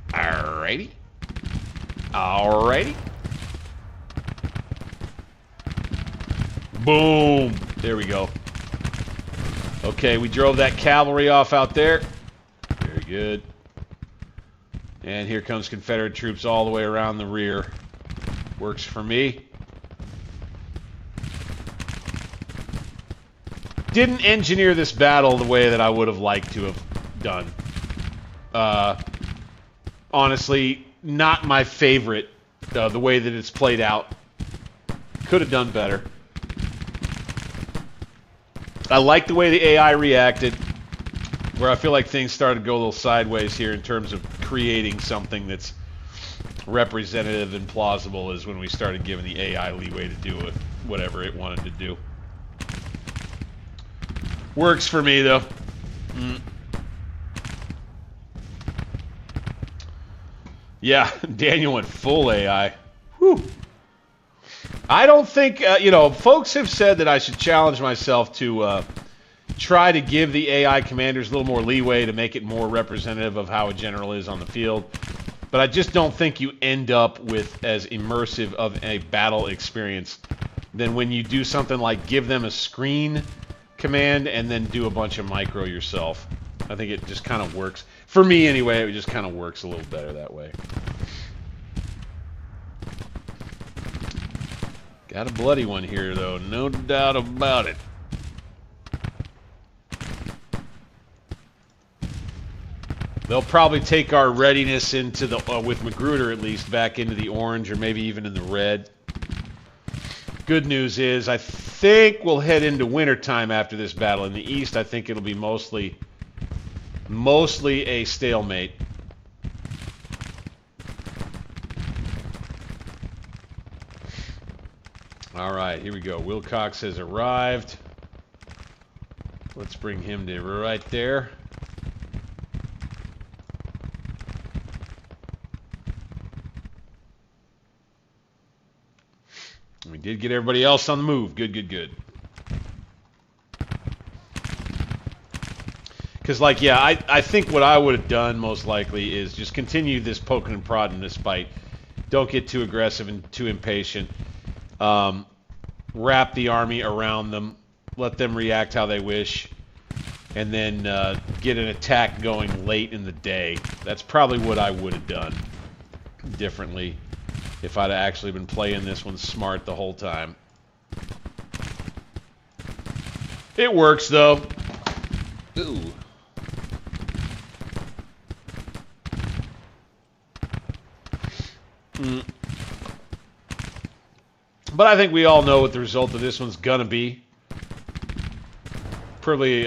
Alrighty. Alrighty. Boom. There we go. Okay, we drove that cavalry off out there. Very good. And here comes Confederate troops all the way around the rear. Works for me. Didn't engineer this battle the way that I would have liked to have done. Honestly, not my favorite, the way that it's played out. Could have done better. I like the way the AI reacted, where I feel like things started to go a little sideways here in terms of creating something that's representative and plausible, is when we started giving the AI leeway to do whatever it wanted to do. Works for me, though. Yeah, Daniel went full AI. Whew. I don't think, you know, folks have said that I should challenge myself to try to give the AI commanders a little more leeway to make it more representative of how a general is on the field. But I just don't think you end up with as immersive of a battle experience than when you do something like give them a screen command and then do a bunch of micro yourself. I think it just kind of works. For me anyway, it just kind of works a little better that way. Got a bloody one here, though. No doubt about it. They'll probably take our readiness into the, with Magruder at least, back into the orange or maybe even in the red. Good news is I think we'll head into wintertime after this battle. In the east, I think it'll be mostly a stalemate. All right, here we go. Wilcox has arrived. Let's bring him to right there. We did get everybody else on the move. Good, good, good. Because, like, yeah, I think what I would have done most likely is just continue this poking and prodding this fight. Don't get too aggressive and too impatient. Wrap the army around them. Let them react how they wish. And then get an attack going late in the day. That's probably what I would have done differently if I'd actually been playing this one smart the whole time. It works, though. Ooh. But I think we all know what the result of this one's gonna be. Probably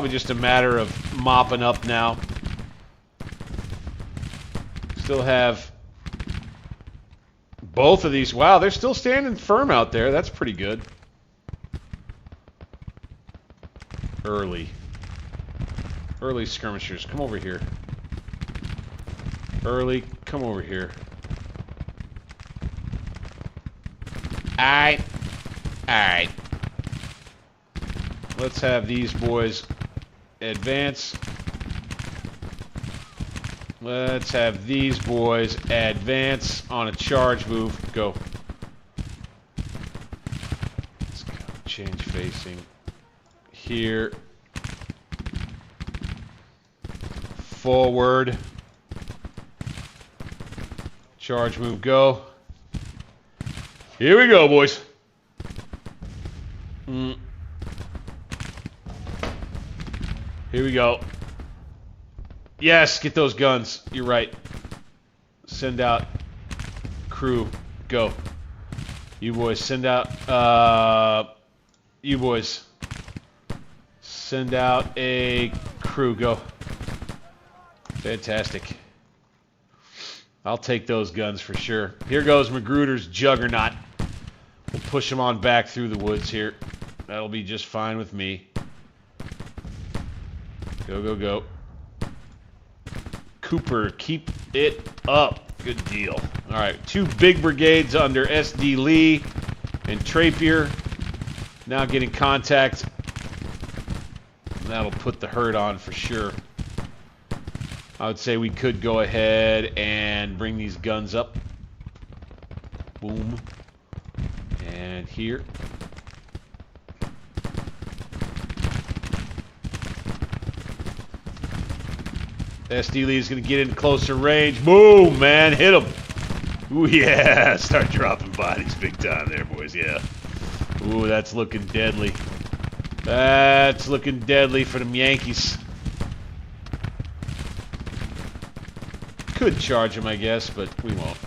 just a matter of mopping up now. Still have both of these. Wow, they're still standing firm out there. That's pretty good. Early skirmishers, come over here. Early, come over here. Alright. Alright. Let's have these boys advance. Let's have these boys advance on a charge move. Go. Let's go. Change facing. Here. Forward. Charge move. Go. Here we go, boys. Here we go. Yes, get those guns. You're right. Send out crew. Go. You boys, send out... you boys. Send out a crew. Go. Fantastic. I'll take those guns for sure. Here goes Magruder's Juggernaut. We'll push him on back through the woods here. That'll be just fine with me. Go, go, go. Cooper, keep it up. Good deal. All right, 2 big brigades under S.D. Lee and Trapier. Now getting contact. That'll put the hurt on for sure. I would say we could go ahead and bring these guns up. Boom. And here. SD Lee is going to get in closer range. Boom, man. Hit him. Ooh, yeah. Start dropping bodies big time there, boys. Yeah. Ooh, that's looking deadly. That's looking deadly for them Yankees. Could charge him, I guess, but we won't.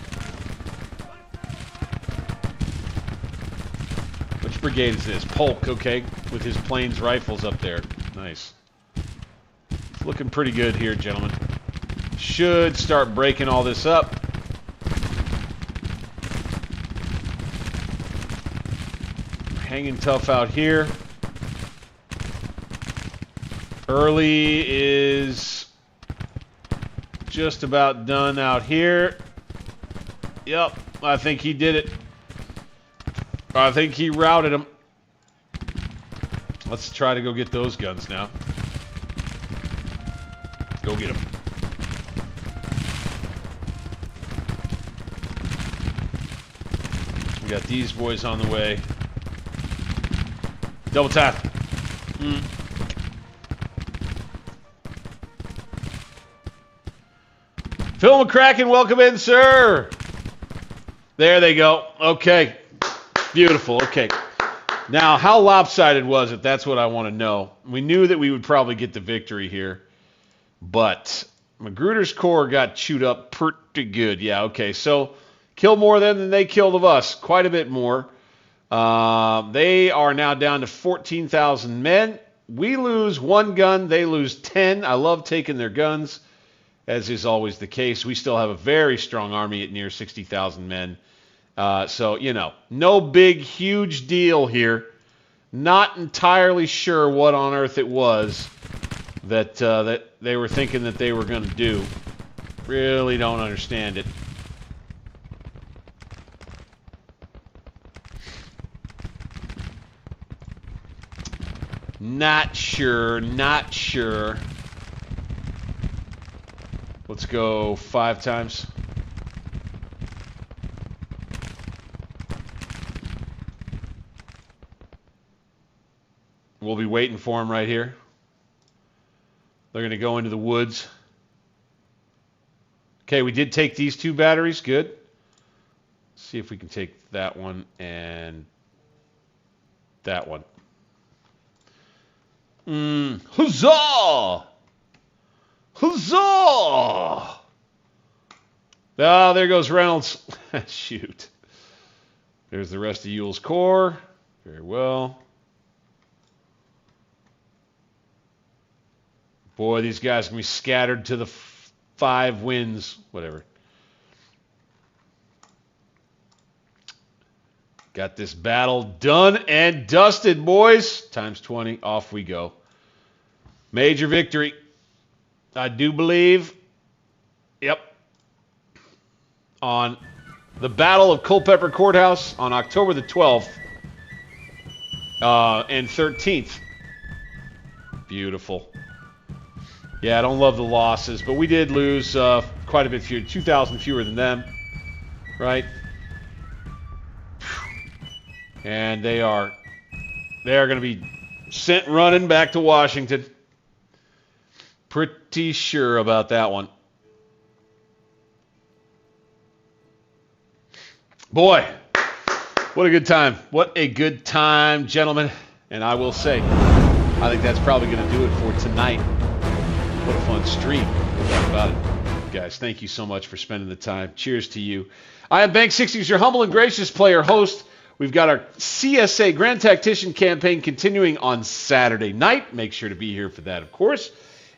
Which brigade is this? Polk, okay. With his planes rifles up there. Nice. It's looking pretty good here, gentlemen. Should start breaking all this up. Hanging tough out here. Early is just about done out here. Yep, I think he did it. I think he routed him. Let's try to go get those guns now. Go get them. We got these boys on the way. Double tap. Phil McCracken, welcome in, sir. There they go. Okay. Beautiful. Okay. Now, how lopsided was it? That's what I want to know. We knew that we would probably get the victory here, but Magruder's Corps got chewed up pretty good. Yeah, okay. So, killed more of them than they killed of us. Quite a bit more. They are now down to 14,000 men. We lose 1 gun. They lose 10. I love taking their guns, as is always the case. We still have a very strong army at near 60,000 men. So, you know, no big, huge deal here. Not entirely sure what on earth it was that they were thinking that they were going to do. Really don't understand it. Not sure, not sure. Let's go 5 times. We'll be waiting for them right here. They're going to go into the woods. Okay, we did take these 2 batteries. Good. Let's see if we can take that one and that one. Huzzah! Huzzah! Ah, there goes Reynolds. Shoot. There's the rest of Ewell's Corps. Very well. Boy, these guys can be scattered to the 5 winds. Whatever. Got this battle done and dusted, boys. Times 20. Off we go. Major victory. I do believe. Yep. On the Battle of Culpeper Courthouse on October the 12th and 13th. Beautiful. Yeah, I don't love the losses, but we did lose quite a bit fewer, 2,000 fewer than them, right? And they are going to be sent running back to Washington. Pretty sure about that one. Boy, what a good time. What a good time, gentlemen. And I will say, I think that's probably going to do it for tonight. What a fun stream. No doubt about it. Guys, thank you so much for spending the time. Cheers to you. I am Bank 60s, your humble and gracious player host. We've got our CSA Grand Tactician Campaign continuing on Saturday night. Make sure to be here for that, of course.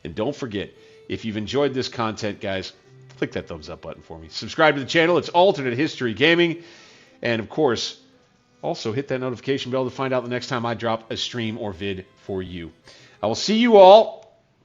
And don't forget, if you've enjoyed this content, guys, click that thumbs up button for me. Subscribe to the channel. It's Alternate History Gaming. And, of course, also hit that notification bell to find out the next time I drop a stream or vid for you. I will see you all